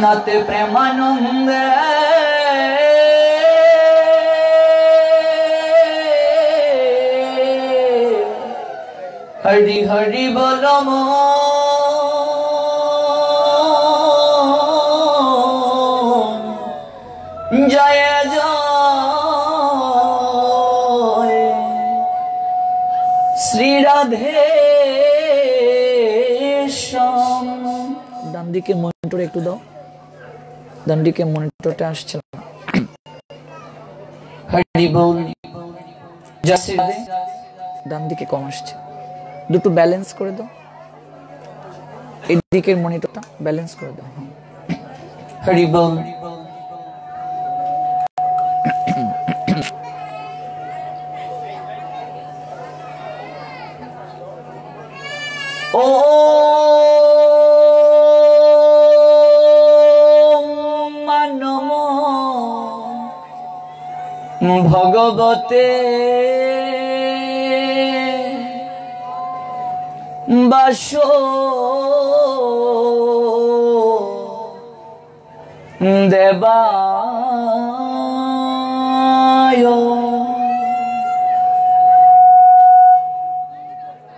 নাতে প্রেমানন্দে হরি হরি বল জয় জয় শ্রী রাধে শ্যাম। ডান দিকে মনিটর একটু দাও, ডান দিকে মনিটরটা আসছে না। হরি বল জয় শ্রী রাধে, ডান দিকে কম আসছে, দুটো ব্যালেন্স করে দাও, এই দিকের মনিটরটা ব্যালেন্স করে দাও। হরি বল ও নম ভগবতে বাসো দেবায়।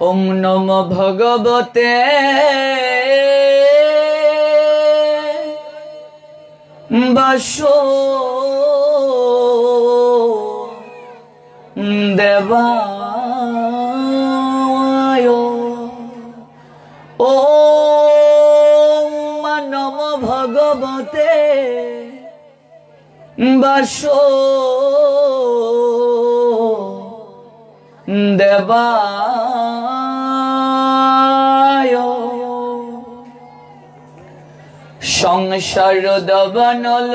ওম নম ভগবতে বাসো দেবায়। ওম নম ভগবতে বাসো দেবায়। সংসার দবনল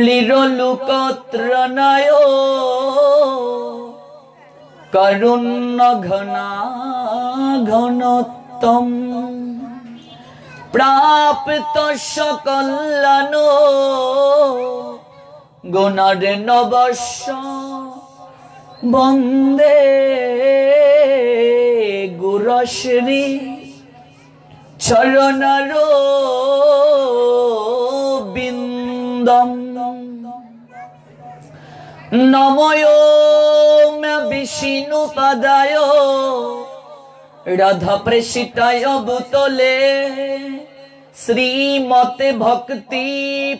লিরলুকত্রনায় করুণ্য ঘনা ঘনত্তম প্রাপ্ত সকল্যান গুণারে নবস্য বন্দে গুরশ্রী চরণার বিন্দম। নময় বিষ্ণু পাদায় রাধা প্রেষিতায় ভূতলে শ্রীমতে ভক্তি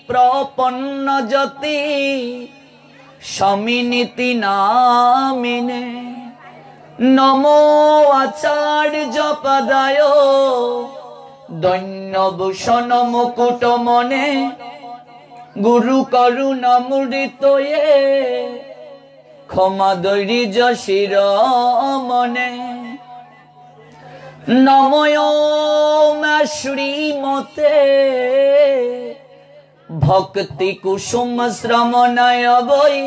প্রপন্ন যতি স্বামিনীতি নামিনে। নমো আচার্য পদায় দৈন্যভূষণ মুকুট মনে গুরু করুণামৃতয়ে ক্ষমা দৈর্য শিরোমণে। নময় শ্রীমতে ভক্তি কুসুম শ্রমণায় বৈ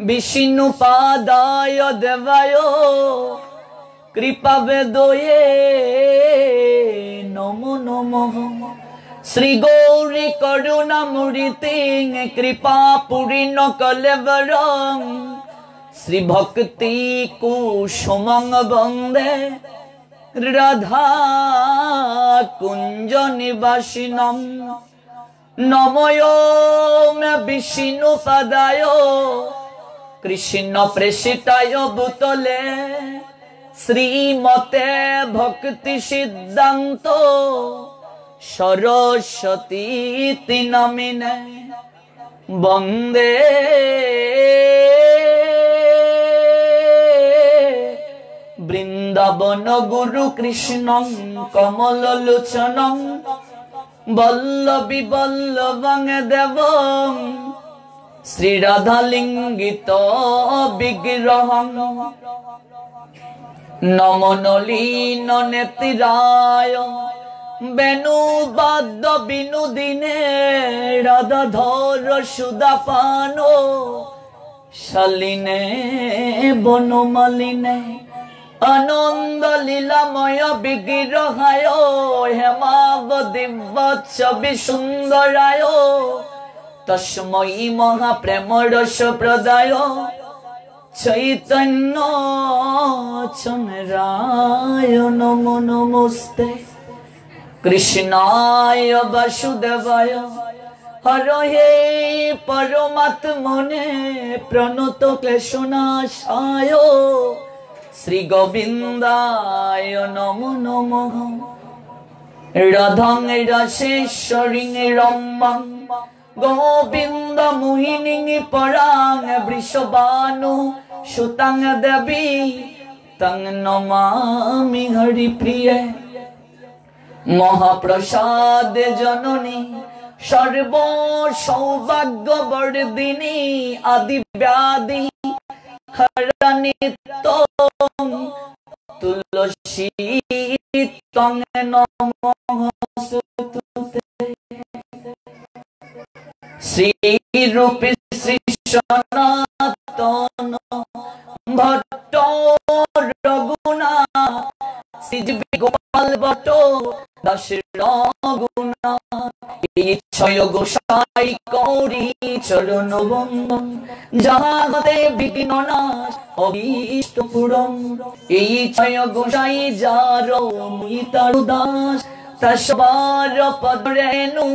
বিষ্ণু পাদায় দেবায় কৃপা বেদয়ে নমো নমঃ। শ্রী গৌরী করুণামূর্তি কৃপা পূর্ণ কলেবরং শ্রী ভক্তি কুসুমং বন্দে রাধা কুঞ্জ নিবাসিনম। নময় বিষ্ণু পাদায় কৃষ্ণ প্রেষিতায় ভূতলে শ্রীমতে ভক্তি সিদ্ধান্ত সরস্বতী নামিনে বন্দে বৃন্দাবন গুরু কৃষ্ণ কমল লোচন বল্লভী বল্লভং দেব শ্রী রাধা লিঙ্গিত বিগ্রহং। নমনলীন নেত্রায় বেণু বাদ্য বিনোদিনে রাধাধর সুদাপান শালিনে বনমালিনে আনন্দ লীলাময় বিগ্রহায় হেমাবতী বৎসবি সুন্দরায় তস্মৈ মহাপ্রেম রস প্রদায় चैतन्य चंद्राय नमो नमस्ते कृष्णाय वासुदेवाय हरहे परमात्मने प्रणत क्लेशनाशाय श्री गोविंदाय नमो नमः राधां रासेश्वरीं रम्मां गोविंद मोहिनी परां वृषभानु सुतां देवी तं नमामि हरिप्रिये महाप्रसाद जननी सर्व सौभाग्य वर्धिनी आदि व्याधि हरनित्यं तुलसी तं नमोस्तुते श्री रूप श्री सनातन भट्ट रघुनाथ श्री गोपाल भट्ट दास रघुनाथ इच्छय गोसाई कौरी चरण बंदन जाते विघ्न नाश अभीष्ट पूरन इच्छय गोसाई जारो मुइतार दास तस्बार पद रेणु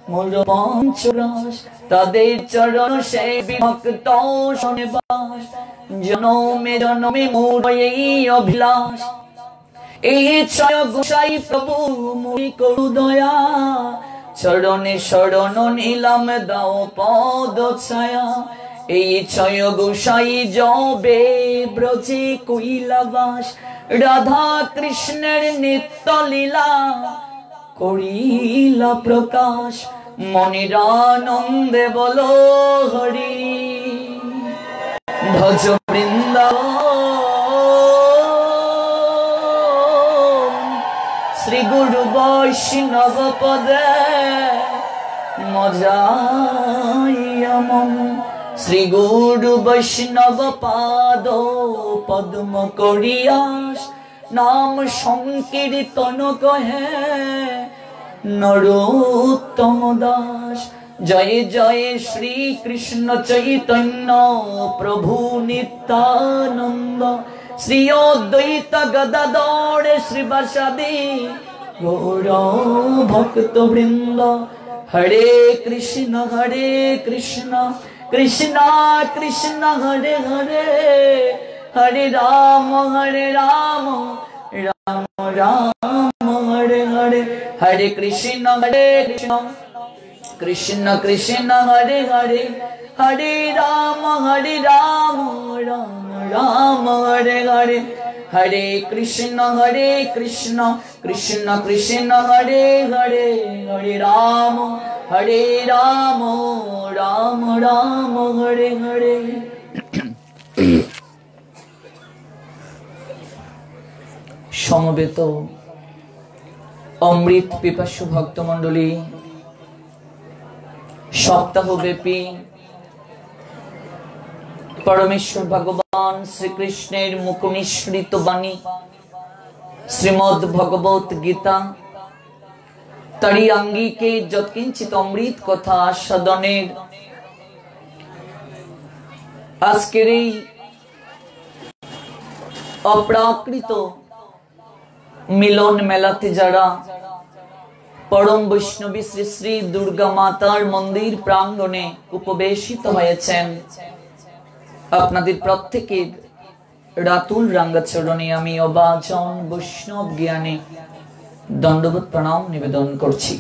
मोर पंचरस तादेर चरण से भक्त शनिवास जनमे जनमे मोर এই অভিলাষ এই ইচ্ছায় গোসাই প্রভু মুই করু দয়া চরণে শরণ নিলাম দাও পদ ছায়া এই ইচ্ছায় গোসাই যবে ব্রজে কইলাবাস রাধা কৃষ্ণের নিত্য লীলা করিলা প্রকাশ মনির আনন্দে বলো হরি ভজ বৃন্দাবন শ্রী গুরু বৈষ্ণব পদে মজাইয়া মম শ্রী গুরু বৈষ্ণব পাদ পদ্ম করিয়াস नाम संकीर्तन कहे नरोत्तम दास जय जय श्री कृष्ण चैतन्य प्रभु नित्यानंद श्री अद्वैत गदाधर श्रीवासादि गौर भक्त वृंद हरे कृष्ण कृष्ण कृष्ण हरे हरे हरे राम राम राम हरे हरे हरे कृष्ण कृष्ण कृष्ण हरे हरे हरे राम राम राम हरे हरे हरे कृष्ण कृष्ण कृष्ण हरे हरे हरे राम राम राम हरे हरे समवेत अमृत पिपासु भक्तमंडली सप्ताहव्यापी परमेश्वर भगवान श्री कृष्णेर मुखनिसृत बाणी श्रीमद् भगवत गीता तारी आंगिके यत्किंचित अमृत कथा आस्वादनेर आजकेर एई अप्राकृत मिलन मेलाते जारा परम वैष्णवी श्री श्री दुर्गा मातार मंदिर प्रांगणे उपवेशित हयेछेन आपनादेर प्रत्येकेर रातुल रांगाचरणे आमी अबाचन वैष्णव ज्ञाने दंडवत प्रणाम निवेदन करछि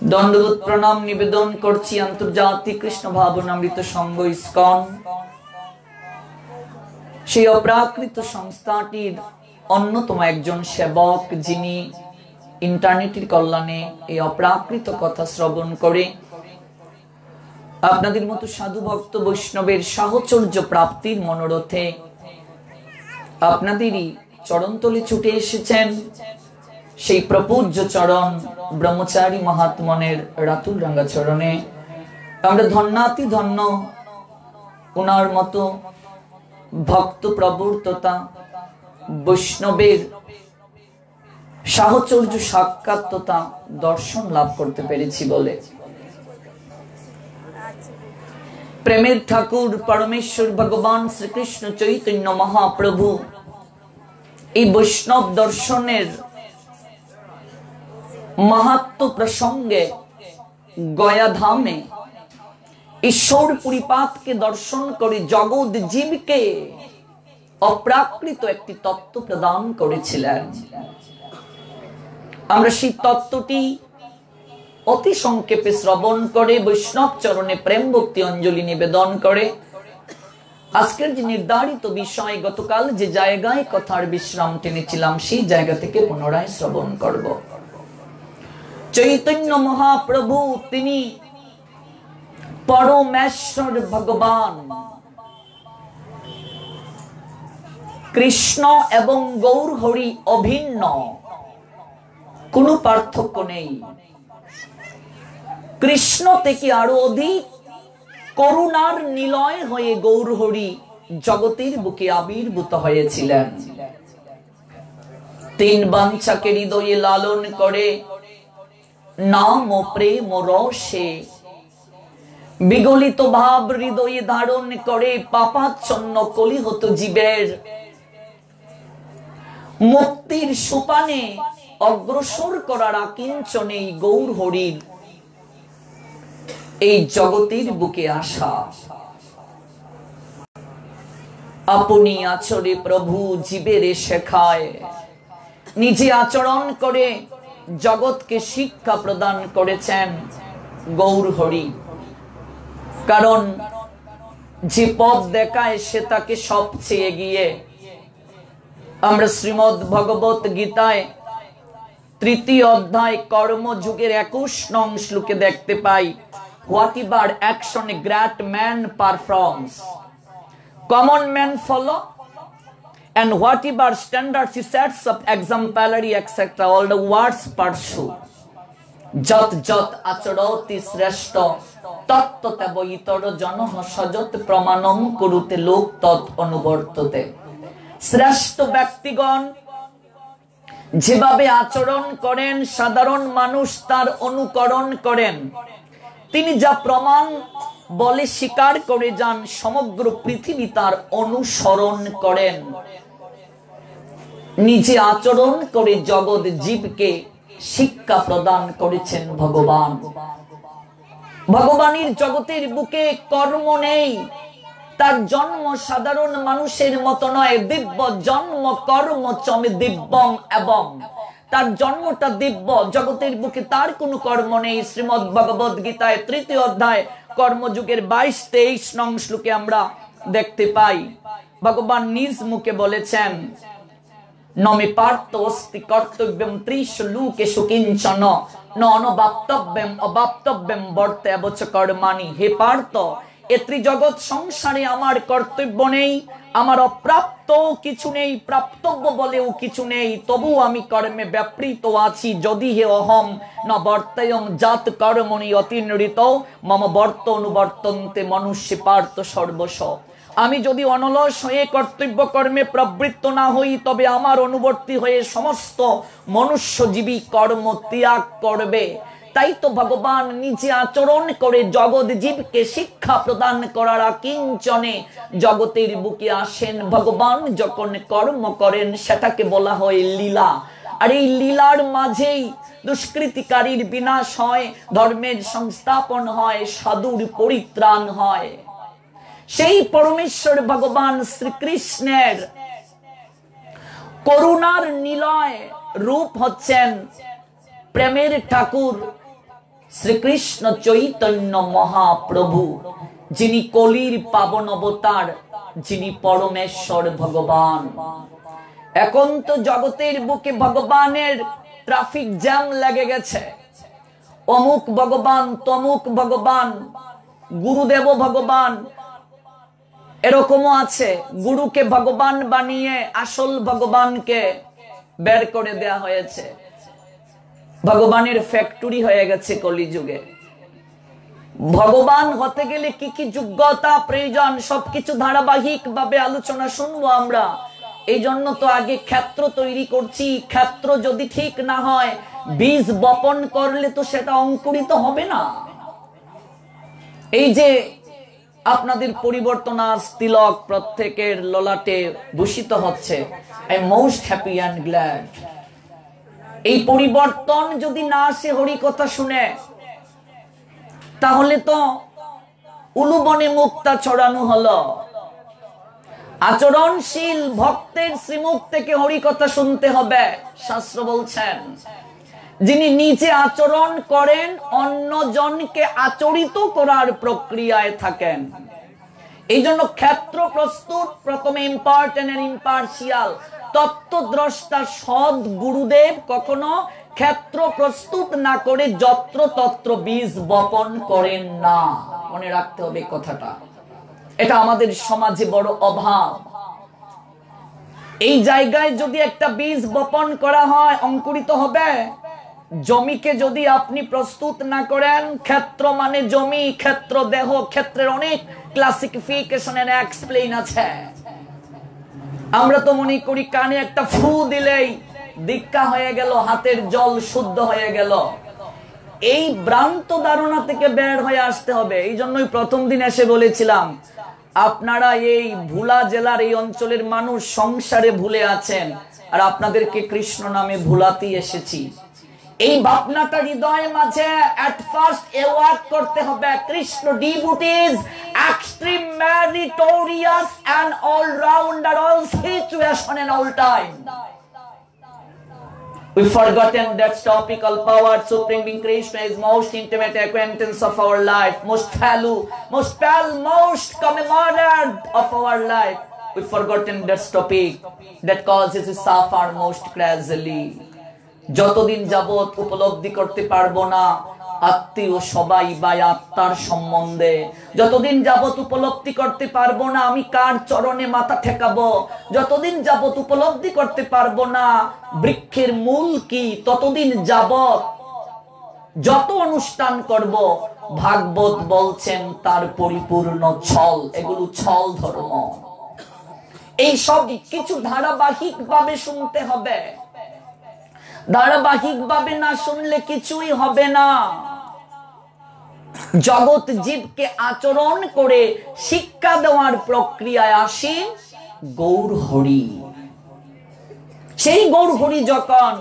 दंडवत प्रणाम निवेदन करछि आंतर्जातिक कृष्ण भावनामृत संघ इस्कन सेई अप्राकृत संस्थाटिर अन्यतम एकजन सेवक जिनी इंटरनेटेर कल्याणे এই অপ্রাকৃত কথা শ্রবণ করে আপনাদের মতো সাধু ভক্ত বৈষ্ণবের সাহচর্য প্রাপ্তির মনোরথে আপনাদেরই চরণতলে ছুটে এসেছেন সেই প্রপূজ্য চরণ ব্রহ্মচারী মহাত্মনের রাতুল রাঙ্গা চরণে আমরা ধন্যাতি ধন্য ওনার মতো ভক্ত প্রবর্ততা বৈষ্ণবের সাহচর্য সাক্ষাৎতা দর্শন লাভ করতে পেরেছি বলে প্রেমের ঠাকুর পরমেশ্বর ভগবান শ্রীকৃষ্ণ চৈতন্য মহাপ্রভু এই বৈষ্ণব দর্শনের মাহাত্ম্য প্রসঙ্গে গয়া ধামে ঈশ্বর পরিপাতকে দর্শন করে জগৎ জীবকে অপ্রাকৃত একটি তত্ত্ব প্রদান করেছিলেন। আমরা সেই তত্ত্বটি অতি সংক্ষেপে শ্রবণ করে বৈষ্ণব চরণে প্রেম ভক্তি অঞ্জলি নিবেদন করে আজকের যে নির্ধারিত বিষয়, গতকাল যে জায়গায় কথার বিশ্রাম টেনেছিলাম সেই জায়গা থেকে পুনরায় শ্রবণ করব। চৈতন্য মহাপ্রভু তিনি পরমেশ্বর ভগবান, কৃষ্ণ এবং গৌর হরি অভিন্ন, কোনো পার্থক্য নেই। কৃষ্ণ থেকে আরো অধিক করুণার নিলয় হয়ে গৌর হরি জগতের বুকে আবির্ভূত হয়েছিলেন। তিন বাঞ্ছাকে হৃদয়ে লালন করে নাম ও প্রেম রসে বিগলিত ভাব হৃদয়ে ধারণ করে পাপাচ্ছন্ন কলিহত জীবের মুক্তির সোপানে অগ্রসর করার আকিঞ্চনে গৌর হরির এই জগতের বুকে আসা। আপনি আচরে প্রভু জীবের শেখায়, নিজে আচরণ করে জগৎকে শিক্ষা প্রদান করেছেন গৌর হরি। কারণ যে পথ দেখায় সে তাকে সবচেয়ে এগিয়ে। আমরা শ্রীমদ্ ভগবত গীতায় 3য় অধ্যায় কর্মযুগের 21 নং শ্লোকে দেখতে পাই, whatever action a great man performs, common men follow, and whatever standards he sets up, exemplary etc., all the words pursue. যত যত আচরতি শ্রেষ্ঠ তত্ত্বতব ইতর জনঃ সযত প্রমাণং কুরুতে লোক তৎ অনুবর্ততে। শ্রেষ্ঠ ব্যক্তিগণ যেভাবে আচরণ করেন সাধারণ মানুষ তার অনুকরণ করেন। তিনি যা প্রমাণ বলে স্বীকার করে যান সমগ্র পৃথিবী তার অনুসরণ করেন। নিজে আচরণ করে জগৎ জীবকে শিক্ষা প্রদান করেছেন ভগবান। ভগবানের জগতের বুকে কর্ম নেই, তার জন্ম সাধারণ মানুষের মতো নয়। দিব্য জন্ম কর্ম চমে দিব্যম, এবং তার জন্মটা দিব্য, জগতের বুকে তার কোনো কর্ম নেই। শ্রীমদ্ ভগবত গীতায় 3য় অধ্যায় কর্মযুগের 22-23 নং শ্লোকে আমরা দেখতে পাই ভগবান নিজ মুখে বলেছেন, নমে পার্থ অস্তি কর্তব্যম ত্রিষু লোকেষু কিঞ্চন ন অনবাপ্তব্যম অবাপ্তব্যম বর্তেব চ কর্মাণি। হে পার্থ, এ ত্রিজগৎ সংসারে আমার কর্তব্য নেই, আমার অপ্রাপ্ত কিছু নেই, প্রাপ্তব্য বলেও কিছু নেই, তবু আমি কর্মে ব্যাপৃত আছি। যদি হে অহম ন বর্তয়ং জাত কর্মণি অতিনৃত মম বর্ত অনুবর্তন্তে মনুষ্য পার্থ সর্বস্ব। আমি যদি অনলস হয়ে কর্তব্য কর্মে প্রবৃত্ত না হই তবে আমার অনুবর্তী হয়ে সমস্ত মনুষ্যজীবী কর্ম ত্যাগ করবে। তাই তো ভগবান নিজে আচরণ করে জগৎ জীবকে শিক্ষা প্রদান করার কিঞ্চনে জগতের বুকে আসেন। ভগবান যখন কর্ম করেন সেটাকে বলা হয় লীলা, আর এই লীলার মাঝেই দুষ্কৃতিকারীর বিনাশ হয়, ধর্মের সংস্থাপন হয়, সাধুর পরিত্রাণ হয়। সেই পরমেশ্বর ভগবান শ্রীকৃষ্ণের করুণার নিলয় রূপ হচ্ছেন প্রেমের ঠাকুর শ্রীকৃষ্ণ চৈতন্য মহাপ্রভু, যিনি কলির পাবন অবতার, যিনি পরমেশ্বর ভগবান। এখন তো জগতের বুকে ভগবানের ট্রাফিক জ্যাম লেগে গেছে। অমুক ভগবান, তমুক ভগবান, গুরুদেব ভগবান, এরকমও আছে গুরুকে ভগবান বানিয়ে আসল ভগবানকে বের করে দেয়া হয়েছে। ভগবানের ফ্যাক্টরি হয়ে গেছে কলিযুগে। ভগবান হতে গেলে কি কি যোগ্যতা প্রয়োজন সবকিছু ধারাবাহিক ভাবে আলোচনা শুনবো আমরা। এই জন্য তো আগে ক্ষেত্র তৈরি করছি। ক্ষেত্র যদি ঠিক না হয়, বীজ বপন করলে তো সেটা অঙ্কুরিত হবে না। এই যে আপনাদের পরিবর্তন আজ তিলক প্রত্যেকের ললাটে ভূষিত হচ্ছে। I am most happy and glad. এই পরিবর্তন যদি না আসে হরি কথা শুনে, তাহলে তো উলুবনে মুক্তা ছড়ানো হলো। আচরণশীল ভক্তের শ্রীমুখ থেকে হরি কথা শুনতে হবে। শাস্ত্র বলছেন, যিনি নিজে আচরণ করেন, অন্যজনকে আচরিত করার প্রক্রিয়ায় থাকেন। এই জন্য ক্ষেত্র প্রস্তুত প্রথমে ইম্পর্টেন্ট এন্ড ইম্পার্শিয়াল। তত্ত্বদ্রষ্টা সৎ গুরুদেব কখনো ক্ষেত্র প্রস্তুত না করে যত্র তত্র বীজ বপন করেন না। মনে রাখতে হবে কথাটা। এটা আমাদের সমাজে বড় অভাব। এই জায়গায় যদি একটা বীজ বপন করা হয়, অঙ্কুরিত হবে। জমিকে যদি আপনি প্রস্তুত না করেন, ক্ষেত্র মানে জমি, ক্ষেত্র দেহ, ক্ষেত্রের অনেক ক্লাসিফিকেশন এন্ড এক্সপ্লেইন আছে। আমরা তো মনে করি কানে একটা ফু দিলেই দীক্ষা হয়ে গেল, হাতের জল শুদ্ধ হয়ে গেল। এই ভ্রান্ত ধারণা থেকে বের হয়ে আসতে হবে। এই জন্যই প্রথম দিন এসে বলেছিলাম, আপনারা এই ভুলা জেলার এই অঞ্চলের মানুষ সংসারে ভুলে আছেন, আর আপনাদেরকে কৃষ্ণ নামে ভুলাতেই এসেছি। এই ভাবনাটা হৃদয়ের মাঝে এট ফার্স্ট এওয়ার্ক করতে হবে। Krishna devotees extreme meritorious and allrounder, all situation and all time. We've forgotten that topical power supreme being Krishna is most intimate acquaintance of our life, most value, most pale, most commemorated of our life. We've forgotten that topic that causes us suffer most crazily. যতদিন যাবত উপলব্ধি করতে পারবো না আত্মীয় সবাই বা আত্মার সম্বন্ধে, যতদিন যাবত উপলব্ধি করতে পারবো না আমি কার চরণে মাথা ঠেকাবো, যতদিন যাবত উপলব্ধি করতে পারবো না বৃক্ষের মূল কি, ততদিন যাবত যত অনুষ্ঠান করব, ভাগবত বলছেন তার পরিপূর্ণ ছল। এগুলো ছল ধর্ম। এই সব কিছু ধারাবাহিক ভাবে শুনতে হবে। ধারাবাহিক ভাবে না শুনলে কিছুই হবে না। জগৎ জীবকে আচরণ করে শিক্ষা দেওয়ার প্রক্রিয়ায় আসি গৌর হরি। সেই গৌর হরি যখন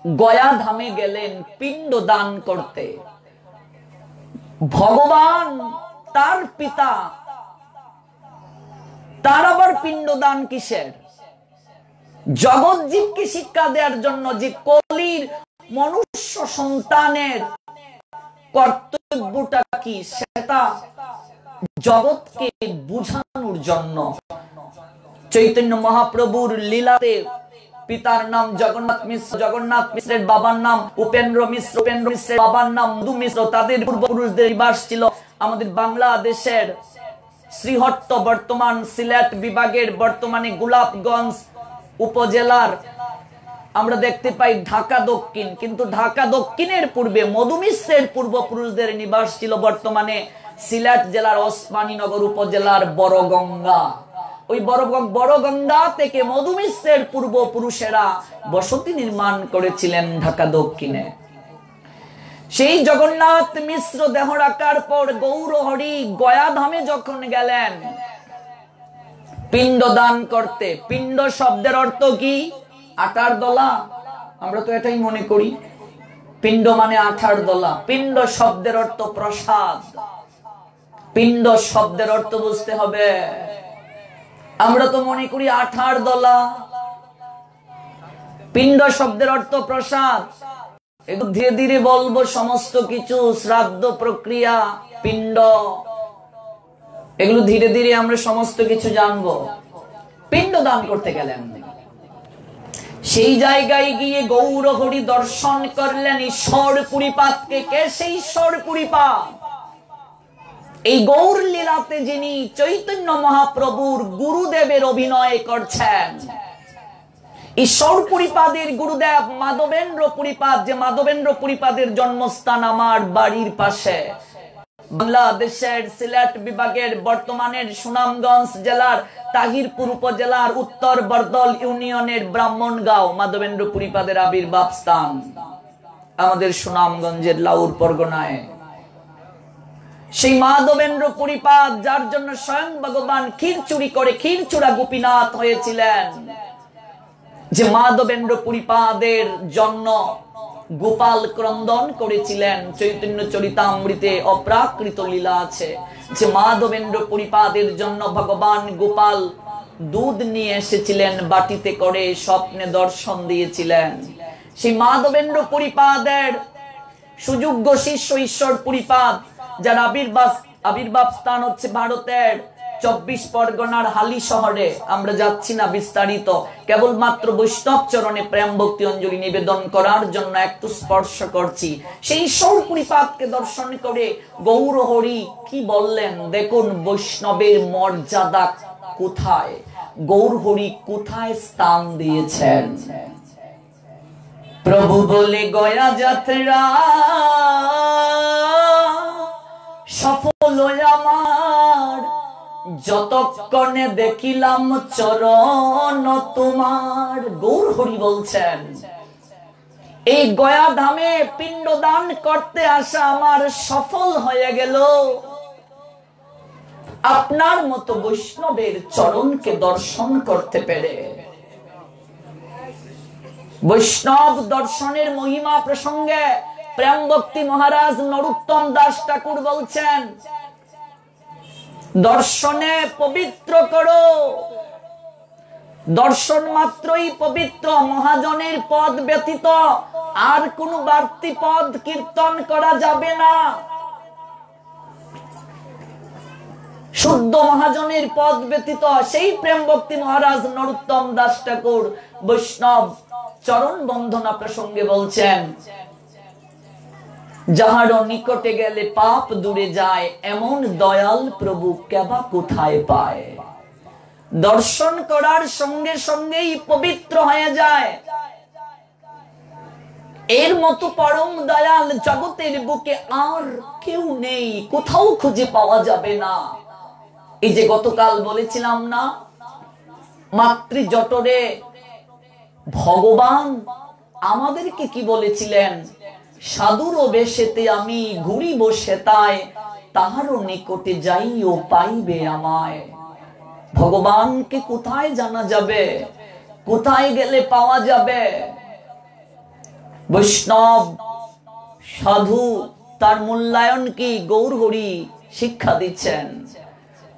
গয়া ধামে গেলেন পিণ্ড দান করতে, ভগবান তার পিতা, তার আবার পিণ্ড দান কিসের? জগৎ জীবকে শিক্ষা দেওয়ার জন্য যে কলির মনুষ্য সন্তানের কর্তব্যটা কি সেটা জগৎকে বুঝানোর জন্য। চৈতন্য মহাপ্রভুর লীলাতে পিতার নাম জগন্নাথ মিশ্র, জগন্নাথ মিশ্রের বাবার নাম উপেন্দ্র মিশ্র, উপেন্দ্র মিশ্রের বাবার নাম মধু মিশ্র। তাদের পূর্বপুরুষদের নিবাস ছিল আমাদের বাংলাদেশের শ্রীহট্ট, বর্তমান সিলেট বিভাগের বর্তমানে গোলাপগঞ্জ উপজেলার আমরা দেখতে পাই ঢাকা দক্ষিণ, কিন্তু ঢাকা দক্ষিণের পূর্বে মধু মিশ্রের পূর্বপুরুষদের নিবাস ছিল বর্তমানে সিলেট জেলার ওসমানীনগর উপজেলার বড়গঙ্গা। ওই বড়গঙ্গা থেকে মধু মিশ্রের পূর্বপুরুষেরা বসতি নির্মাণ করেছিলেন ঢাকা দক্ষিণে। সেই জগন্নাথ মিশ্র দেহ রাখার পর গৌর হরি গয়া ধামে যখন গেলেন পিণ্ড দান করতে, পিণ্ড শব্দের অর্থ কি? আটার দলা। আমরা তো এটাই মনে করি পিণ্ড মানে আঠার দলা। পিণ্ড শব্দের অর্থ প্রসাদ। পিণ্ড শব্দের অর্থ বুঝতে হবে। আমরা তো মনে করি আঠার দলা। পিণ্ড শব্দের অর্থ প্রসাদ। একটু ধীরে ধীরে বলবো সমস্ত কিছু, শ্রাদ্ধ প্রক্রিয়া, পিণ্ড, এগুলো ধীরে ধীরে আমরা সমস্ত কিছু জানবো। পিণ্ড দান করতে গেলেন, সেই জায়গায় গিয়ে গৌর হরি দর্শন করলেন ঈশ্বর পুরীপাতকে। কে সেই ঈশ্বর পুরীপাত? এই গৌর লীলাতে যিনি চৈতন্য মহাপ্রভুর গুরুদেবের অভিনয় করছেন। ঈশ্বর পুরীপাদের গুরুদেব মাধবেন্দ্র পুরীপাদ, যে মাধবেন্দ্র পুরীপাদের জন্মস্থান আমার বাড়ির পাশে, বাংলাদেশের সিলেট বিভাগের বর্তমানের সুনামগঞ্জ জেলার তাহিরপুর উপজেলার উত্তর বরদল ইউনিয়নের ব্রাহ্মণগাঁও মাধবেন্দ্র পুরীপাদের আবির্ভাব স্থান আমাদের সুনামগঞ্জের লাউর পরগনায়। সেই মাধবেন্দ্র পুরীপাদ, যার জন্য স্বয়ং ভগবান ক্ষীর চুরি করে ক্ষীরচূড়া গোপীনাথ হয়েছিলেন, যে মাধবেন্দ্র পুরীপাদের জন্য গোপাল ক্রন্দন করেছিলেন। চৈতন্য চরিতামৃতে অপ্রাকৃত লীলা আছে যে মাধবেন্দ্র পুরীপাদের জন্য ভগবান গোপাল দুধ নিয়ে এসেছিলেন বাটিতে করে, স্বপ্নে দর্শন দিয়েছিলেন। সেই মাধবেন্দ্র পুরীপাদের সুযোগ্য শিষ্য ঈশ্বর পুরীপাদ, যার আবির্ভাব স্থান হচ্ছে ভারতের 24 পরগনার হালি শহরে। আমরা যাচ্ছি না বিস্তারিত, কেবলমাত্র বৈষ্ণব চরণে প্রেম ভক্তি অঞ্জলি নিবেদন করার জন্য একটু স্পর্শ করছি। সেই ঈশ্বর পুরীপাদকে দর্শন করে গৌর হরি কি বললেন দেখুন, বৈষ্ণবের মর্যাদা কোথায়, গৌর হরি কোথায় স্থান দিয়েছেন। প্রভু বলে গয়া যাত্রা সফল আমার, যতক্ষণে দেখিলাম চরণ তোমার। গৌর হরি বলছেন, এই গয়া ধামে পিণ্ডদান করতে আসা আমার সফল হয়ে গেল আপনার মতো বৈষ্ণবের চরণকে দর্শন করতে পেরে। বৈষ্ণব দর্শনের মহিমা প্রসঙ্গে প্রেম ভক্তি মহারাজ নরোত্তম দাস ঠাকুর বলছেন, দর্শনে পবিত্র করো, দর্শন মাত্রই পবিত্র। মহাজনের পদ ব্যতীত আর কোন বাড়তি পদ কীর্তন করা যাবে না। শুদ্ধ মহাজনের পদ ব্যতীত। সেই প্রেম ভক্তি মহারাজ নরোত্তম দাস ঠাকুর বৈষ্ণব চরণ বন্ধনা প্রসঙ্গে বলছেন, যাহার নিকটে গেলে পাপ দূরে যায়, এমন দয়াল প্রভু কেবা কোথায় পায়। দর্শন করার সঙ্গে সঙ্গেই পবিত্র হয়ে যায়। এর মতো পরম দয়াল জগতের বুকে আর কেউ নেই, কোথাও খুঁজে পাওয়া যাবে না। এই যে গতকাল বলেছিলাম না, মাতৃজঠরে ভগবান আমাদেরকে কি বলেছিলেন, সাধুর বেশেতে আমি ঘুরি বসে তাই, তাহারও নিকটে যাইও পাইবে আমায়। ভগবানকে কোথায় জানা যাবে, কোথায় গেলে পাওয়া যাবে? বৈষ্ণব সাধু তার মূল্যায়ন কি গৌর হরি শিক্ষা দিচ্ছেন।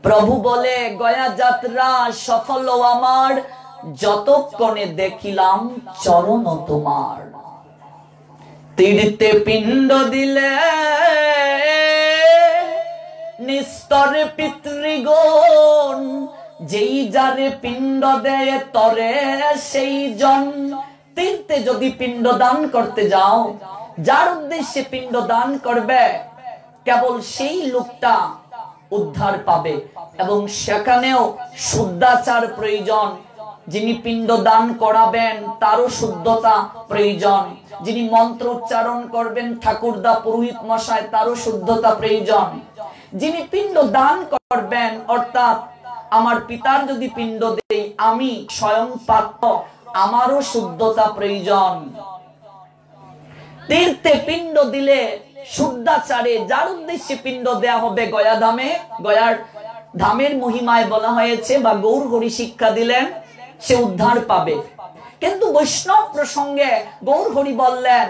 প্রভু বলে গয়া যাত্রা সফল আমার, যতক্ষণে দেখিলাম চরণ তোমার। তীর্থে পিণ্ড দিলে নিস্তরে পিতৃগণ, যেই যারে পিণ্ড দেয় তরে সেই জন। তীর্থে যদি পিণ্ড দান করতে যাও, যার উদ্দেশ্যে পিণ্ড দান করবে, কেবল সেই লোকটা উদ্ধার পাবে। এবং সেখানেও শুদ্ধাচার প্রয়োজন। যিনি পিণ্ড দান করাবেন তারও শুদ্ধতা প্রয়োজন। যিনি মন্ত্র উচ্চারণ করবেন ঠাকুরদা পুরোহিত মশাই, তারও শুদ্ধতা প্রয়োজন। যিনি পিণ্ড দান করবেন, অর্থাৎ আমার পিতার যদি পিণ্ড দেই আমি স্বয়ং পাত্র, আমারও শুদ্ধতা প্রয়োজন। তীর্থে পিণ্ড দিলে শুদ্ধাচারে, যার উদ্দেশ্যে পিণ্ড দেয়া হবে গয়া ধামে, গয়ার ধামের মহিমায় বলা হয়েছে বা গৌর হরি শিক্ষা দিলেন, সে উদ্ধার পাবে। কিন্তু বৈষ্ণব প্রসঙ্গে গৌর হরি বললেন,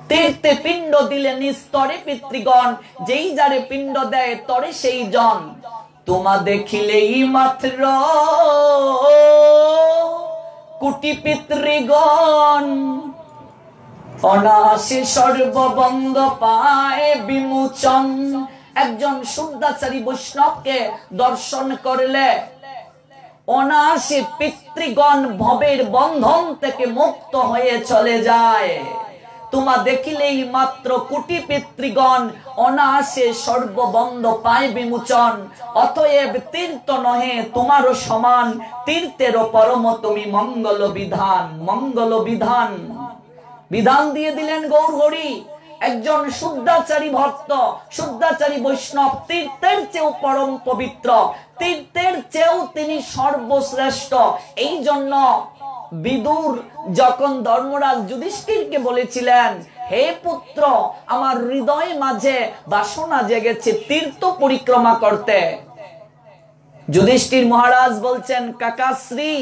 তীর্থে পিণ্ড দিলে নিস্তরে পিতৃগণ, যেই যারে পিণ্ড দেয় তরে সেই জন। তোমা দেখিলেই মাত্র কোটি পিতৃগণ, অনায়াসে সর্ববন্ধ পায় বিমোচন। একজন শুদ্ধাচারী বৈষ্ণবকে দর্শন করলে অনায়াসে পিতৃগণ ভবের বন্ধন থেকে মুক্ত হয়ে চলে যায়। তোমা দেখিলেই মাত্র কোটি পিতৃগণ, অনায়াসে সর্ববন্ধ পায় বিমোচন। অতএব তীর্থ নহে তোমারও সমান, তীর্থেরও পরম তুমি মঙ্গল বিধান। মঙ্গল বিধান বিধান দিয়ে দিলেন গৌর হরি। একজন শুদ্ধাচারী ভক্ত, শুদ্ধাচারী বৈষ্ণব তীর্থের চেয়েও পরম পবিত্র, তীর্থের চেয়েও তিনি সর্বশ্রেষ্ঠ। এই জন্য বিদুর যখন ধর্মরাজ যুধিষ্ঠিরকে বলেছিলেন, হে পুত্র, আমার হৃদয় মাঝে বাসনা জেগেছে তীর্থ পরিক্রমা করতে। যুধিষ্ঠির মহারাজ বলছেন, কাকাশ্রী,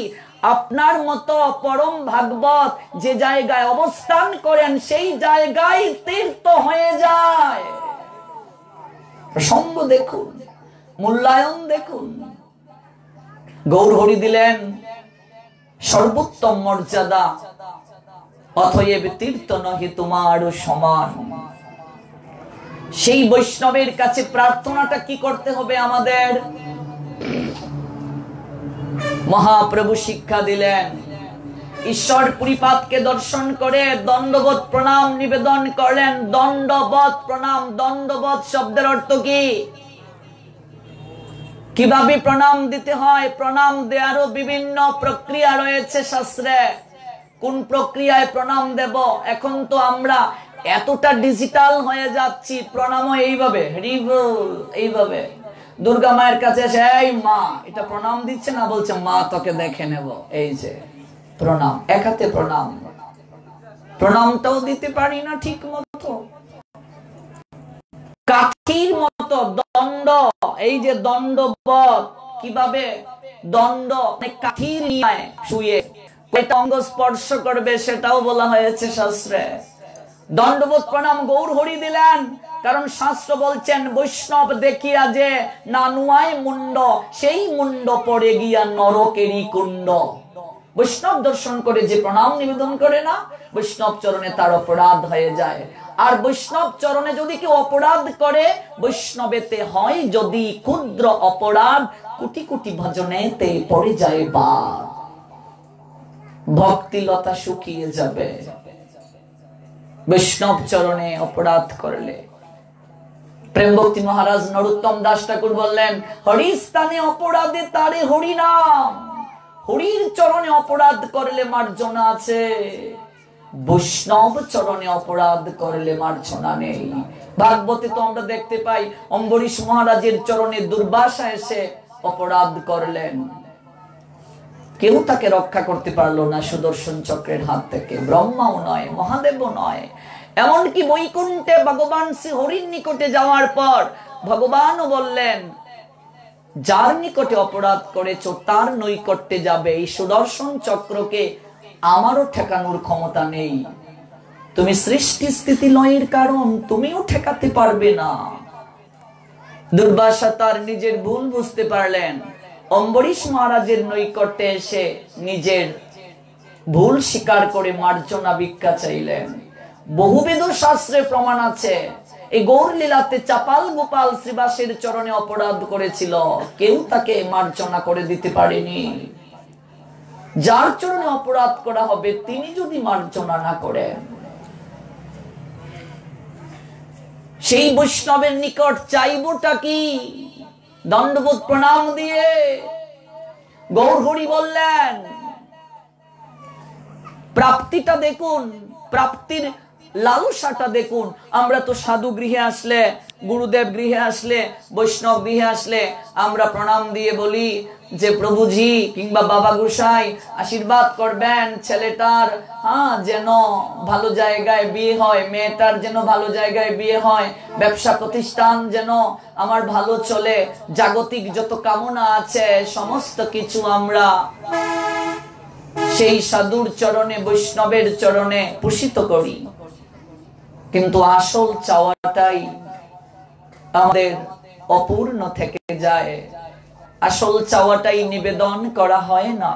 আপনার মতো পরম ভাগবত যে জায়গায় অবস্থান করেন সেই জায়গায় তীর্থ হয়ে যায়। প্রসঙ্গ দেখুন, মূল্যায়ন দেখুন। গৌরহরি দিলেন সর্বোত্তম মর্যাদা, অতএব তীর্থ নহি তোমার সমান। সেই বৈষ্ণবের কাছে প্রার্থনাটা কি করতে হবে আমাদের? মহাপ্রভু শিক্ষা দিলেন, ঈশ্বর পুরীপাদকে দর্শন করে দণ্ডবত প্রণাম নিবেদন করলেন। দণ্ডবত প্রণাম, দণ্ডবত শব্দের অর্থ কি? কিভাবে প্রণাম দিতে হয়? প্রণাম দেওয়ারও বিভিন্ন প্রক্রিয়া রয়েছে শাস্ত্রে। কোন প্রক্রিয়ায় প্রণাম দেব? এখন তো আমরা এতটা ডিজিটাল হয়ে যাচ্ছি, প্রণামও এইভাবে, এইভাবে। দুর্গা মায়ের কাছে এসে, এই মা, এটা প্রণাম দিচ্ছে না, বলছে মা তোকে দেখে নেব, এই যে প্রণাম। এক হাতে প্রণাম, প্রণামটাও দিতে পারি না ঠিক মতো। কাঠির মতো দণ্ড, এই যে দণ্ডবত, কিভাবে দণ্ড কাঠির নিয়ে শুয়ে কয়টা অঙ্গ স্পর্শ করবে সেটাও বলা হয়েছে শাস্ত্রে। দণ্ডবত প্রণাম গৌরহরি দিলেন, কারণ শাস্ত্র বলছেন বৈষ্ণব দেখিয়া যে না নুয়ায় মুন্ড, সেই মুন্ড পড়ে গিয়া নরকেরই কুণ্ড। বৈষ্ণব দর্শন করে যে প্রণাম নিবেদন করে না, বৈষ্ণব চরণে তার অপরাধ হয়ে যায়। আর বৈষ্ণব চরণে যদি কেউ অপরাধ করে, বৈষ্ণবেতে হয় যদি ক্ষুদ্র অপরাধ, কোটি কোটি ভজনেতে পড়ে যায় বাদ, ভক্তিলতা শুকিয়ে যাবে। বৈষ্ণব চরণে অপরাধ করলে, প্রেম ভক্তি মহারাজ নরোত্তম দাস ঠাকুর বললেন, হরিস্থানে অপরাধে তারে হরিনাম। হরির চরণে অপরাধ করলে মার্জনা আছে, বৈষ্ণব চরণে অপরাধ করলে মার্জনা নেই। ভাগবতে তো আমরা দেখতে পাই, অম্বরীশ মহারাজের চরণে দুর্বাসা এসে অপরাধ করলেন, কেউ তাকে রক্ষা করতে পারলো না সুদর্শন চক্রের হাত থেকে, ব্রহ্মাও নয়, মহাদেবও নয়। এমনকি বৈকুণ্ঠে ভগবান শ্রী হরির নিকটে যাওয়ার পর ভগবানও বললেন, যার নিকটে অপরাধ করেছো তার নৈকট্যে যাবে। এই সুদর্শন চক্রকে আমারও ঠেকানোর ক্ষমতা নেই, তুমি সৃষ্টি স্থিতি লয়ের কারণ, তুমিও ঠেকাতে পারবে না। দুর্বাসা তার নিজের ভুল বুঝতে পারলেন, অম্বরীশ মহারাজের নৈকট্যে এসে নিজের ভুল স্বীকার করে মার্জনা ভিক্ষা চাইলেন। বহুবিধ শাস্ত্রে প্রমাণ আছে, এই গৌর লীলাতে চাপাল গোপাল শ্রীবাসের চরণে অপরাধ করেছিল, কেউ তাকে মার্জনা করে দিতে পারেনি। যার চরণে অপরাধ করা হবে তিনি যদি মার্জনা না করেন, সেই বৈষ্ণবের নিকট চাইবটা কি? দণ্ডবোধ প্রণাম দিয়ে। গৌরহরি বললেন, প্রাপ্তিটা দেখুন, প্রাপ্তির লালসাটা দেখুন। আমরা তো সাধু গৃহে আসলে, গুরুদেব গৃহে আসলে, বৈষ্ণব গৃহে আসলে আমরা প্রণাম দিয়ে বলি যে প্রভুজি কিংবা বাবা গোসাই আশীর্বাদ করবেন ছেলেটার যেন ভালো জায়গায় বিয়ে হয়, মেয়েটার যেন ভালো জায়গায় বিয়ে হয়, ব্যবসা প্রতিষ্ঠান যেন আমার ভালো চলে, জাগতিক যত কামনা আছে সমস্ত কিছু আমরা সেই সাধুর চরণে, বৈষ্ণবের চরণে পুষিত করি। কিন্তু আসল চাওয়াটাই আমাদের অপূর্ণ থেকে যায়, আসল চাওয়াটাই নিবেদন করা হয় না।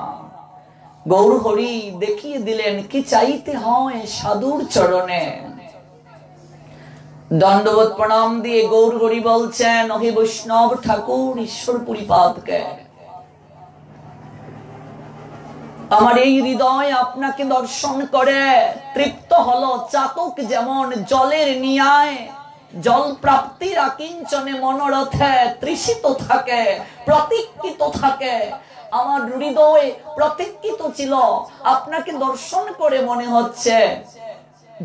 গৌরহরি দেখিয়ে দিলেন কি চাইতে হয় সাধুর চরণে। দণ্ডবোধ প্রণাম দিয়ে গৌরহরি বলছেন, ওহে বৈষ্ণব ঠাকুর ঈশ্বর পুরীপাদকে, আমার এই হৃদয় আপনাকে দর্শন করে তৃপ্ত হলো। চাতক যেমন জলের নিয়ায় জল প্রাপ্তির আকিঞ্চনে মনোরথে তৃষিত থাকে, প্রতীক্ষিত থাকে, আমার হৃদয় প্রতীক্ষিত ছিল আপনাকে দর্শন করে। মনে হচ্ছে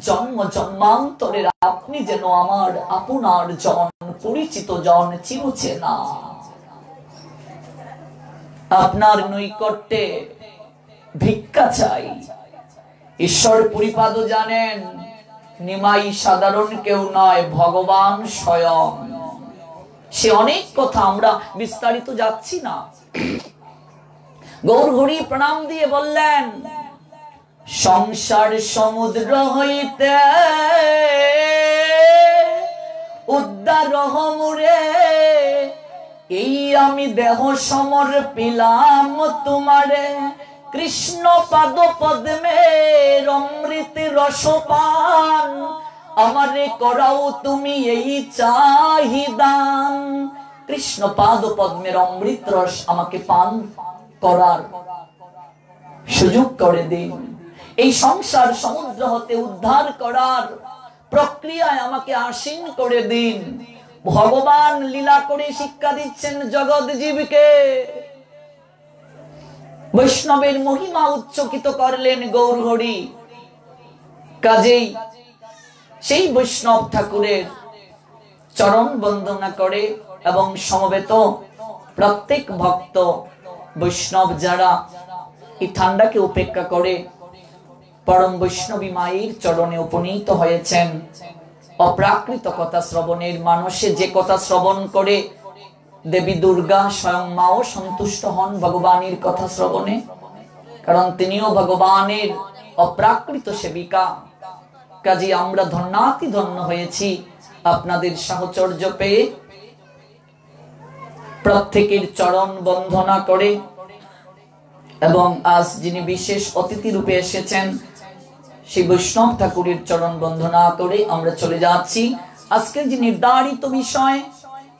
জন্ম জন্মান্তরের আপনি যেন আমার আপনার জন, পরিচিত জন, চিরচেনা। আপনার নৈকট্যে ভিক্ষা চাই। ঈশ্বর পুরীপাদ জানেন নিমাই সাধারণ কেউ নয়, ভগবান স্বয়ং। সে অনেক কথা, আমরা বিস্তারিত যাচ্ছি না। গৌরহরি প্রণাম দিয়ে বললেন, সংসার সমুদ্র হইতে উদ্ধার হমুরে, এই আমি দেহ সমর পিলাম তোমারে, কৃষ্ণ পাদ পদ্মের অমৃত রসপান, আমারে করাও তুমি এই চাহিদান। কৃষ্ণ পাদ পদ্মের অমৃত রস আমাকে পান করার সুযোগ করে দিন। এই সংসার সমুদ্র হতে উদ্ধার করার প্রক্রিয়ায় আমাকে আসীন করে দিন। ভগবান লীলা করে শিক্ষা দিচ্ছেন জগৎ জীবকে। বৈষ্ণবের মহিমা উচ্চকিত করলেন গৌরহরি। কাজেই সেই বৈষ্ণব ঠাকুরের চরণ বন্দনা করে এবং সমবেত প্রত্যেক ভক্ত বৈষ্ণব যারা এই ঠান্ডাকে উপেক্ষা করে পরম বৈষ্ণবী মায়ের চরণে উপনীত হয়েছেন, অপ্রাকৃত কথা শ্রবণের মানসে যে কথা শ্রবণ করে দেবী দুর্গা স্বয়ং মাও সন্তুষ্ট হন ভগবানের কথা শ্রবণে, কারণ তিনিও ভগবানের অপ্রাকৃত সেবিকা। কাজে আমরা ধন্যাতি ধন্য হয়েছি আপনাদের সাহচর্য পেয়ে। প্রত্যেকের চরণ বন্দনা করে এবং আজ যিনি বিশেষ অতিথি রূপে এসেছেন সেই বৈষ্ণব ঠাকুরের চরণ বন্দনা করে আমরা চলে যাচ্ছি আজকের যে নির্ধারিত বিষয়,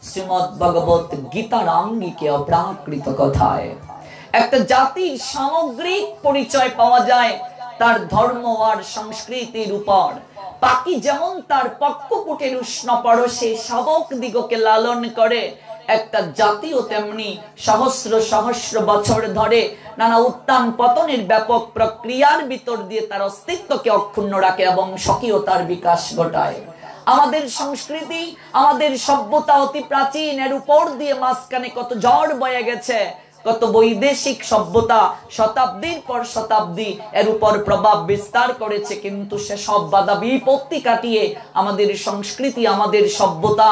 শ্রীমদ্ ভগবত গীতার আঙ্গিকে অপ্রাকৃত কথায়। একটা জাতির সামগ্রিক পরিচয় পাওয়া যায় তার ধর্ম আর সংস্কৃতির উপর। পাখি যেমন তার পক্ষপুটের উষ্ণ পরশে শাবক দিগকে লালন করে, একটা জাতিও তেমনি সহস্র সহস্র বছর ধরে নানা উত্থান পতনের ব্যাপক প্রক্রিয়ার ভিতর দিয়ে তার অস্তিত্বকে অক্ষুণ্ণ রাখে এবং স্বকীয়তার বিকাশ ঘটায়। আমাদের সংস্কৃতি, আমাদের সভ্যতা অতি প্রাচীন, এর উপর দিয়ে মাঝখানে কত ঝড় বয়ে গেছে, কত বৈদেশিক সভ্যতা শতাব্দীর পর শতাব্দী এর উপর প্রভাব বিস্তার করেছে, কিন্তু সে সব বাধা বিপত্তি কাটিয়ে আমাদের সংস্কৃতি, আমাদের সভ্যতা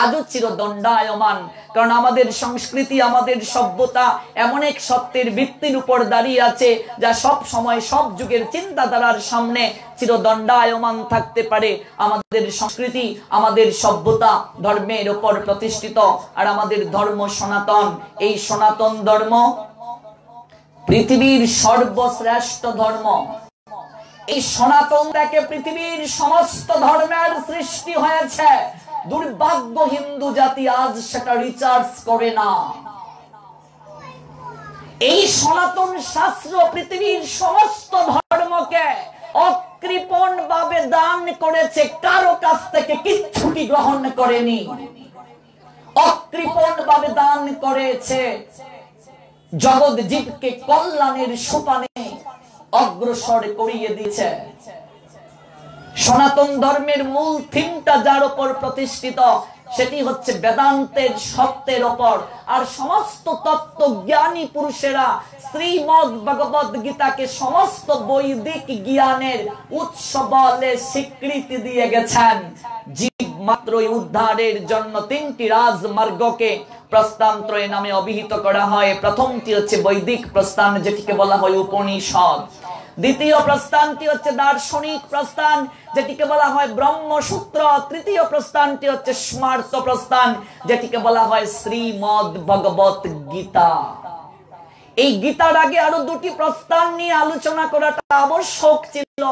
আজও চিরদণ্ডায়মান। কারণ আমাদের সংস্কৃতি, আমাদের সভ্যতা এমন এক সত্যের ভিত্তির উপর দাঁড়িয়ে আছে যা সব সময় সব যুগের চিন্তাধারার সামনে চিরদণ্ডায়মান থাকতে পারে। আমাদের সংস্কৃতি, আমাদের সভ্যতা ধর্মের উপর প্রতিষ্ঠিত, আর আমাদের ধর্ম সনাতন। এই সনাতন ধর্ম পৃথিবীর সর্বশ্রেষ্ঠ ধর্ম। এই সনাতন থেকে পৃথিবীর সমস্ত ধর্মের সৃষ্টি হয়েছে। দুর্ভাগ্য হিন্দু জাতি আজ সেটা রিসার্চ করে না। এই সনাতন শাস্ত্র পৃথিবীর সমস্ত ধর্মকে অকৃপণ ভাবে দান করেছে, কারো কাছ থেকে কিচ্ছুটি গ্রহণ করেনি। অকৃপণ ভাবে দান করেছে, জগৎ জীবকে কল্যাণের সোপানে অগ্রসর করিয়ে দিয়েছে। সনাতন ধর্মের মূল থিমটা যার উপর প্রতিষ্ঠিত সেটি হচ্ছে বেদান্তের সত্যের উপর। আর সমস্ত তত্ত্ব জ্ঞানী পুরুষেরা শ্রীমদ্ ভগবত গীতাকে সমস্ত বৈদিক জ্ঞানের উৎস বলে স্বীকৃতি দিয়ে গেছেন। জীব মাত্রই উদ্ধারের জন্য তিনটি রাজমার্গকে প্রস্থানত্রয় নামে অভিহিত করা হয়। প্রথমটি হচ্ছে বৈদিক প্রস্থান, যেটিকে বলা হয় উপনিষদ। দ্বিতীয় প্রস্থানটি হচ্ছে দার্শনিক প্রস্থান, যেটিকে বলা হয় ব্রহ্মসূত্র। তৃতীয় প্রস্থানটি হচ্ছে স্মার্ত প্রস্থান, যেটিকে বলা হয় শ্রীমদ্ ভগবত গীতা। এই গীতার আগে আরো দুটি প্রস্থান নিয়ে আলোচনা করাটা আবশ্যক ছিল,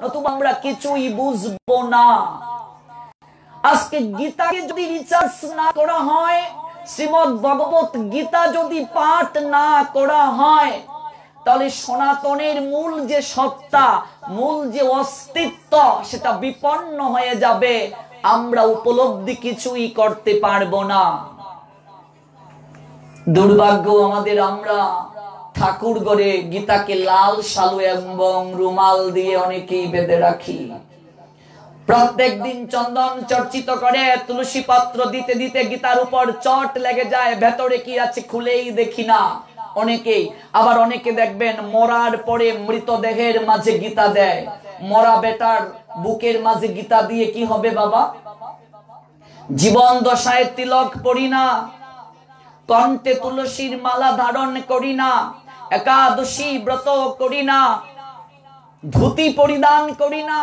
নতুবা আমরা কিছুই বুঝবো না। আজকে গীতাকে যদি রিসার্চ না করা হয়, শ্রীমদ্ ভগবত গীতা যদি পাঠ না করা হয়, তাহলে সনাতনের মূল যে সত্তা, মূল যে অস্তিত্ব, সেটা বিপন্ন হয়ে যাবে। আমরা উপলব্ধি কিছুই করতে পারবো না। দুর্ভাগ্য আমাদের, আমরা ঠাকুর ঘরে গীতাকে লাল শালু এবং রুমাল দিয়ে অনেকেই বেঁধে রাখি। প্রত্যেক দিন চন্দন চর্চিত করে তুলসী পত্র দিতে দিতে গীতার উপর চট লেগে যায়, ভেতরে কি আছে খুলেই দেখি না অনেকেই। আবার অনেকে দেখবেন মরার পরে মৃতদেহের মাঝে গীতা দেয়। মরা বেটার বুকের মাঝে গীতা দিয়ে কি হবে বাবা? জীবন দশায় তিলক পড়ি না, কণ্ঠে তুলসীর মালা ধারণ করি না, একাদশী ব্রত করি না, ধুতি পরিধান করি না,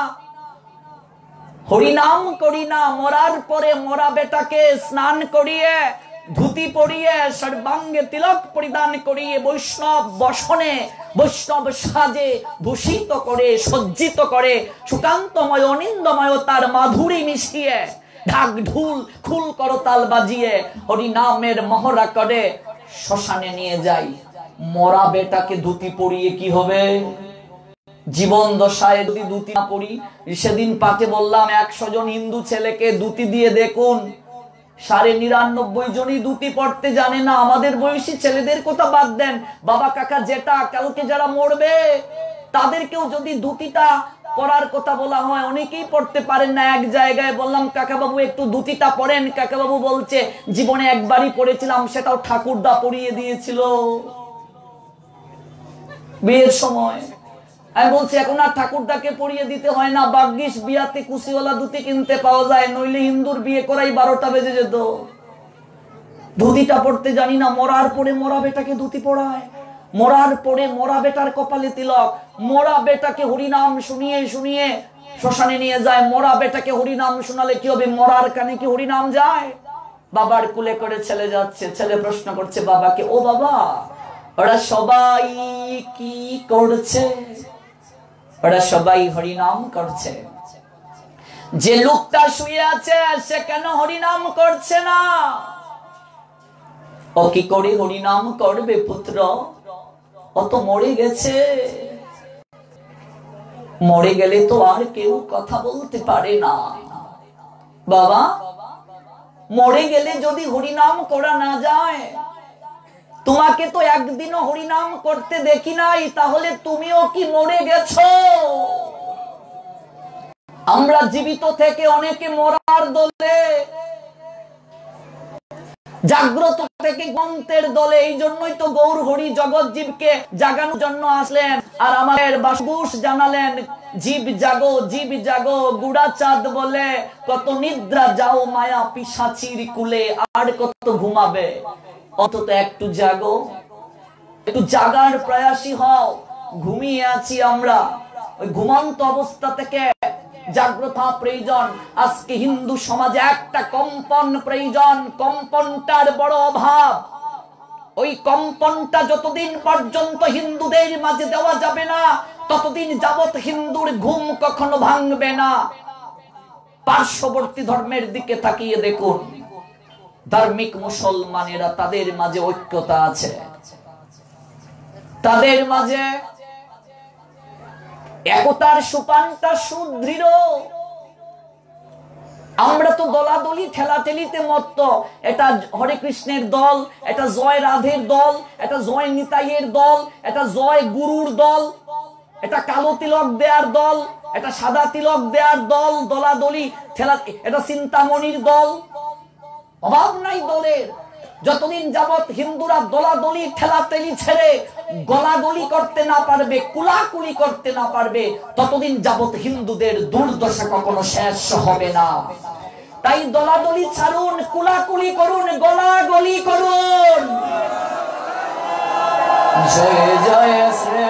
হরিনাম করি না, মরার পরে মরা বেটাকে স্নান করিয়ে ধুতি পরিয়ে সর্বাঙ্গে তিলক পরিধান করিয়ে বৈষ্ণব বসনে বৈষ্ণব সাজে ভূষিত করে সজ্জিত করে সুকান্তময় অনিন্দময় তার মাধুরী মিশিয়ে ঢাক ঢুল খুল করতাল বাজিয়ে হরিনামের মহড়া করে শ্মশানে নিয়ে যাই। মরা বেটাকে ধুতি পরিয়ে কি হবে? জীবন দশায় যদি ধুতি না পরি, সেদিন পাঠে বললাম 100 জন হিন্দু ছেলেকে ধুতি দিয়ে দেখুন, 99.5 জনই ধুতি পড়তে জানে না। আমাদের বয়সী ছেলেদের কথা বাদ দেন, বাবা কাকা যেটা কালকে যারা মরবে তাদেরকেও যদি ধুতিটা পরার কথা বলা হয় অনেকেই পড়তে পারেন না। এক জায়গায় বললাম কাকা বাবু একটু ধুতিটা পরেন, কাকা বাবু বলছে জীবনে একবারই পড়েছিলাম, সেটাও ঠাকুরদা পরিয়ে দিয়েছিল বিয়ের সময়। আমি বলছি এখন আর ঠাকুরদাকে পরিয়ে দিতে হয় না, ভাগ্যিস বিয়াতে কুশিওয়ালা ধুতি কিনতে পাওয়া যায়, নইলে হিন্দুর বিয়ে করাই 12টা বেজে যেত। ধুতিটা পড়তে জানি না, মরার পরে মরা বেটাকে ধুতি পড়ায়, মরার পরে মরা বেটার কপালে তিলক, মরা বেটাকে হরিনাম শুনিয়ে শুনিয়ে শ্মশানে নিয়ে যায়। মরা বেটাকে হরিনাম শোনালে কি হবে? মরার কানে কি হরিনাম যায়? বাবার কুলে করে ছেলে যাচ্ছে, ছেলে প্রশ্ন করছে বাবাকে, ও বাবা ওরা সবাই কি করছে? ওরা সবাই হরিনাম করছে, যে লোকটা শুয়ে আছে সে কেন হরিনাম করছে না? ও কি করে হরিনাম করবে পুত্র? ও তো মরে গেছে, মরে গেলে তো আর কেউ কথা বলতে পারে না। বাবা মরে গেলে যদি হরিনাম করা না যায়, তোমাকে তো একদিনও হরিনাম করতে দেখি নাই, তাহলে তুমিও কি মরে গেছো? আমরা জীবিত থেকে অনেকে মরার দলে, জাগ্রত থেকে গ্রন্থের দলে। এই জন্যই তো গৌর হরি জগৎ জীবকে জাগানোর জন্য আসলেন আর আমাদের বাসবুস জানালেন, জীব জাগো জীব জাগো গুড়া চাঁদ বলে, কত নিদ্রা যাও মায়া পিশাচির কুলে, আর কত ঘুমাবে, অন্তত একটু জাগো, একটু জাগার প্রয়াসী হও। ঘুমিয়ে আছি আমরা, ওই ঘুমন্ত অবস্থা থেকে জাগ্রত প্রয়োজন। আজকে হিন্দু সমাজে একটা কম্পন প্রয়োজন, কম্পনটার বড় অভাব। ওই কম্পনটা যতদিন পর্যন্ত হিন্দুদের মাঝে দেওয়া যাবে না, ততদিন যাবত হিন্দুর ঘুম কখনো ভাঙবে না। পার্শ্ববর্তী ধর্মের দিকে তাকিয়ে দেখুন, ধার্মিক মুসলমানেরা তাদের মাঝে ঐক্যতা আছে, তাদের মাঝে একতার সুপানটা সুদৃঢ়। আমরা তো দলাদলি ঠেলাঠেলিতে মত্ত, এটা হরে কৃষ্ণের দল, এটা জয় রাধের দল, এটা জয় নিতাইয়ের দল, এটা জয় গুরুর দল, এটা কালো তিলক দেয়ার দল, এটা সাদা তিলক দেয়ার দল, দলাদলি ঠেলা, এটা চিন্তামণির দল। অভাব নাই দলের। যতদিন যাবত হিন্দুরা দলাদলি ঠেলাঠেলি ছেড়ে গলাগলি করতে না পারবে, কুলাকুলি করতে না পারবে, ততদিন যাবত হিন্দুদের দুর্দশা কখনো শেষ হবে না। তাই দলাদলি ছাড়ুন, কুলাকুলি করুন, গলাগলি করুন। জয় জয় শ্রী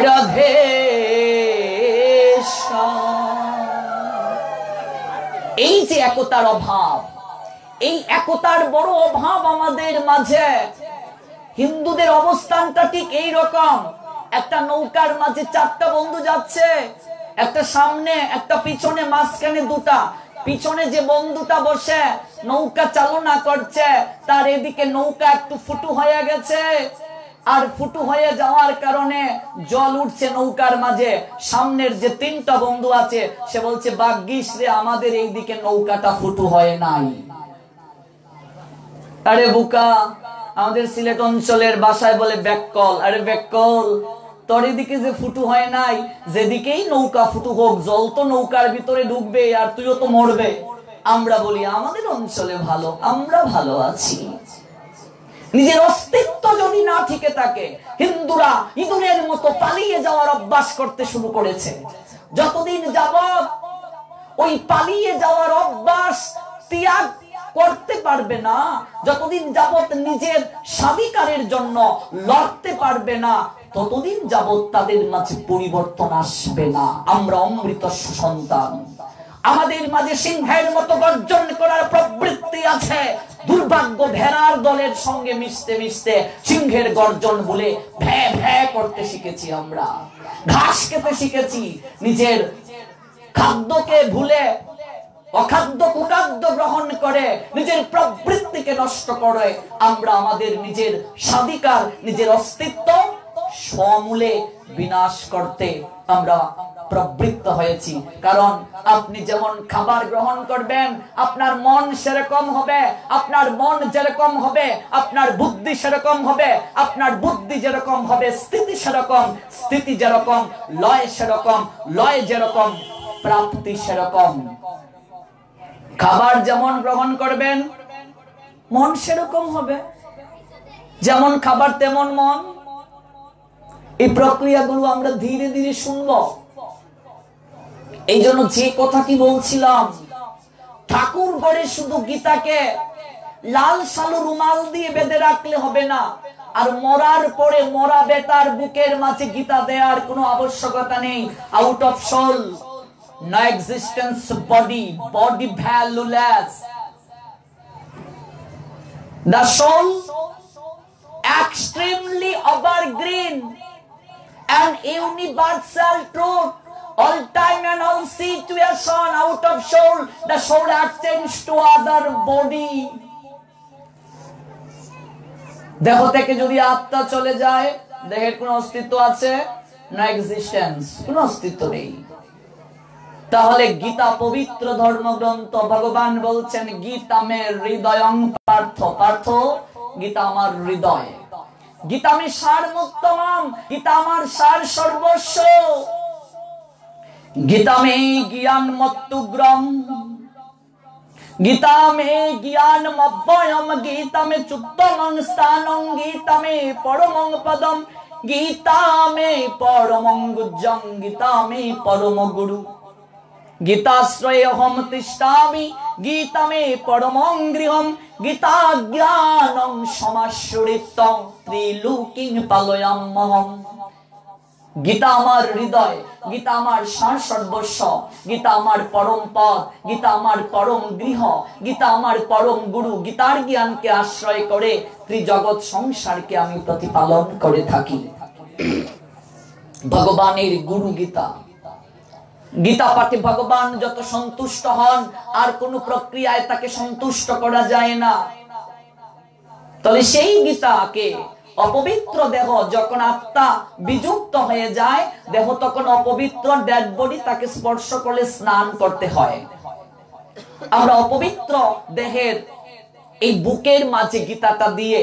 রাধে। এই যে একতার অভাব, এই একতার বড় অভাব আমাদের মাঝে। হিন্দুদের অবস্থানটা ঠিক এই রকম, একটা নৌকার মাঝে 4টা বন্ধু যাচ্ছে, একটা সামনে একটা পিছনে, মাঝখানে 2টা। পিছনে যে বন্ধুটা বসে নৌকা চালনা করছে, তার এদিকে নৌকা একটু ফুটু হয়ে গেছে, আর ফুটু হয়ে যাওয়ার কারণে জল উঠছে নৌকার মাঝে। সামনের যে 3টা বন্ধু আছে সে বলছে ভাগ্যিস রে আমাদের এইদিকে নৌকাটা ফুটু হয় নাই। আরে বুকা, আমাদের সিলেট অঞ্চলের ভাষায় বলে ব্যাককল। আরে ব্যাককল, তোর এদিকে যে ফুটু হয় নাই, যেদিকেই নৌকা ফুটু হোক, জল তো নৌকার ভিতরে ঢুকবে আর তুইও তো মরবে। আমরা বলি আমাদের অঞ্চলে ভালো, আমরা ভালো আছি। নিজের অস্তিত্ব যদি না থেকে থাকে, হিন্দুরা ইঁদুরের মতো পালিয়ে যাওয়ার অভ্যাস করতে শুরু করেছে। যতদিন যাবত ওই পালিয়ে যাওয়ার অভ্যাস ত্যাগ করতে পারবে না, যতদিন যাবত নিজের স্বাধিকারের জন্য লড়তে পারবে না, ততদিন যাবত তাদের মাঝে পরিবর্তন আসবে না। আমরা অমৃত সন্তান, আমাদের মাঝে সিংহের মতো গর্জন করার প্রবৃত্তি আছে। দুর্ভাগ্য ভেড়ার দলের সঙ্গে মিশতে মিশতে সিংহের গর্জন বলে ভ্যা ভ্যা করতে শিখেছি। আমরা ঘাস খেতে শিখেছি, নিজের খাদ্যকে ভুলে অখাদ্য কুখাদ্য গ্রহণ করে নিজের প্রবৃত্তিকে নষ্ট করে আমরা আমাদের নিজের স্বাধিকার, নিজের অস্তিত্ব সমূলে বিনাশ করতে আমরা প্রবৃত্ত হয়েছি। কারণ আপনি যেমন খাবার গ্রহণ করবেন, আপনার মন সেরকম হবে, আপনার মন যেরকম হবে আপনার বুদ্ধি সেরকম হবে, আপনার বুদ্ধি যেরকম হবে স্থিতি সেরকম, স্থিতি যেরকম লয় সেরকম, লয় যেরকম প্রাপ্তি সেরকম। খাবার যেমন গ্রহণ করবেন মন সেরকম হবে, যেমন খাবার তেমন মন। এই প্রক্রিয়াগুলো আমরা ধীরে ধীরে শুনবো। এই জন্য যে কথা কি বলছিলাম, ঠাকুর ঘরে শুধু গীতাকে লাল সালু রুমাল দিয়ে বেঁধে রাখলে হবে না, আর মরার পরে মরা বেটার বুকের মাঝে গীতা দেওয়ার কোনো আবশ্যকতা নেই। Out of soul no existence body, body valueless. The soul extremely evergreen and universal truth. All time and all situation, out of soul the soul attends to other body. দেহ থেকে যদি আত্মা চলে যায়, দেহের কোনো অস্তিত্ব আছে? no existence, কোনো অস্তিত্ব নেই। তাহলে গীতা পবিত্র ধর্মগ্রন্থ, ভগবান বলছেন গীতা মে হৃদয়ং পার্থ, পার্থ গীতা আমার হৃদয়, গীতা মে সারমুত্তমম, গীতা আমার সার সর্বস্ব, গীতা মে জ্ঞান মত্তুগ্রম, গীতা মে জ্ঞান মব্বয়ম, গীতা মে চুত্তমং স্থানং, গীতা মে পরমং পদম, গীতা মে পরমং গুজ্জং, গীতা মে পরম গুরু, গীতাশ্রয়েহম তিষ্ঠামি, গীতা মে পরমং গৃহম, গীতা জ্ঞানং সমাশ্রিতং ত্রিলোকিং পালয়াম্যহম। গীতা আমার হৃদয়, গীতা আমার সার সর্বস্ব, গীতা আমার পরম পদ, গীতা আমার পরম গৃহ, গীতা আমার পরম গুরু। গীতার জ্ঞানকে আশ্রয় করে ত্রিজগৎ সংসারকে আমি প্রতিপালন করে থাকি। ভগবানের গুরু গীতা, গীতা পাঠে ভগবান যত সন্তুষ্ট হন আর কোন প্রক্রিয়ায় তাকে সন্তুষ্ট করা যায় না। তাহলে সেই গীতাকে অপবিত্র দেহ যখন আত্মা বিযুক্ত হয়ে যায়, দেহ তখন অপবিত্র, ডেড বডি, তাকে স্পর্শ করলে স্নান করতে হয়। আমরা অপবিত্র দেহের এই বুকের মাঝে গীতাটা দিয়ে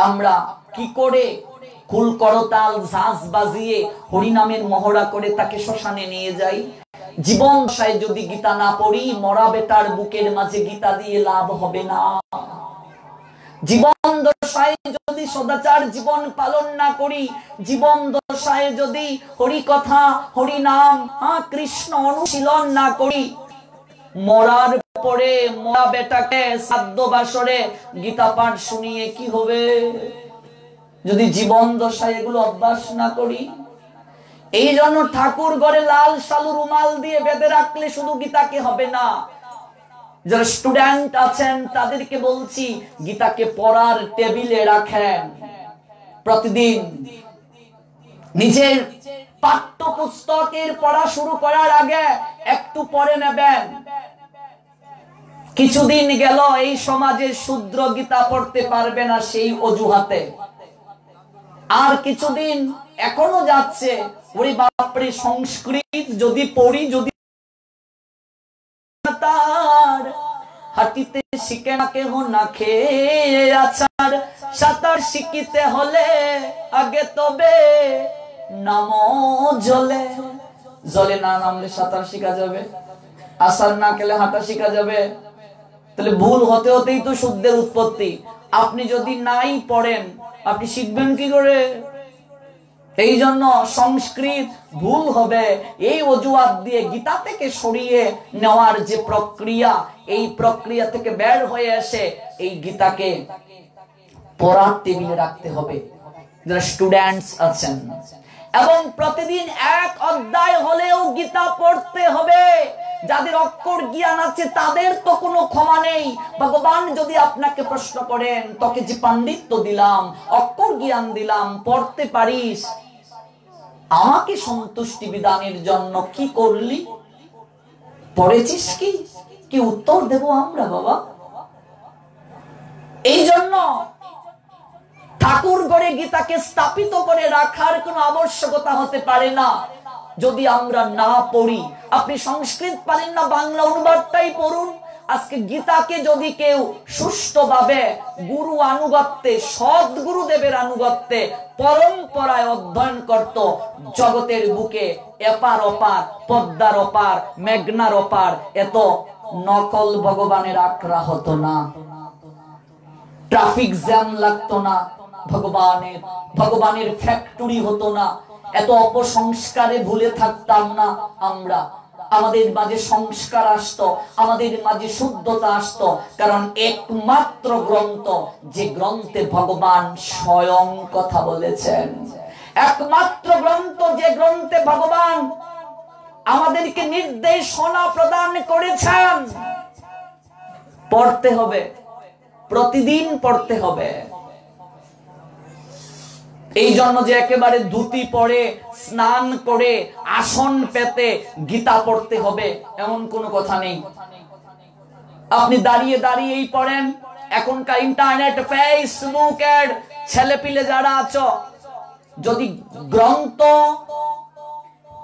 আমরা কি করে কুল করতাল ঝাঁঝ বাজিয়ে হরিনামের মহড়া করে তাকে শ্মশানে নিয়ে যাই। জীবন দশায় যদি গীতা না পড়ি, মরা বেটার বুকের মাঝে গীতা দিয়ে লাভ হবে না। জীবন দশায় যদি সদাচার জীবন পালন না করি, জীবন দশায় যদি হরি কথা, হরি নাম, কৃষ্ণ অনুশীলন না করি, মরার পরে মরা বেটাকে শ্রাদ্ধ বাসরে গীতা পাঠ শুনিয়ে কি হবে? যদি জীবন দশায় এগুলো অভ্যাস না করি। এই জন্য ঠাকুর ঘরে লাল সালু রুমাল দিয়ে বেঁধে রাখলে শুধু গীতাকে হবে না। যারা স্টুডেন্ট আছেন তাদেরকে বলছি, গীতাকে পড়ার টেবিলে রাখেন। প্রতিদিন নিজের পাঠ্য পুস্তকের পড়া শুরু করার আগে একটু পড়ে নেবেন। কিছুদিন গেল এই সমাজে শূদ্র গীতা পড়তে পারবে না সেই অজুহাতে, আর কিছুদিন এখনো যাচ্ছে, ওরে বাপরে সংস্কৃত যদি পড়ি, যদি তার হাঁটিতে শিখে না কেহ না খেয়ে আছার, সাঁতার শিখিতে হলে আগে তবে নাম জলে, জলে না নামলে সাঁতার শিখা যাবে, আছার না খেলে হাঁটা শিখা যাবে। তাহলে ভুল হতে হতেই তো শুদ্ধের উৎপত্তি। আপনি যদি নাই পড়েন আপনি শিখবেন কি করে? এই জন্য সংস্কৃত ভুল হবে এই অজুহাত দিয়ে গীতা থেকে সরিয়ে নেওয়ার যে প্রক্রিয়া, এই প্রক্রিয়া থেকে বের হয়ে এসে এই গীতাকে পড়ার টেবিলে রাখতে হবে যারা স্টুডেন্টস আছেন, এবং প্রতিদিন এক অধ্যায় হলেও গীতা পড়তে হবে। যাদের অক্ষর জ্ঞান আছে তাদের তো কোনো ক্ষমা নেই। ভগবান যদি আপনাকে প্রশ্ন করেন, তোকে যে পাণ্ডিত্য দিলাম, অক্ষর জ্ঞান দিলাম, পড়তে পারিস, আমাকে সন্তুষ্টি বিধানের জন্য কি করলি, পড়েছিস কি? কি উত্তর দেব আমরা বাবা? এই জন্য ঠাকুর ঘরে গীতাকে স্থাপিত করে রাখার কোনো আবশ্যকতা হতে পারে না যদি আমরা না পড়ি। আপনি সংস্কৃত পারেন না, বাংলা অনুবাদটাই পড়ুন। আজকে গীতাকে যদি কেউ সুষ্ঠুভাবে গুরু আনুগত্যে, সদ্গুরুদেবের আনুগত্যে, পরম্পরায় অধ্যয়ন করত, জগতের বুকে এপার ওপার, পদ্মার ওপার, মেঘনার ওপার এত নকল ভগবানের আখড়া হতো না, ট্রাফিক জ্যাম লাগতো না, ভগবানের ফ্যাক্টরি হতো না, এত অপসংস্কারে ভুলে থাকতাম না আমরা। আমাদের মাঝে সংস্কার আসতো, আমাদের মাঝে শুদ্ধতা আসতো, কারণ একমাত্র গ্রন্থ যে গ্রন্থে ভগবান স্বয়ং কথা বলেছেন, একমাত্র গ্রন্থ যে গ্রন্থে ভগবান আমাদেরকে নির্দেশনা প্রদান করেছেন। পড়তে হবে, প্রতিদিন পড়তে হবে। এই জন্য যে একেবারে ধুতি পরে স্নান করে আসন পেতে গীতা পড়তে হবে এমন কোনো কথা নেই। আপনি দাঁড়িয়ে দাঁড়িয়েই পড়েন। এখনকার ইন্টারনেট, ফেসবুক এর ছেলেপিলে যারা আছো, যদি গ্রন্থ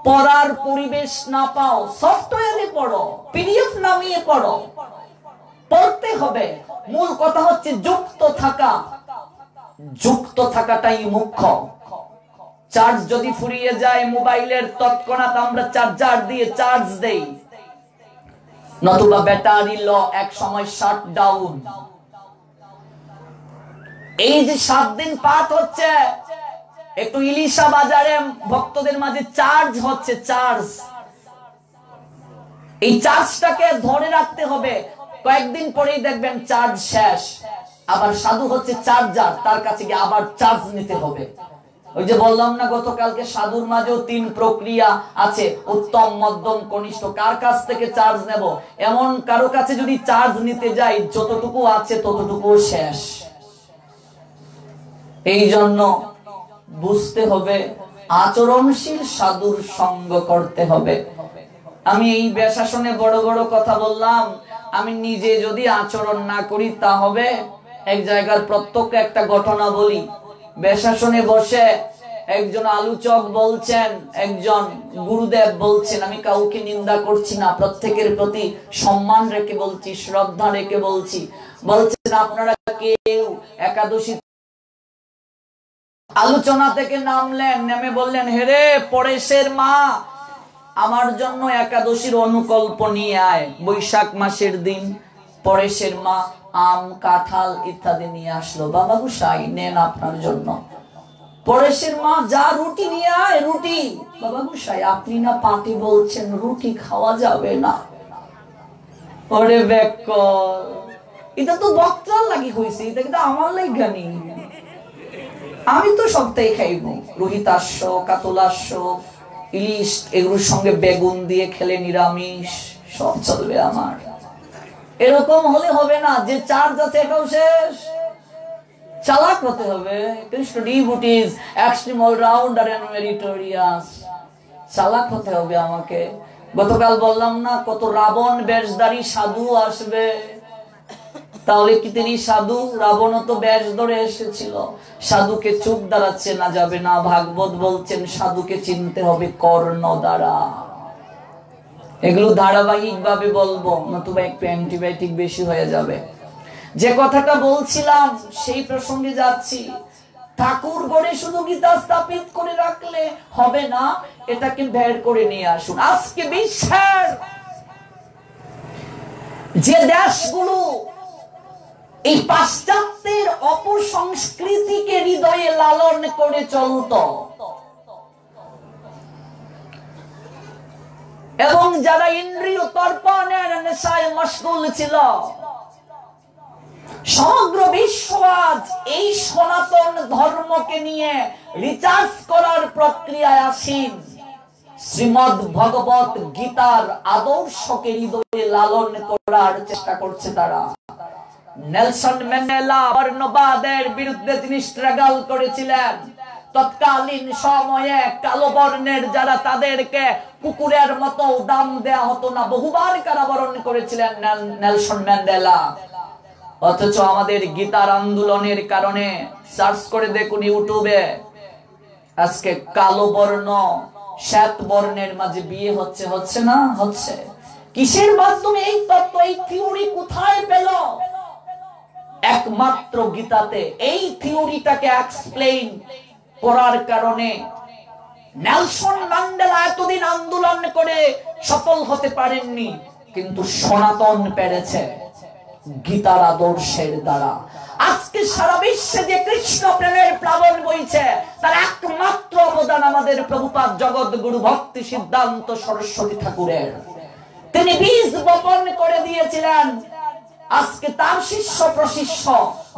পড়ার পরিবেশ না পাও, সফটওয়্যারে পড়ো, পিডিএফ নামিয়ে পড়ো, পড়তে হবে। মূল কথা হচ্ছে যুক্ত থাকা, যুক্ত থাকাটাই মুখ্য। চার্জ যদি ফুরিয়ে যায় মোবাইলের, তৎক্ষণাৎ আমরা চার্জার দিয়ে চার্জ দেই, নতুবা ব্যাটারি লো এক সময় শাট ডাউন। এই যে 7 দিন পাঠ হচ্ছে, একটু ইলিশা বাজারে ভক্তদের মাঝে চার্জ হচ্ছে, চার্জ, এই চার্জটাকে ধরে রাখতে হবে। কয়েকদিন পরেই দেখবেন চার্জ শেষ। আবার সাধু হচ্ছে চার্জার, তার কাছে গিয়ে আবার চার্জ নিতে হবে। ওই যে বললাম না গতকালকে, সাধুর মাঝেও 3 প্রক্রিয়া আছে, উত্তম, মধ্যম, কনিষ্ঠ। কার কাছ থেকে চার্জ নেব? এমন কারো কাছে যদি চার্জ নিতে যাই, যতটুকু আছে ততটুকু শেষ। এই জন্য বুঝতে হবে, আচরণশীল সাধুর সঙ্গ করতে হবে। আমি এই বেশাসনে বড় বড় কথা বললাম, আমি নিজে যদি আচরণ না করি তা হবে? এক জায়গার প্রত্যক্ষ একটা ঘটনা বলি। বেশাসনে বসে একজন আলোচক বলছেন, একজন গুরুদেব বলছেন, আমি কাউকে নিন্দা করছি না, প্রত্যেকের প্রতি সম্মান রেখে বলছি, শ্রদ্ধা রেখে বলছি। বলছেন, আপনারা কেউ একাদশী আলোচনা থেকে নামলেন, নেমে বললেন, হেরে পরেশের মা, আমার জন্য একাদশীর অনুকল্প নিয়ে আয়। বৈশাখ মাসের দিন পরেশের মা আম, কাঁঠাল ইত্যাদি নিয়ে আসলো। বাবা গোসাই নেন আপনার জন্য। পরেশের মা, যা রুটি নিয়ে আয়, রুটি। বাবা গোসাই, আপনি না পাটি বলছেন, রুটি খাওয়া যাবে না। ওরে বেকল, এটা তো বক্তার লাগি হয়েছে, এটা কিন্তু আমার লাগা নেই। আমি তো সপ্তাহে খাইব রোহিতাস্য, কাতলাস্য, ইলিশ, এগুলোর সঙ্গে বেগুন দিয়ে খেলে নিরামিষ, সব চলবে আমার। এরকম হলে হবে না যে চার্জ আছে এটাও শেষ। চালাক হতে হবে। Krishna devotees, extreme allrounder and meritorious. চালাক হতে হবে আমাকে। গতকাল বললাম না, কত রাবণ বেশধারী সাধু আসবে। তাহলে কি তিনি সাধু? রাবণ তো বেশ ধরে এসেছিল। সাধুকে চোখ দ্বারা চেনা যাবে না। ভাগবত বলছেন সাধুকে চিনতে হবে কর্ণ দ্বারা। এগুলো ধারাবাহিক ভাবে বলবো, নতুবা একটু অ্যান্টিবায়োটিক বেশি হয়ে যাবে। যে কথাটা বলছিলাম সেই প্রসঙ্গে যাচ্ছি। ঠাকুর গড়ে শুধু গীতা স্থাপিত করে রাখলে হবে না, এটাকে বের করে নিয়ে আসুন। আজকে বিশ্বের যে দেশগুলো এই পাশ্চাত্যের অপসংস্কৃতিকে হৃদয়ে লালন করে চলত এবং যারা ইন্দ্রিয় তর্পণের নেশায় মশগুল ছিল, সমগ্র বিশ্ব আজ এই সনাতন ধর্মকে নিয়ে রিচার্জ করার প্রক্রিয়ায় আসীন। শ্রীমদ্ ভগবত গীতার আদর্শকে হৃদয়ে লালন করার চেষ্টা করছে তারা। নেলসন ম্যান্ডেলা বর্ণবাদের বিরুদ্ধে তিনি স্ট্রাগল করেছিলেন। তৎকালীন সময়ে কালো বর্ণের যারা, তাদেরকে কুকুরের মতো দাম দেয়া হতো না, বহুবার কারাবরণ করেছিলেন নেলসন ম্যান্ডেলা। অথচ আমাদের গীতার আন্দোলনের কারণে সার্চ করে দেখুন ইউটিউবে, আজকে কালো বর্ণ শ্বেত বর্ণের মাঝে বিয়ে হচ্ছে, হচ্ছে না? হচ্ছে। কিসের মাধ্যমে? এই তত্ত্ব, এই থিওরি কোথায় পেল? একমাত্র গীতাতে। এই থিওরিটাকে এক্সপ্লেইন করার কারণে নেলসন ম্যান্ডেলা এতদিন আন্দোলন করে সফল হতে পারেননি, কিন্তু সনাতন পেরেছে গীতার আদর্শের দ্বারা। আজকে সারা বিশ্বে যে কৃষ্ণ প্রেমের প্লাবন বইছে, তার একমাত্র অবদান আমাদের প্রভুপাদ জগৎগুরু ভক্তি সিদ্ধান্ত সরস্বতী ঠাকুরের। তিনি বীজ বপন করে দিয়েছিলেন। আজকে তার শিষ্য প্রশিষ্য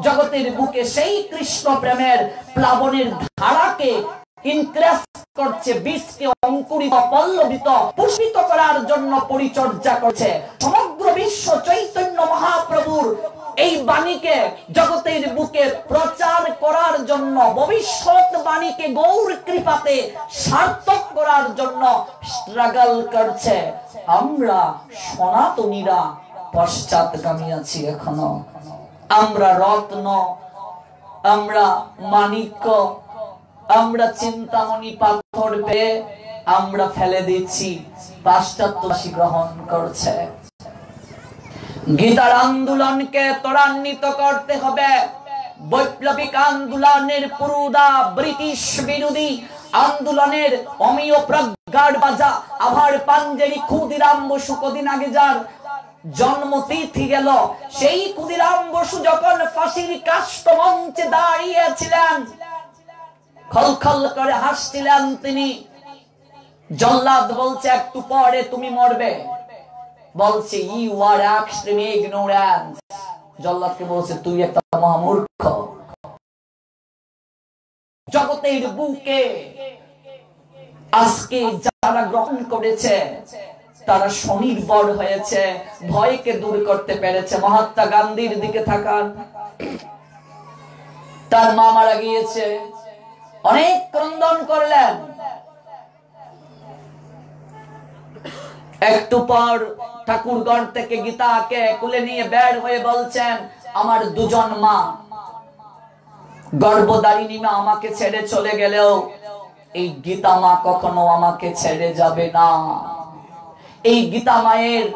জগতের বুকে সেই কৃষ্ণ প্রেমের প্লাবনের ধারাকে ইনক্রেস করছে, বীজকে অঙ্কুরিত, পল্লবিত, পুষ্পিত করার জন্য পরিচর্যা করছে। সমগ্র বিশ্ব চৈতন্য মহাপ্রভুর এই বাণীকে জগতের বুকে প্রচার করার জন্য, ভবিষ্যৎ বাণীকে গৌর কৃপাতে সার্থক করার জন্য স্ট্রাগল করছে। আমরা সনাতনীরা পশ্চাৎগামী আছি এখনো। আমরা রত্ন, আমরা মানিক্য, আমরা চিন্তামণি পাথর পেয়ে আমরা ফেলে দিচ্ছি, পাশ্চাত্যবাসী গ্রহণ করছে। গীতার আন্দোলনকে ত্বরান্বিত করতে হবে। বৈপ্লবিক আন্দোলনের পুরুদা ব্রিটিশ বিরোধী আন্দোলনের অমীয় প্রজ্ঞার বাজা আভার পাঞ্জেরি ক্ষুদিরাম বসু কদিন আগে যার জন্মতিথি গেল, সেই ক্ষুদিরাম বসু যখন ফাঁসির কাষ্ঠ মঞ্চে দাঁড়িয়েছিলেন, খলখল করে হাসছিলেন তিনি। জল্লাদ বলছে একটু পরে তুমি মরবে, বলছে ইউ আর এক্সট্রিম ইগনোরেন্স। জল্লাদকে বলছে তুই একটা মহামূর্খ। জগতের বুকে আজকে যারা গ্রহণ করেছে তারা স্বনির্ভর হয়েছে, ভয়কে দূর করতে পেরেছে। মহাত্মা গান্ধীর দিকে থাকান, তার মা মারা গিয়েছে, অনেক ক্রন্দন করলেন। একটু পর ঠাকুরগড় থেকে গীতাকে কুলে নিয়ে বের হয়ে বলছেন, আমার দুজন মা, গর্ভধারিণী মা আমাকে ছেড়ে চলে গেলেও এই গীতা মা কখনো আমাকে ছেড়ে যাবে না। এই গীতা মায়ের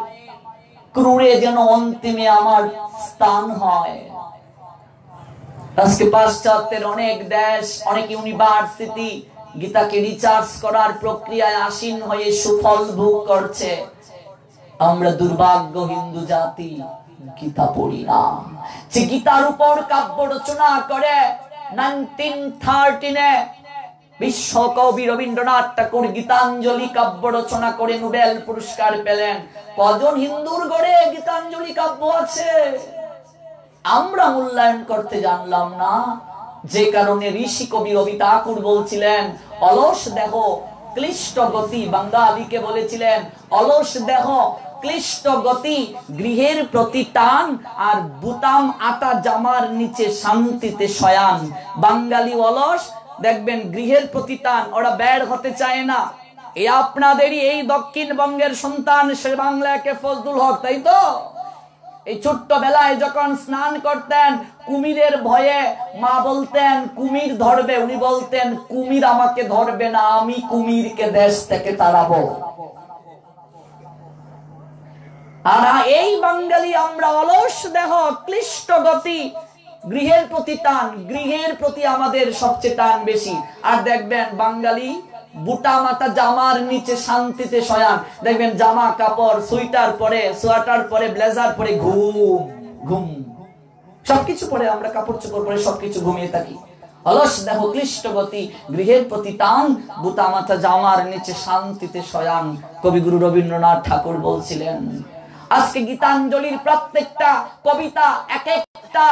ক্রুরে যেন অন্তিমে আমার স্থান হয়। আজকে পাশ্চাত্যের অনেক দেশ, অনেক ইউনিভার্সিটি গীতাকে রিচার্জ করার প্রক্রিয়ায় আসীন হয়ে সুফল ভোগ করছে। আমরা দুর্ভাগ্য হিন্দু জাতি গীতা পড়ি না। যে গীতার উপর কাব্য রচনা করে 1913 বিশ্বকবি রবীন্দ্রনাথ ঠাকুর গীতাঞ্জলি কাব্য রচনা করে নোবেল পুরস্কার পেলেন। কজন হিন্দুর ঘরে গীতাঞ্জলি কাব্য আছে? আমরা মূল্যায়ন করতে জানলাম না, যে কারণে ঋষি কবি রবি ঠাকুর বলছিলেন অলস দেহ ক্লিষ্ট গতি। বাঙালিকে বলেছিলেন অলস দেহ ক্লিষ্ট গতি, গৃহের প্রতি টান, আর বুতাম আটা জামার নিচে শান্তিতে শয়ান। বাঙালি অলস, দেখবেন গৃহের প্রতি টান, ওরা বের হতে চায় না। এই আপনাদেরই এই দক্ষিণবঙ্গের সন্তান সে বাংলাকে ফজলুল হক, তাই তো? এই ছোট্ট বেলায় যখন স্নান করতেন, কুমিরের ভয়ে মা বলতেন কুমির ধরবে, উনি বলতেন কুমির আমাকে ধরবে না, আমি কুমিরকে দেশ থেকে তাড়াবো। আর এই বাঙালি আমরা অলস দেহ ক্লিষ্ট গতি, গৃহের প্রতি টান, গৃহের প্রতি আমাদের সবচেয়ে টান বেশি। আর দেখবেন বাঙালি বুটা মাথা জামার নিচে শান্তিতে শয়ান। দেখবেন জামা কাপড় সোয়েটার পরে, সোয়েটার পরে, ব্লেজার পরে ঘুম ঘুম, সবকিছু পরে আমরা কাপড় চোপড় পরে সবকিছু ঘুমিয়ে থাকি। অলস দেহ ক্লিষ্ট গতি, গৃহের প্রতি টান, বুতা মাথা জামার নিচে শান্তিতে শয়ান। কবিগুরু রবীন্দ্রনাথ ঠাকুর বলছিলেন। আজকে গীতাঞ্জলির প্রত্যেকটা কবিতা এক একটা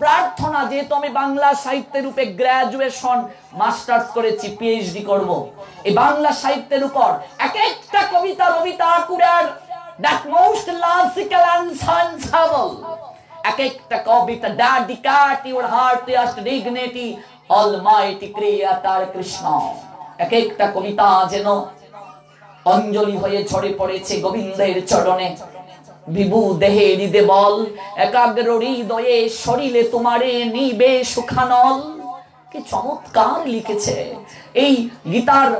প্রার্থনা। যেহেতু আমি বাংলা সাহিত্যের উপরে গ্রাজুয়েশন মাস্টার্স করেছি, পিএইচডি করব, এই বাংলা সাহিত্যের উপর এক একটা কবিতা রবি ঠাকুরের that most logical and sensible, এক একটা কবিতা dedicate your heartiest dignity almighty creator Krishna. এক একটা কবিতা যেন অঞ্জলি হয়ে ঝরে পড়েছে গোবিন্দের চরণে। বিভু দেহে হৃদে বল, একাগ্র হৃদয়ে শরীরে তোমারে নিবে সুখানল। কি চমৎকার লিখেছে! এই গীতার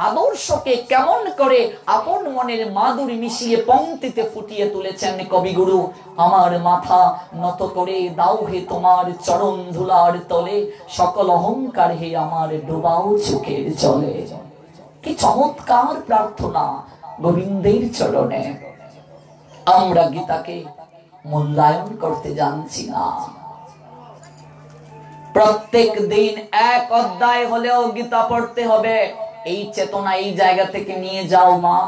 আদর্শকে কেমন করে আপন মনের মাধুরী মিশিয়ে পংক্তিতে ফুটিয়ে তুলেছেন কবিগুরু। আমার মাথা নত করে দাও হে তোমার চরণ ধুলার তলে, সকল অহংকার হে আমার ডোবাও চোখের জলে। কি চমৎকার প্রার্থনা গোবিন্দের চরণে। আমরা গীতাকে মূল্যায়ন করতে জানছি না। প্রত্যেক দিন এক অধ্যায় হলেও গীতা পড়তে হবে, এই চেতনা এই জায়গা থেকে নিয়ে যাও মা।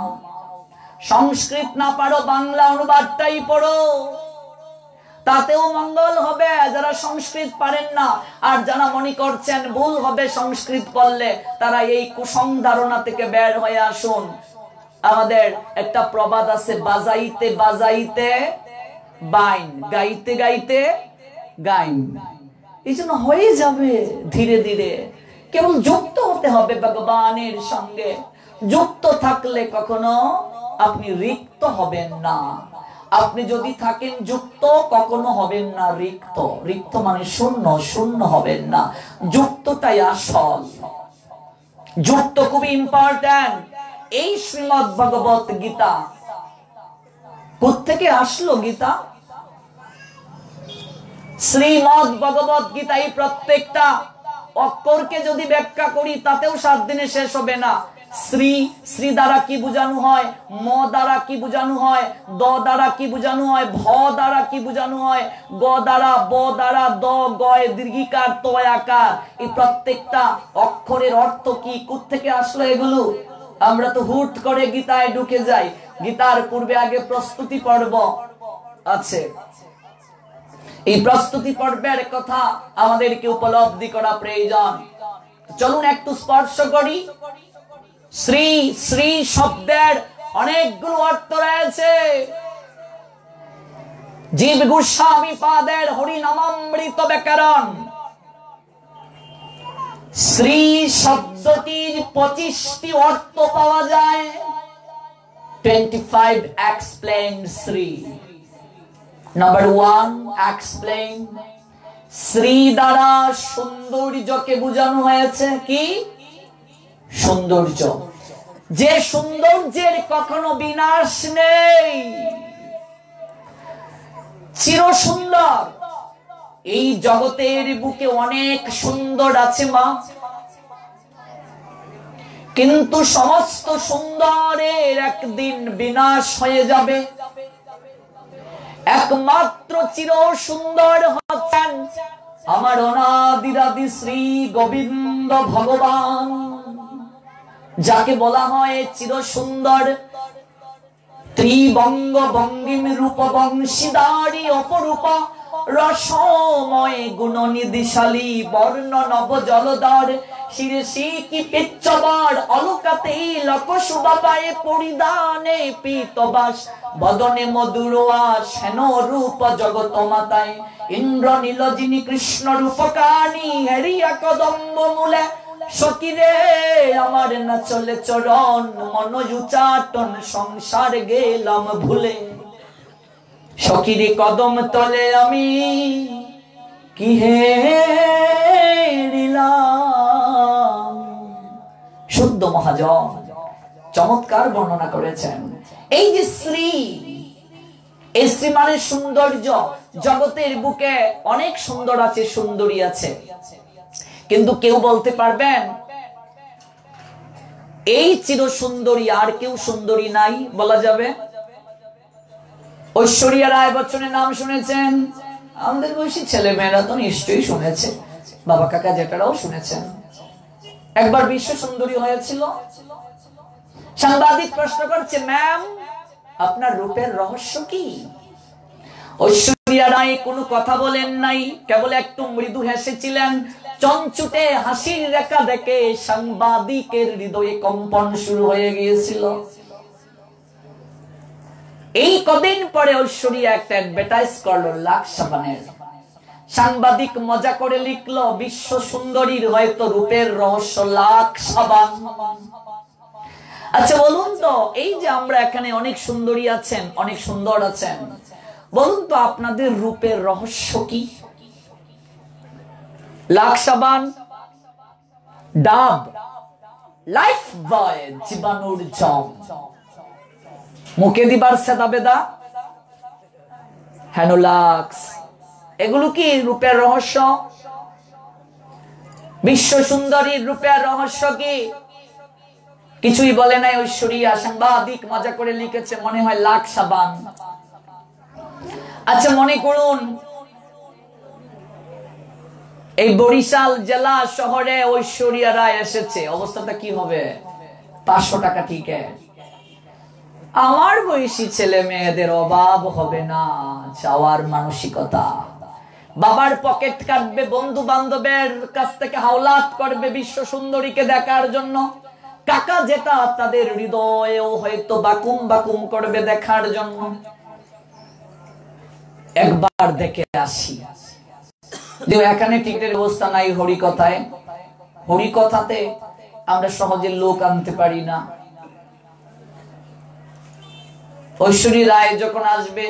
সংস্কৃত না পারো বাংলা অনুবাদটাই পড়ো, তাতেও মঙ্গল হবে। যারা সংস্কৃত পারেন না আর যারা মনে করছেন ভুল হবে সংস্কৃত পড়লে, তারা এই কুসংধারণা থেকে বের হয়ে আসুন। আমাদের একটা প্রবাদ আছে, বাজাইতে বাজাইতে বাইন, গাইতে গাইতে গাইন। এই জন্য হয়ে যাবে ধীরে ধীরে। কেবল যুক্ত হতে হবে ভগবানের সঙ্গে। যুক্ত থাকলে কখনো আপনি রিক্ত হবেন না। আপনি যদি থাকেন যুক্ত, কখনো হবেন না রিক্ত। রিক্ত মানে শূন্য, শূন্য হবেন না। যুক্তটাই আসল। যুক্ত খুবই ইম্পর্টেন্ট। এই শ্রীমদ্ ভগবত গীতা কোত্থেকে আসলো? গীতা, শ্রীমদ্ ভগবত গীতা, এই প্রত্যেকটা অক্ষরকে যদি ব্যাখ্যা করি তাতেও 7 দিনে শেষ হবে না। শ্রী, শ্রী দ্বারা কি বোঝানো হয়? ম দ্বারা কি বোঝানো হয়? দ দ্বারা কি বোঝানো হয়? ভ দ্বারা কি বোঝানো হয়? গ দ্বারা, ব দ্বারা, দ, গয়, দীর্ঘিকার, তয়াকার, এই প্রত্যেকটা অক্ষরের অর্থ কি? কোত্থেকে আসলো এগুলো? আমরা তো হুট করে গীতায় ঢুকে যাই। গীতার পূর্বে আগে প্রস্তুতি পর্ব আছে। এই প্রস্তুতি পর্বের কথা আমাদেরকে উপলব্ধি করা প্রয়োজন। চলুন একটু স্পর্শ করি। শ্রী, শ্রী শব্দের অনেকগুলো অর্থ রয়েছে। জীব গোস্বামী পাদের হরিনামামৃত ব্যাকরণ শ্রী শব্দটির 25টি অর্থ পাওয়া যায়। 25 explained Shri. Number 1, explain, Shri দ্বারা সৌন্দর্যকে বোঝানো হয়েছে। কি? সৌন্দর্য। যে সৌন্দর্যের কখনো বিনাশ নেই, চির সুন্দর। এই জগতের বুকে অনেক সুন্দর আছে মা, কিন্তু সমস্ত সুন্দরের একদিন বিনাশ হয়ে যাবে। একমাত্র চির সুন্দর হচ্ছেন আমার অনাদিরাদি শ্রী গোবিন্দ ভগবান, যাকে বলা হয় চির সুন্দর। ত্রিবঙ্গ বঙ্গিম রূপ বংশীদারী অপরূপ রসময় গুণনিধিশালী বর্ণ নব জলধর শিরসি কি পিচ্ছবর অলকাতে লক শুভাবায়ে পরিধানে পীতবাস বদনে মধুরোয়া সেন রূপ জগত মাতায় ইন্দ্র নীলজিনী কৃষ্ণ রূপকানি হেরিয়া কদম্ব মূলে সকিরে আমার না চলে চরণ মনোজুচাটন সংসার গেলাম ভুলে। সকিরে কদম তলে আমি কি হেরিলাম। শুদ্ধ মহাজন চমৎকার বর্ণনা করেছেন। এই যে শ্রী, এই শ্রী মানে সৌন্দর্য। জগতের বুকে অনেক সুন্দর আছে, সুন্দরী আছে, কিন্তু কেউ বলতে পারবেন এই চির সুন্দরী আর কেউ সুন্দরী নাই? বলা যাবে? ঐশ্বরিয়া রায় বচ্চনের নাম শুনেছেন? আমাদের বয়সী ছেলে মেয়েরা তো নিশ্চয়ই শুনেছে, বাবা কাকা জেঠারাও শুনেছেন। একবার বিশ্ব সুন্দরী হয়েছিল, সাংবাদিক প্রশ্ন করছে, ম্যাম আপনার রূপের রহস্য কি? ঐশ্বরিয়া রায় কোনো কথা বলেন নাই, কেবল একটু মৃদু হেসেছিলেন। চঞ্চুটে হাসির রেখা দেখে সাংবাদিকের হৃদয়ে কম্পন শুরু হয়ে গিয়েছিল। এই কদিন পরে ঐশ্বরিয়া একটা অ্যাডভার্টাইজ করলো লাক্স সাবানের। সাংবাদিক মজা করে লিখলো, বিশ্ব সুন্দরীর হয়তো রূপের রহস্য লাক্স সাবান। আচ্ছা বলুন তো, এই যে আমরা এখানে অনেক সুন্দরী আছেন, অনেক সুন্দর আছেন, বলুন তো আপনাদের রূপের রহস্য কি? লাক্স সাবান, ডাব, লাইফ বয়, জীবাণুর জম, মুখে দিবার সেদা বেদা, হ্যানোলাক্স, এগুলো কি রূপের রহস্য? বিশ্ব সুন্দরীর রূপের রহস্য কি? কিছুই বলে নাই ঐশ্বরিয়া। সাংবাদিক মজা করে লিখেছে, মনে হয় লাক্স সাবান। আচ্ছা মনে করুন এই বরিশাল জেলা শহরে ঐশ্বরিয়া রায় এসেছে, অবস্থাটা কি হবে? 500 টাকা টিকেট। আমার বয়সী ছেলে মেয়েদের অভাব হবে না চাওয়ার মানসিকতা। বাবার পকেট কাটবে, বন্ধু বান্ধবের কাছ থেকে হাওলাত করবে বিশ্ব সুন্দরীকে দেখার জন্য। কাকা যেটা তাদের হৃদয়েও হয়তো বাকুম বাকুম করবে দেখার জন্য। একবার দেখে আসি। যে এখানে টিকিটের ব্যবস্থা নাই হরিকথায়, হরিকথাতে আমরা সহজে লোক আনতে পারি না। ঐশ্বরী রায় যখন আসবে,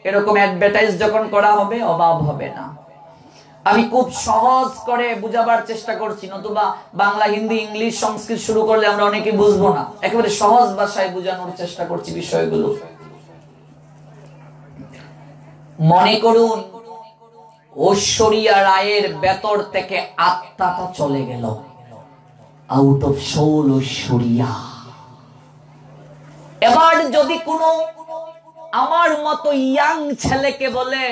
এরকম অ্যাডভার্টাইজ যখন করা হবে, অভাব হবে না। আমি খুব সহজ করে বুঝাবার চেষ্টা করছি, নতুবা বাংলা হিন্দি ইংলিশ সংস্কৃত শুরু করলে আমরা অনেকে বুঝবো না। একেবারে সহজ ভাষায় বোঝানোর চেষ্টা করছি বিষয়গুলো। মনে করুন ঐশ্বরিয়া রায়ের ভেতর থেকে আত্মাটা চলে গেল, আউট অফ সোল ঐশ্বরিয়া। এবার যদি কোনো আমার মতো ইয়াং ছেলেকে বলে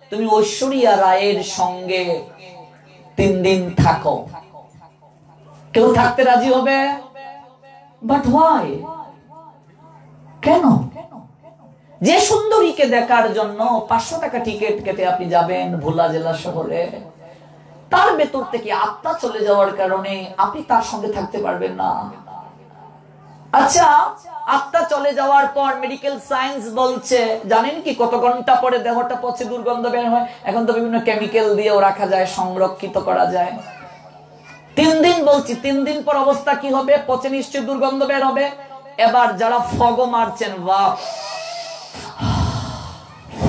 তুমি ঐশ্বরিয়া রায়ের সঙ্গে 3 দিন থাকো, কেউ থাকতে রাজি হবে? But why? কেন? যে সুন্দরীকে দেখার জন্য 500 টাকা টিকিট কেটে আপনি যাবেন ভোলা জেলা শহরে, তার ভেতর থেকে আত্মা চলে যাওয়ার কারণে আপনি তার সঙ্গে থাকতে পারবেন না। আচ্ছা আত্মা চলে যাওয়ার পর মেডিকেল সায়েন্স বলছে, জানেন কি কত ঘন্টা পরে দেহটা পচে দুর্গন্ধ বের হয়? এখন তো বিভিন্ন কেমিক্যাল দিয়েও রাখা যায়, সংরক্ষিত করা যায়। 3 দিন বলছি, 3 দিন পর অবস্থা কি হবে? পচে নিশ্চয় দুর্গন্ধ বের হবে। এবার যারা ফগো মারছেন, বাহ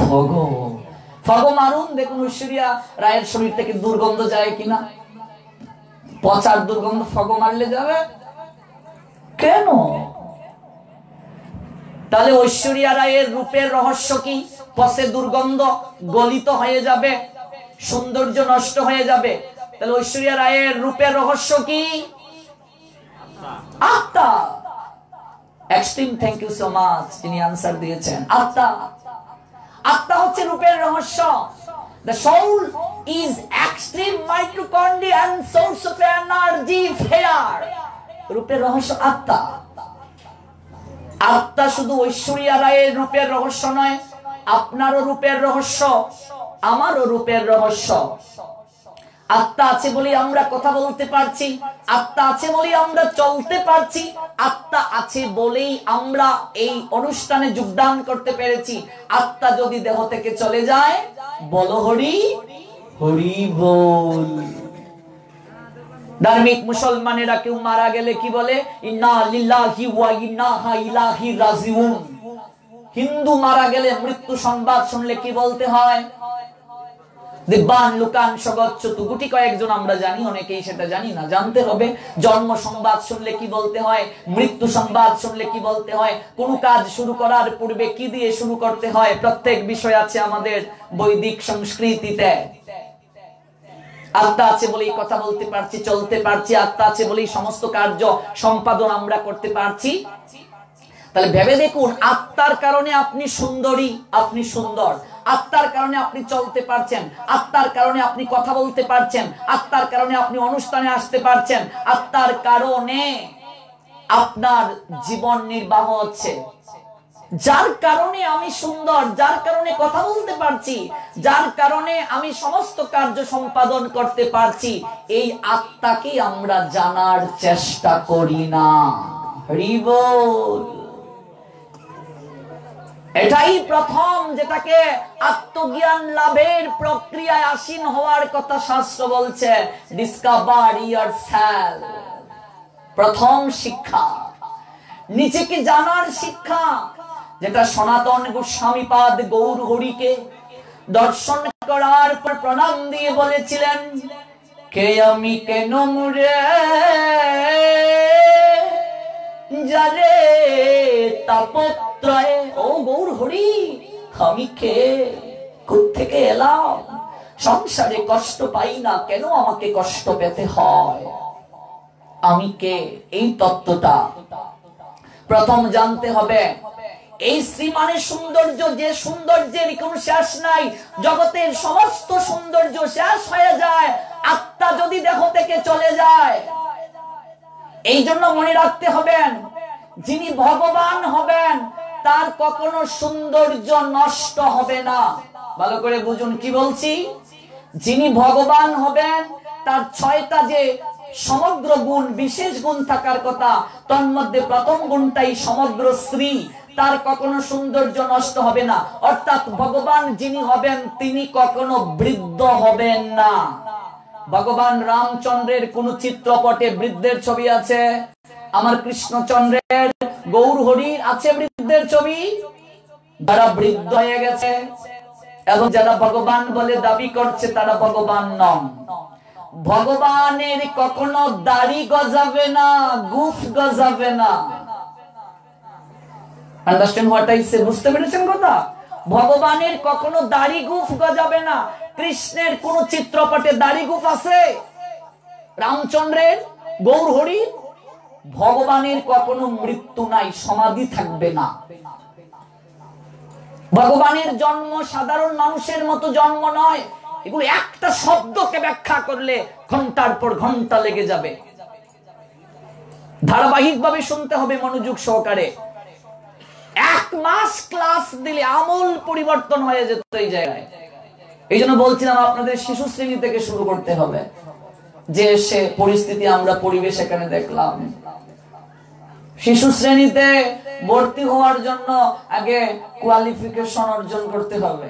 ফগো, ফগো মারুন, দেখুন ঐশ্বরিয়া রায়ের শরীর থেকে দুর্গন্ধ যায় কিনা। পচার দুর্গন্ধ ফগো মারলে যাবে কেন? তাহলে ঐশ্বরিয়া রায়ের রূপের রহস্য কি? পচে দুর্গন্ধ, গলিত হয়ে যাবে, সৌন্দর্য নষ্ট হয়ে যাবে। তাহলে ঐশ্বরিয়া রায়ের রূপের রহস্য কি? আত্মা। Extreme thank you so much, তিনি আনসার দিয়েছেন। আত্মা, আত্মা হচ্ছে রূপের রহস্য। The soul is extreme mitochondria and source of energy here. রূপের রহস্য আত্মা। আত্মা শুধু ঐশ্বরিয়া রায়ের রূপের রহস্য নয়, আপনারও রূপের রহস্য, আমারও রূপের রহস্য। আত্মা আছে বলেই আমরা কথা বলতে পারছি, আত্মা আছে বলেই আমরা চলতে পারছি, আত্মা আছে বলেই আমরা এই অনুষ্ঠানে যোগদান করতে পেরেছি। আত্মা যদি দেহ থেকে চলে যায়, বলো হরি হরি বল। ধার্মিক মুসলমানেরা কেউ মারা গেলে কি বলে? ইন্না লিল্লাহি ওয়া ইন্না ইলাইহি রাজিউন। হিন্দু মারা গেলে মৃত্যু সংবাদ শুনলে কি বলতে হয়? দিব্যান লুকান সগচ্ছতু। গুটি কয়েকজন আমরা জানি, অনেকেই সেটা জানি না, জানতে হবে। জন্ম সংবাদ শুনলে কি বলতে হয়? মৃত্যু সংবাদ শুনলে কি বলতে হয়? কোন কাজ শুরু করার পূর্বে কি দিয়ে শুরু করতে হয়? প্রত্যেক বিষয় আছে আমাদের বৈদিক সংস্কৃতিতে। আত্মা আছে বলেই কথা বলতে পারছি, চলতে পারছি, আত্মা আছে বলেই সমস্ত কার্য সম্পাদন আমরা করতে পারছি। তাহলে ভেবে দেখুন, আত্মার কারণে আপনি সুন্দরী, আপনি সুন্দর। আত্মার কারণে আপনি চলতে পারছেন, আত্মার কারণে আপনি কথা বলতে পারছেন, আত্মার কারণে আপনি অনুষ্ঠানে আসতে পারছেন, আত্মার কারণে আপনার জীবন নির্বাহ হচ্ছে। যার কারণে আমি সুন্দর, যার কারণে কথা বলতে পারছি, যার কারণে আমি সমস্ত কার্য সম্পাদন করতে পারছি, এই আত্মাকে আমরা জানার চেষ্টা করি না। হরি বল। এটাই প্রথম যেটাকে আত্মজ্ঞান লাভের প্রক্রিয়ায় আসীন হওয়ার কথা শাস্ত্র বলছে, ডিসকভার ইয়োরসেলফ। প্রথম শিক্ষা নিজেকে জানার শিক্ষা, যেটা সনাতন গোস্বামীপাদ গৌর হরিকে দর্শন করার পর প্রণাম দিয়ে বলেছিলেন, কে আমি কেন মুরে যারে তাপত্রয়ে। ও গৌর হরি, আমি কে, কোত্থেকে এলাম, সংসারে কষ্ট পাই না, কেন আমাকে কষ্ট পেতে হয়, আমি কে, এই তত্ত্বটা প্রথম জানতে হবে। এই শ্রী মানে সৌন্দর্য, যে সৌন্দর্যের কোনো শেষ নাই। জগতের সমস্ত সৌন্দর্য শেষ হয়ে যায় আত্মা যদি দেহ থেকে চলে যায়। এই জন্য মনে রাখতে হবেন, যিনি ভগবান হবেন তার কখনো সৌন্দর্য নষ্ট হবে না। ভালো করে বুঝুন কি বলছি। যিনি ভগবান হবেন তার 6টা যে সমগ্র গুণ, বিশেষ গুণ থাকার কথা, তার মধ্যে প্রথম গুণটাই সমগ্র শ্রী, তার কখনো সৌন্দর্য নষ্ট হবে না। অর্থাৎ ভগবান যিনি হবেন তিনি কখনো বৃদ্ধ হবেন না। ভগবান রামচন্দ্রের কোন চিত্রপটে বৃদ্ধের ছবি আছে? আমার কৃষ্ণচন্দ্রের, গৌর হরির আছে বৃদ্ধের ছবি? যারা বৃদ্ধ হয়ে গেছে এবং যারা ভগবান বলে দাবি করছে তারা ভগবান নন। ভগবানের কখনো দাড়ি গজাবে না, গুফ গজাবে না। Understand what I say? বুঝতে পেরেছেন কথা? ভগবানের কখনো দাড়ি গুফ গজাবে না। কৃষ্ণের কোন চিত্রপটে দাড়ি গুফ আছে? রামচন্দ্রের, গৌর হরির? ভগবানের কখনো মৃত্যু নাই, সমাধি থাকবে না। ভগবানের জন্ম সাধারণ মানুষের মতো জন্ম নয়। এগুলো একটা শব্দকে ব্যাখ্যা করলে ঘন্টার পর ঘন্টা লেগে যাবে। ধারাবাহিকভাবে শুনতে হবে মনোযোগ সহকারে। 1 মাস ক্লাস দিলে আমূল পরিবর্তন হয়ে যেত এই জায়গায়। এই জন্য বলছিলাম আপনাদের শিশু শ্রেণী থেকে শুরু করতে হবে। যে সে পরিস্থিতি আমরা পরিবেশ এখানে দেখলাম, শিশু শ্রেণীতে ভর্তি হওয়ার জন্য আগে কোয়ালিফিকেশন অর্জন করতে হবে।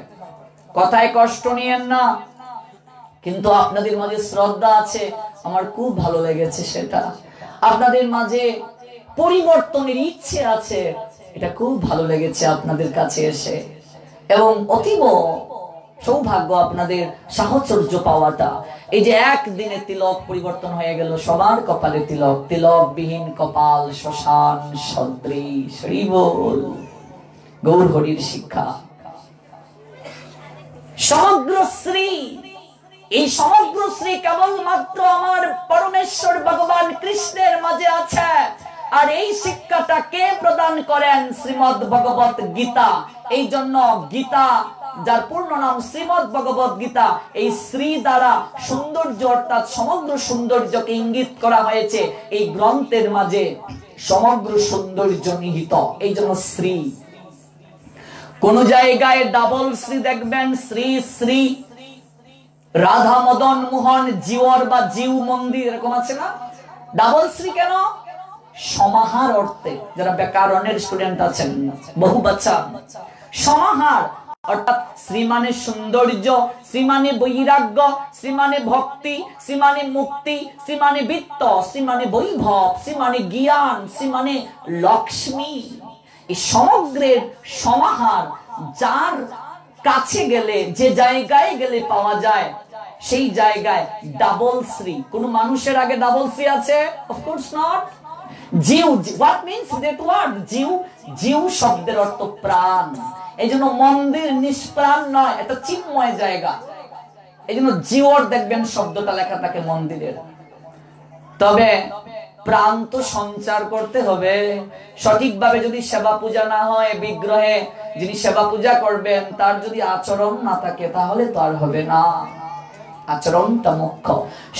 কথায় কষ্ট নিয়েন না, কিন্তু আপনাদের মাঝে শ্রদ্ধা আছে, আমার খুব ভালো লেগেছে সেটা। আপনাদের মাঝে পরিবর্তনের ইচ্ছে আছে, এটা খুব ভালো লেগেছে আপনাদের কাছে এসে। এবং অতীব সৌভাগ্য আপনাদের সাহচর্য পাওয়াটা। এই যে একদিনে তিলক পরিবর্তন হয়ে গেল, সবার কপালে তিলক, তিলক বিহীন কপাল শ্মশান সদৃশ। হরি বল। গৌর হরির শিক্ষা সমগ্র শ্রী। এই সমগ্র শ্রী কেবলমাত্র আমার পরমেশ্বর ভগবান কৃষ্ণের মাঝে আছে। আর এই শিক্ষাটা কে প্রদান করেন? শ্রীমদ ভগবত গীতা। এই জন্য গীতা, যার পূর্ণ নাম শ্রীমদ ভগবত গীতা, এই শ্রী দ্বারা সৌন্দর্য অর্থাৎ সমগ্র সৌন্দর্যকে ইঙ্গিত করা হয়েছে। এই গ্রন্থের মাঝে সমগ্র সৌন্দর্য নিহিত, এই জন্য শ্রী। কোন জায়গায় ডাবল শ্রী দেখবেন, শ্রী শ্রী রাধা মদন মোহন জিওর বা জিউ মন্দির, এরকম আছে না? ডাবল শ্রী কেন? সমাহার অর্থে। যারা ব্যাকরণের স্টুডেন্ট আছেন, বহু বাচ্চা, সমাহার অর্থাৎ শ্রী মানে সৌন্দর্য, শ্রী মানে বৈরাগ্য, শ্রী মানে ভক্তি, শ্রী মানে মুক্তি, শ্রী মানে বিত্ত, শ্রী মানে বৈভব, শ্রী মানে জ্ঞান, শ্রী মানে লক্ষ্মী। এই সমগ্রের সমাহার, যার কাছে গেলে, যে জায়গায় গেলে পাওয়া যায়, সেই জায়গায় ডাবল শ্রী। কোন মানুষের আগে ডাবল শ্রী আছে? Of course not. জিউ, what means that word? জিউ শব্দের অর্থ প্রাণ। এই জন্য মন্দির নিষ্প্রাণ নয়, এটা চিন্ময় জায়গা। এই জন্য জিওর দেখবেন শব্দটা লেখা থাকে মন্দিরের। তবে প্রাণ তো সঞ্চার করতে হবে। সঠিকভাবে যদি সেবা পূজা না হয়, বিগ্রহে যিনি সেবা পূজা করবেন তার যদি আচরণ না থাকে তাহলে তো আর হবে না। আচরণটা মুখ্য,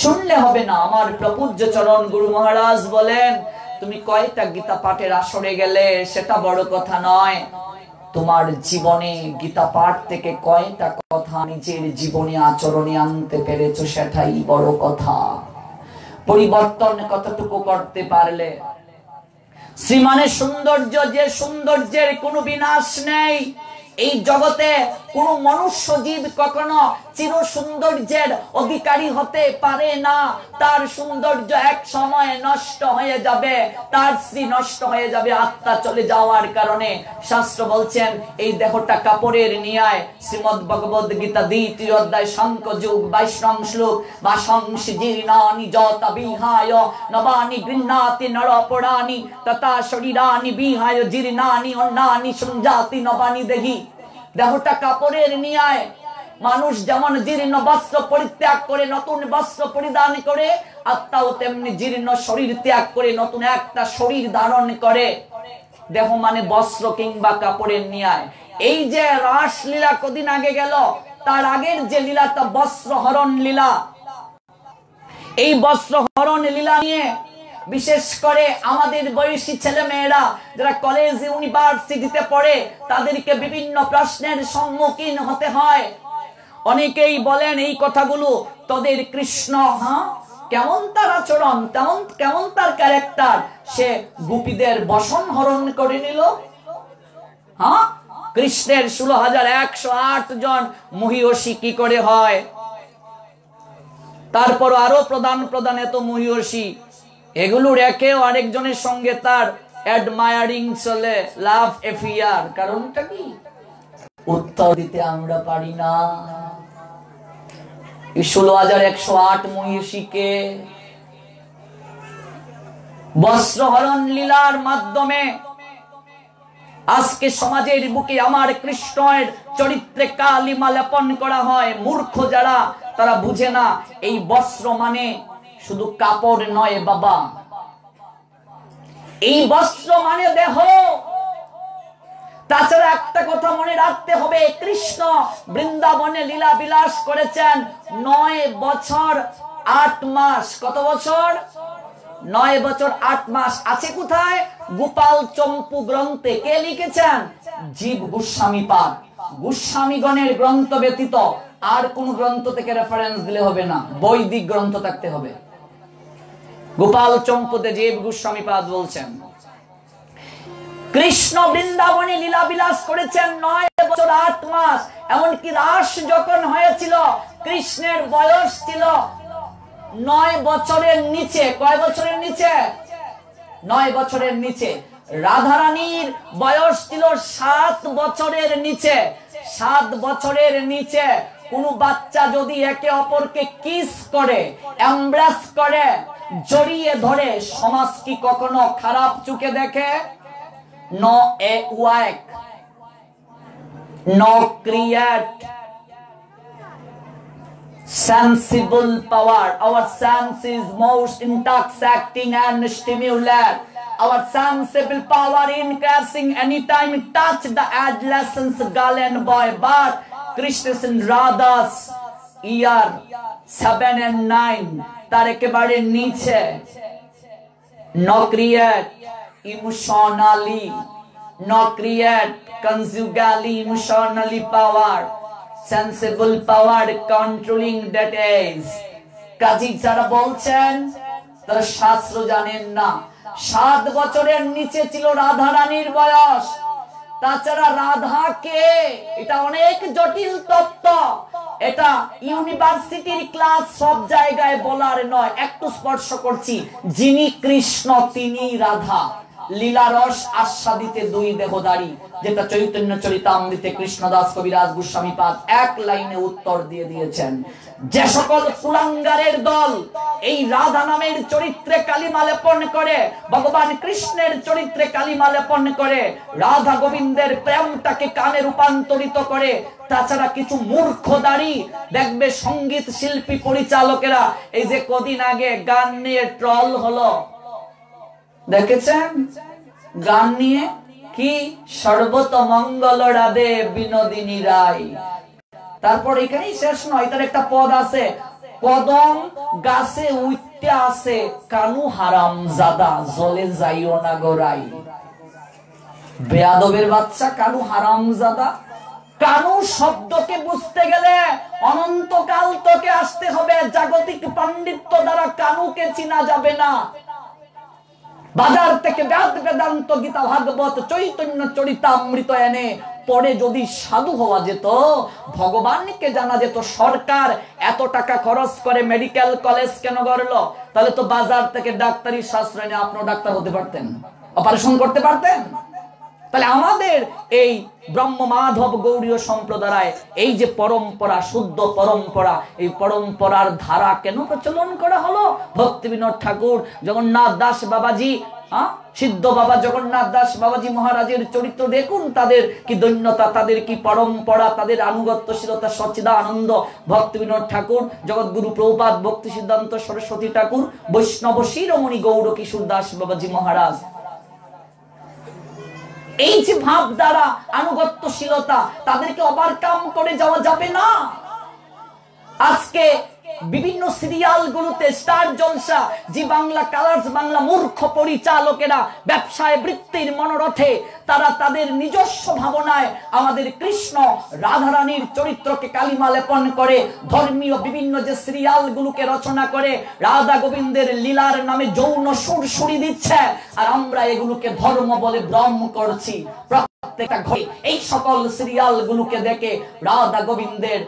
শুনলে হবে না। আমার প্রপূজ্য চরণ গুরু মহারাজ বলেন, তুমি কয়টা গীতা পাঠের আসরে গেলে সেটা বড় কথা নয়, তোমার জীবনে গীতা পাঠ থেকে কয়টা কথা নিজের জীবনে আচরণে আনতে পেরেছো সেটাই বড় কথা। পরিবর্তন কতটুকু করতে পারলে। শ্রীমানের সৌন্দর্য, যে সৌন্দর্যের কোনো বিনাশ নেই। এই জগতে কোন মনুষ্য জীব কখনো চির সৌন্দর্যের অধিকারী হতে পারে না। তার সৌন্দর্য এক সময় নষ্ট হয়ে যাবে, তার শ্রী নষ্ট হয়ে যাবে আত্মা চলে যাওয়ার কারণে। শাস্ত্র বলছেন এই দেহটা কাপড়ের ন্যায়। শ্রীমদ ভগবদ গীতা 2য় অধ্যায় সাংখ্য যোগ 22 নং শ্লোক, বাসংসি জীর্ণানি যত বিহায় নবানি গৃহ্ণাতি নরপরাণি তথা শরীরানি বিহায় জীর্ণানি অন্নানি সঞ্জাতি নবানি দেহি। দেহটা কাপড়ের ন্যায়। মানুষ যেমন জীর্ণ বস্ত্র পরিত্যাগ করে নতুন বস্ত্র পরিধান করে, আত্মাও তেমনি জীর্ণ শরীর ত্যাগ করে নতুন একটা শরীর ধারণ করে। দেহ মানে বস্ত্র কিংবা কাপড়ের ন্যায়। এই যে রাসলীলা কদিন আগে গেল, তার আগের যে লীলাটা বস্ত্র হরণ লীলা, এই বস্ত্র হরণ লীলা নিয়ে বিশেষ করে আমাদের বয়সী ছেলে মেয়েরা যারা কলেজ ইউনিভার্সিটিতে পড়ে তাদেরকে বিভিন্ন প্রশ্নের সম্মুখীন হতে হয়। অনেকেই বলেন এই কথাগুলো, তোদের কৃষ্ণ কেমন তার আচরণ, কেমন তার ক্যারেক্টার, সে গোপীদের বসন হরণ করে নিল। কৃষ্ণের 16,108 জন মহিষী কি করে হয়? তারপর আরো প্রধান এত মহিষী, এগুলো রেখেও আরেকজনের সঙ্গে তার অ্যাডমায়ারিং চলে, লাভ এফিয়ার। কারণটা কি? উত্তর দিতে আমরা পারি না। 16,108 মহিষীকে বস্ত্রহরণ লীলার মাধ্যমে আজকে সমাজের বুকে আমার কৃষ্ণের চরিত্রে কালিমা লেপন করা হয়। মূর্খ যারা, তারা বুঝে না এই বস্ত্র মানে শুধু কাপড় নয় বাবা, এই বস্ত্র মানে দেহ। তাছাড়া একটা কথা মনে রাখতে হবে, কৃষ্ণ বৃন্দাবনে লীলা বিলাস করেছেন 9 বছর 8 মাস। কত বছর? 9 বছর 8 মাস। আছে কোথায়? গোপাল চম্পু গ্রন্থে। কে লিখেছেন? জীব গোস্বামী পাদ। গোস্বামীগণের গ্রন্থ ব্যতীত আর কোন গ্রন্থ থেকে রেফারেন্স দিলে হবে না, বৈদিক গ্রন্থ থাকতে হবে। গোপাল চম্পুতে জীব গোস্বামী পাদ বলছেন কৃষ্ণ বৃন্দাবনে লীলা বিলাস করেছেন 9 বছর 8 মাস। এমনকি রাস যখন হয়েছিল কৃষ্ণের বয়স ছিল 9 বছরের নিচে। কয় বছরের নিচে? 9 বছরের নিচে। রাধারানীর বয়স ছিল 7 বছরের নিচে। 7 বছরের নিচে কোন বাচ্চা যদি একে অপরকে কিস করে, এমব্রেস করে, জড়িয়ে ধরে, সমাজ কি কখনো খারাপ চোখে দেখে? No a work, no create sensible power. Our sense is most intoxicating and stimulant. Our sensible power increasing anytime it touch the adolescent girl and boy. But Krishna and Radha's year 7 and 9 তার একেবারে নিচে। No create emotionally, no create conjugally, emotionally power, sensible power controlling that is. কাজী যারা বলছেন তারা শাস্ত্র জানেন না। 7 বছরের নিচে ছিল রাধা রানীর বয়স। তাছাড়া রাধা কে, এটা অনেক জটিল তত্ত্ব। এটা ইউনিভার্সিটির ক্লাস সব জায়গায় বলার নয়, একটু স্পর্শ করছি। যিনি কৃষ্ণ তিনি রাধা। লীলারস আস্বাদিতে 2 দেহধারী, যেটা চৈতন্য চরিতামৃতে কৃষ্ণদাস কবিরাজ গোস্বামী পাদ এক লাইনে উত্তর দিয়ে দিয়েছেন। যে সকল কুলাঙ্গারের দল এই রাধা নামের চরিত্রে কালিমা লেপন করে, ভগবান কৃষ্ণের চরিত্রে কালিমা লেপন করে, রাধা গোবিন্দের প্রেমটাকে কানে রূপান্তরিত করে, তাছাড়া কিছু মূর্খদারি দেখবে সঙ্গীত শিল্পী পরিচালকেরা, এই যে কদিন আগে গান নিয়ে ট্রল হলো, দেখেছেন গান নিয়ে কি সর্বত মঙ্গল রাধে বিনোদিনী রায়। তারপর এখানেই শেষ নয়, তার একটা পদ আছে, কদম গাছে উঠতে আছে কানু হারাম জাদা জলে যাইও না গোরাই। বেয়াদবের বাচ্চা কানু হারাম জাদা। কানু শব্দকে বুঝতে গেলে অনন্তকাল তোকে আসতে হবে, জাগতিক পাণ্ডিত্য দ্বারা কানুকে চিনা যাবে না। বাজার থেকে বেদ বেদান্ত গীতা ভাগবত চৈতন্য চরিতামৃত এনে পরে যদি সাধু হওয়া যেত, ভগবানকে জানা যেত। সরকার এত টাকা খরচ করে মেডিকেল কলেজ কেন গড়লো? তাহলে তো বাজার থেকে ডাক্তারি শাস্ত্র এনে আপনিও ডাক্তার হতে পারতেন, অপারেশন করতে পারতেন। তাহলে আমাদের এই ব্রহ্ম মাধব গৌড়ীয় সম্প্রদায় এই যে পরম্পরা, শুদ্ধ পরম্পরা, এই পরম্পরার ধারা কেন প্রচলন করা হলো? ভক্তি বিনোদ ঠাকুর, জগন্নাথ দাস বাবাজি, সিদ্ধ বাবা জগন্নাথ দাস বাবাজি মহারাজের চরিত্র দেখুন, তাদের কি দৈন্যতা, তাদের কি পরম্পরা, তাদের আনুগত্যশীলতা। সচ্চিদানন্দ ভক্তি বিনোদ ঠাকুর, জগৎগুরু প্রভুপাদ ভক্তি সিদ্ধান্ত সরস্বতী ঠাকুর, বৈষ্ণব শিরোমণি গৌর কিশোর দাস বাবাজি মহারাজ, এই যে ভাব দ্বারা আনুগত্যশীলতা, তাদেরকে ওভারকাম করে যাওয়া যাবে না। আজকে বিভিন্ন সিরিয়াল গুলোতে স্টার জলসা, জি বাংলা, কালার্স বাংলা, মূর্খ পরিচালকেরা ব্যবসায় বৃত্তির মনোরথে তারা তাদের নিজস্ব ভাবনায় আমাদের কৃষ্ণ রাধারানীর চরিত্রকে কালিমা লেপন করে ধর্মীয় বিভিন্ন যে সিরিয়াল গুলোকে রচনা করে রাধা গোবিন্দের লীলার নামে যৌন সুরসুরি দিচ্ছে, আর আমরা এগুলোকে ধর্ম বলে ভ্রম করছি। প্রত্যেকটা ঘরে এই সকল সিরিয়াল গুলোকে দেখে রাধা গোবিন্দের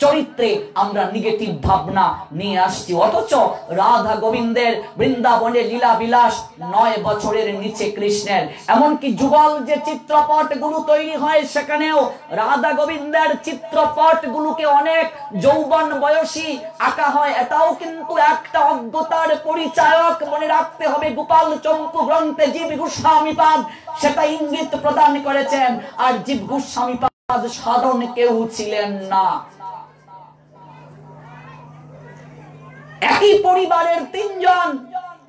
চরিত্রে আমরা নেগেটিভ ভাবনা নিয়ে আসছি। অথচ রাধা গোবিন্দের বৃন্দাবনের লীলা বিলাস 9 বছরের নিচে কৃষ্ণের, এমনকি যুগল যে চিত্রপট গুলো তৈরি হয় সেখানেও রাধা গোবিন্দের চিত্রপট গুলোকে অনেক যৌবন বয়সী আঁকা হয়। এটাও কিন্তু একটা অজ্ঞতার পরিচায়ক, মনে রাখতে হবে। গোপাল চম্পু গ্রন্থে জীব গোস্বামীপাদ সেটা ইঙ্গিত প্রদান করেছেন। আর জীব গোস্বামীপাদ সাধারণ কেউ ছিলেন না। একই পরিবারের 3 জন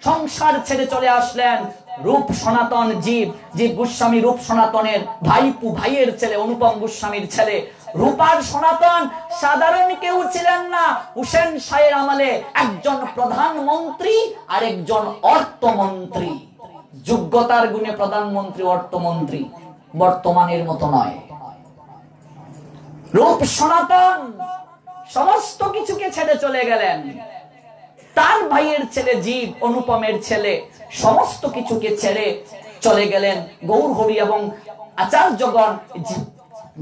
সংসার ছেড়ে চলে আসলেন। রূপ সনাতন জীব, জীব গোস্বামী রূপ সনাতনের ভাইপু, ভাইয়ের ছেলে, অনুপম গোস্বামীর ছেলে। রূপার সনাতন সাধারণ কেউ ছিলেন না। হুসেন শাহের আমলে একজন প্রধানমন্ত্রী আর একজন অর্থমন্ত্রী, যোগ্যতার গুণে প্রধানমন্ত্রী অর্থমন্ত্রী, বর্তমানের মতো নয়। রূপ সনাতন সমস্ত কিছুকে ছেড়ে চলে গেলেন। তার ভাইয়ের ছেলে জীব, অনুপমের ছেলে, সমস্ত কিছুকে ছেড়ে চলে গেলেন। গৌরহরি এবং আচার্যগণ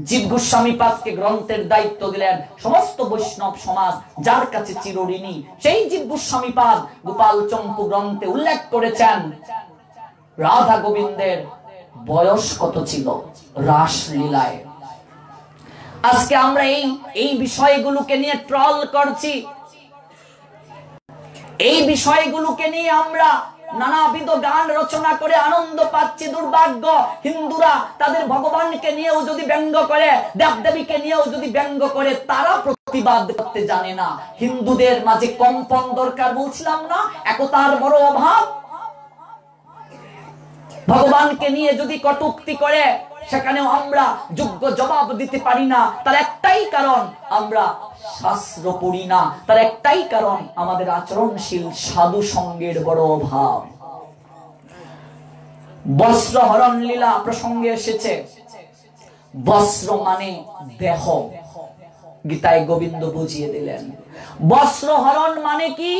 জীব গোস্বামীপাদকে গ্রন্থের দায়িত্ব দিলেন। সমস্ত বৈষ্ণব সমাজ যার কাছে চিরঋণী, সেই জীব গোস্বামীপাদ গোপাল চম্পু গ্রন্থে উল্লেখ করেছেন রাধা গোবিন্দের বয়স কত ছিল রাসলীলায়। আজকে আমরা এই বিষয়গুলোকে নিয়ে ট্রল করছি, এই বিষয়গুলোকে নিয়ে আমরা নানাবিধ গান রচনা করে আনন্দ পাচ্ছি। দুর্ভাগ্য, হিন্দুরা তাদের ভগবানকে নিয়েও যদি ব্যঙ্গ করে, দেবদেবীকে নিয়েও যদি ব্যঙ্গ করে, তারা প্রতিবাদ করতে জানে না। হিন্দুদের মাঝে কম্পন দরকার, বলছিলাম না, একতার বড় অভাব। ভগবানকে নিয়ে যদি কটূক্তি করে, সেখানেও আমরা যোগ্য জবাব দিতে পারি না। তার একটাই কারণ, আমরা শাস্ত্র পড়ি না। তার একটাই কারণ, আমাদের আচরণশীল সাধু সঙ্গের বড় অভাব। বস্ত্র হরণ লীলা প্রসঙ্গে এসেছে। বস্ত্র মানে দেহ, গীতায় গোবিন্দ বুঝিয়ে দিলেন। বস্ত্র হরণ মানে কি?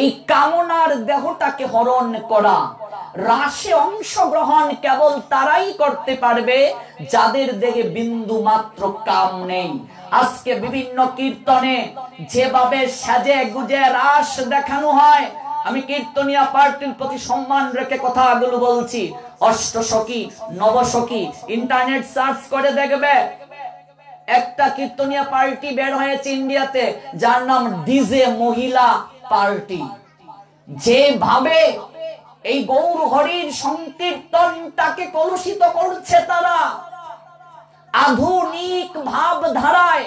এই কামনার দেহটাকে হরণ করা। রাসে অংশগ্রহণ কেবল তারাই করতে পারবে যাদের দেহে বিন্দু মাত্র কাম নেই। আজকে বিভিন্ন কীর্তনে যেভাবে সাজে গুজে রাস দেখানো হয়, আমি কীর্তনিয়া পার্টির প্রতি সম্মান রেখে কথাগুলো বলছি। অষ্টসখী, নবসখী, ইন্টারনেট সার্চ করে দেখবে, একটা কীর্তনিয়া পার্টি বের হয়েছে ইন্ডিয়াতে, যার নাম ডিজে মহিলা পার্টি। যেভাবে এই গৌর হরির সংকীর্তনটাকে কলুষিত করছে তারা, আধুনিক ভাব ধারায়।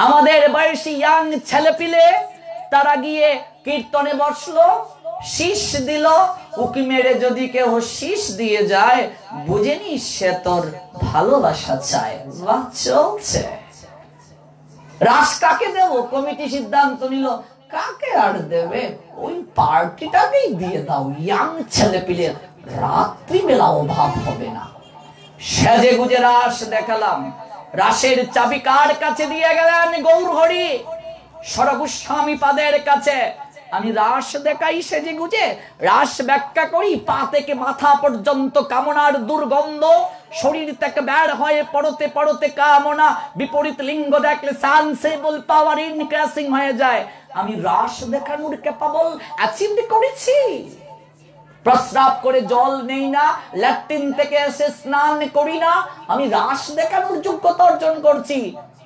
আমাদের বয়সী ইয়াং ছেলেপিলে তারা গিয়ে কীর্তনে বসলো, শীষ দিল, উকি মেরে যদি কেউ শীষ দিয়ে যায়, বুঝেনি সে তোর ভালোবাসা চায়। বাহ, চলছে। রাস কাকে দেব? কমিটি সিদ্ধান্ত নিল, কাকে আর দেবে, ওই পার্টিটাকেই দিয়ে দাও, ইয়াং ছেলে পিলে, রাত্রিবেলা অভাব হবে না। সেজে গুজে রাস দেখালাম। রাসের চাবি কার কাছে দিয়ে গেলেন? গৌরহরি সরগোস্বামী পাদের কাছে। আমি রাস দেখাই সেজে গুজে, রাস ব্যাখ্যা করি, পা থেকে মাথা পর্যন্ত কামনার দুর্গন্ধ, শরীর থেকে বের হয়ে পড়তে পড়তে কামনা, বিপরীত লিঙ্গ দেখলে সেন্সেবল পাওয়ার ইনক্রিজিং হয়ে যায়। আমি রাস দেখানোর ক্যাপাবল অ্যাচিভ করেছি। প্রস্রাব করে জল নেই না, ল্যাট্রিন থেকে এসে স্নান করি না, আমি রাস দেখানোর যোগ্যতা অর্জন করছি।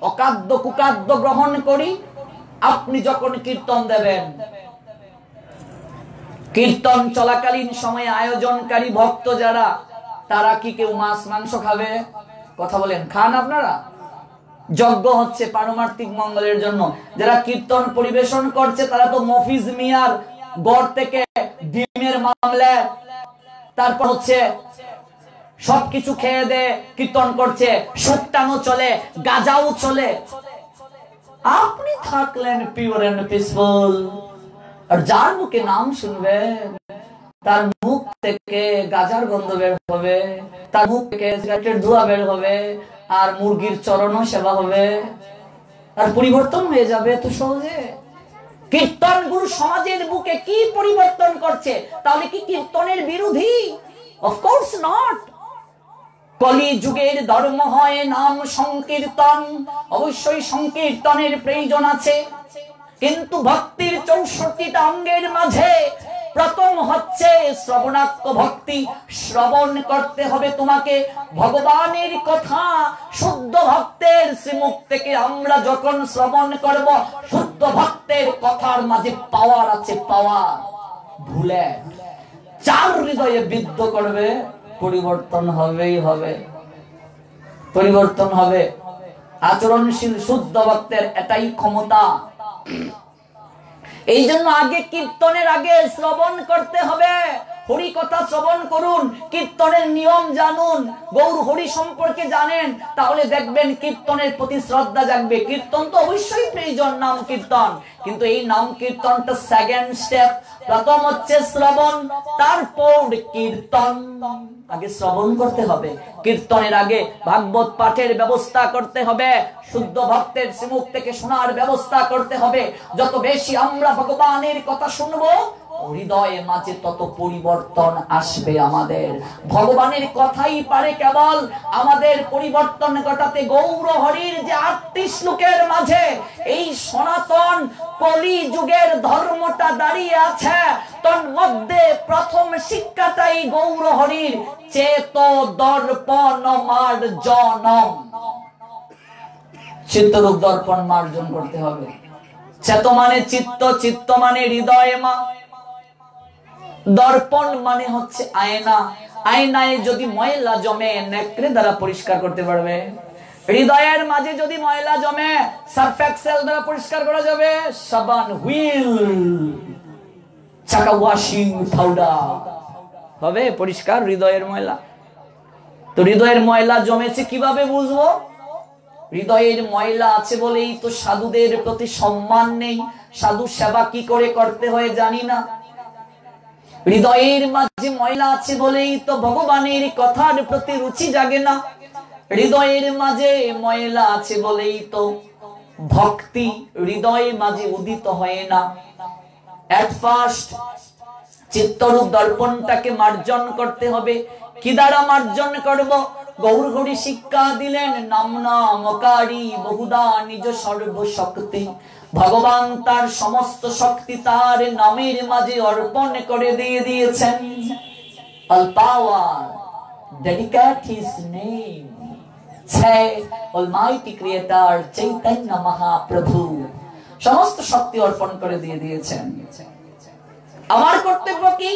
অকাদ্য কুকাদ্য গ্রহণ করি। আপনি যখন কীর্তন দেবেন, কীর্তন চলাকালীন সময়ে আয়োজনকারী ভক্ত যারা, তারা কি কেউ মাছ মাংস খাবে? কথা বলেন, খান আপনারা? যজ্ঞ হচ্ছে পারমার্থিক মঙ্গলের জন্য, যারা কীর্তন পরিবেশন করছে তারা তো মফিজ মিয়ার গড় থেকে ডিমের মামলেট, তারপর হচ্ছে সবকিছু খেয়ে দে কীর্তন করছে, শুকটানো চলে, গাজাও চলে। আপনি থাকলেন পিওর এন্ড পিসফুল, আর যার মুখে নাম শুনবেন তার মুখ থেকে গাজার গন্ধ বের হবে, তার মুখ থেকে সিগারেটের ধোঁয়া বের হবে, আর মুরগির চরণও সেবা হবে, আর পরিবর্তন হয়ে যাবে এত সহজে। কীর্তন গুরু সমাজের বুকে কি পরিবর্তন করছে? তাহলে কি কীর্তনের বিরোধী? Of course not. কলি যুগের ধর্ম হয় নাম সংকীর্তন, অবশ্যই সংকীর্তনের প্রয়োজন আছে, কিন্তু ভক্তির 64টা অঙ্গের মাঝে প্রথম হচ্ছে শ্রবণাত্ম ভক্তি। শ্রবণ করতে হবে তোমাকে ভগবানের কথা। শুদ্ধ ভক্তের শ্রীমুখ থেকে আমরা যখন শ্রবণ করব, শুদ্ধ ভক্তের কথার মাঝে পাওয়ার আছে, পাওয়ার। ভুলে চার হৃদয়ে বিদ্ধ করবে, পরিবর্তন হবেই হবে, পরিবর্তন হবে। আচরণশীল শুদ্ধ ভক্তের এটাই ক্ষমতা। এই জন্য আগে কীর্তনের আগে শ্রবণ করতে হবে। হরি কথা শ্রবণ করুন, কীর্তনের নিয়ম জানুন, গৌর হরি সম্পর্কে জানেন, তাহলে দেখবেন কীর্তনের প্রতি শ্রদ্ধা জাগবে। কীর্তন তো অবশ্যই প্রয়োজন, নাম কীর্তন, কিন্তু এই নাম কীর্তনটা সেকেন্ড স্টেপ। প্রথম হচ্ছে শ্রবণ, তারপর কীর্তন। আগে শ্রবণ করতে হবে, কীর্তনের আগে ভাগবত পাঠের ব্যবস্থা করতে হবে, শুদ্ধ ভক্তের শ্রীমুখ থেকে শোনার ব্যবস্থা করতে হবে। যত বেশি আমরা ভগবানের কথা শুনবো, হৃদয়ে মাঝে তত পরিবর্তন আসবে আমাদের। ভগবানের কথাই পারে কেবল আমাদের পরিবর্তন ঘটাতে। গৌর হরির যে 38 শ্লোকের মাঝে এই সনাতন কলি যুগের ধর্মটা দাঁড়িয়ে আছে, তোর মধ্যে প্রথম শিক্ষাটাই গৌর হরির চেত দর্পণ মার্জনম। চিত্তরূপ দর্পণ মার্জন করতে হবে। চেত মানে চিত্ত, চিত্ত মানে হৃদয় মা, দর্পণ মানে হচ্ছে আয়না। আয়নায় যদি ময়লা জমে, নেকড়ে দ্বারা পরিষ্কার করতে পারবে। হৃদয়ের মাঝে যদি ময়লা জমে, সার্ফ এক্সেল দ্বারা পরিষ্কার করা যাবে, সাবান, হুইল, চাকা ওয়াশিং পাউডার হবে পরিষ্কার হৃদয়ের ময়লা। তো হৃদয়ের ময়লা জমেছে কিভাবে বুঝবো? হৃদয়ের ময়লা আছে বলেই তো সাধুদের প্রতি সম্মান নেই, সাধু সেবা কি করে করতে হয় জানি না। হৃদয়ের মাঝে ময়লা আছে বলেই তো ভগবানের কথার প্রতি রুচি জাগে না। হৃদয়ের মাঝে ময়লা আছে বলেই তো ভক্তি হৃদয়ের মাঝে উদিত হয় না। এট ফার্স্ট চিত্তরূপ দর্পণটাকে মার্জন করতে হবে। কি দ্বারা মার্জন করব? গৌর হরি শিক্ষা দিলেন, নাম নামকারী বহুদা নিজ সর্বশক্তি। ভগবান তার সমস্ত শক্তি তার নামের মাঝে অর্পণ করে দিয়ে দিয়েছেন। All power, dedicate his name. Say, Almighty Creator, Chaitanya Mahaprabhu, সমস্ত শক্তি অর্পণ করে দিয়ে দিয়েছেন। আমার কর্তব্য কি?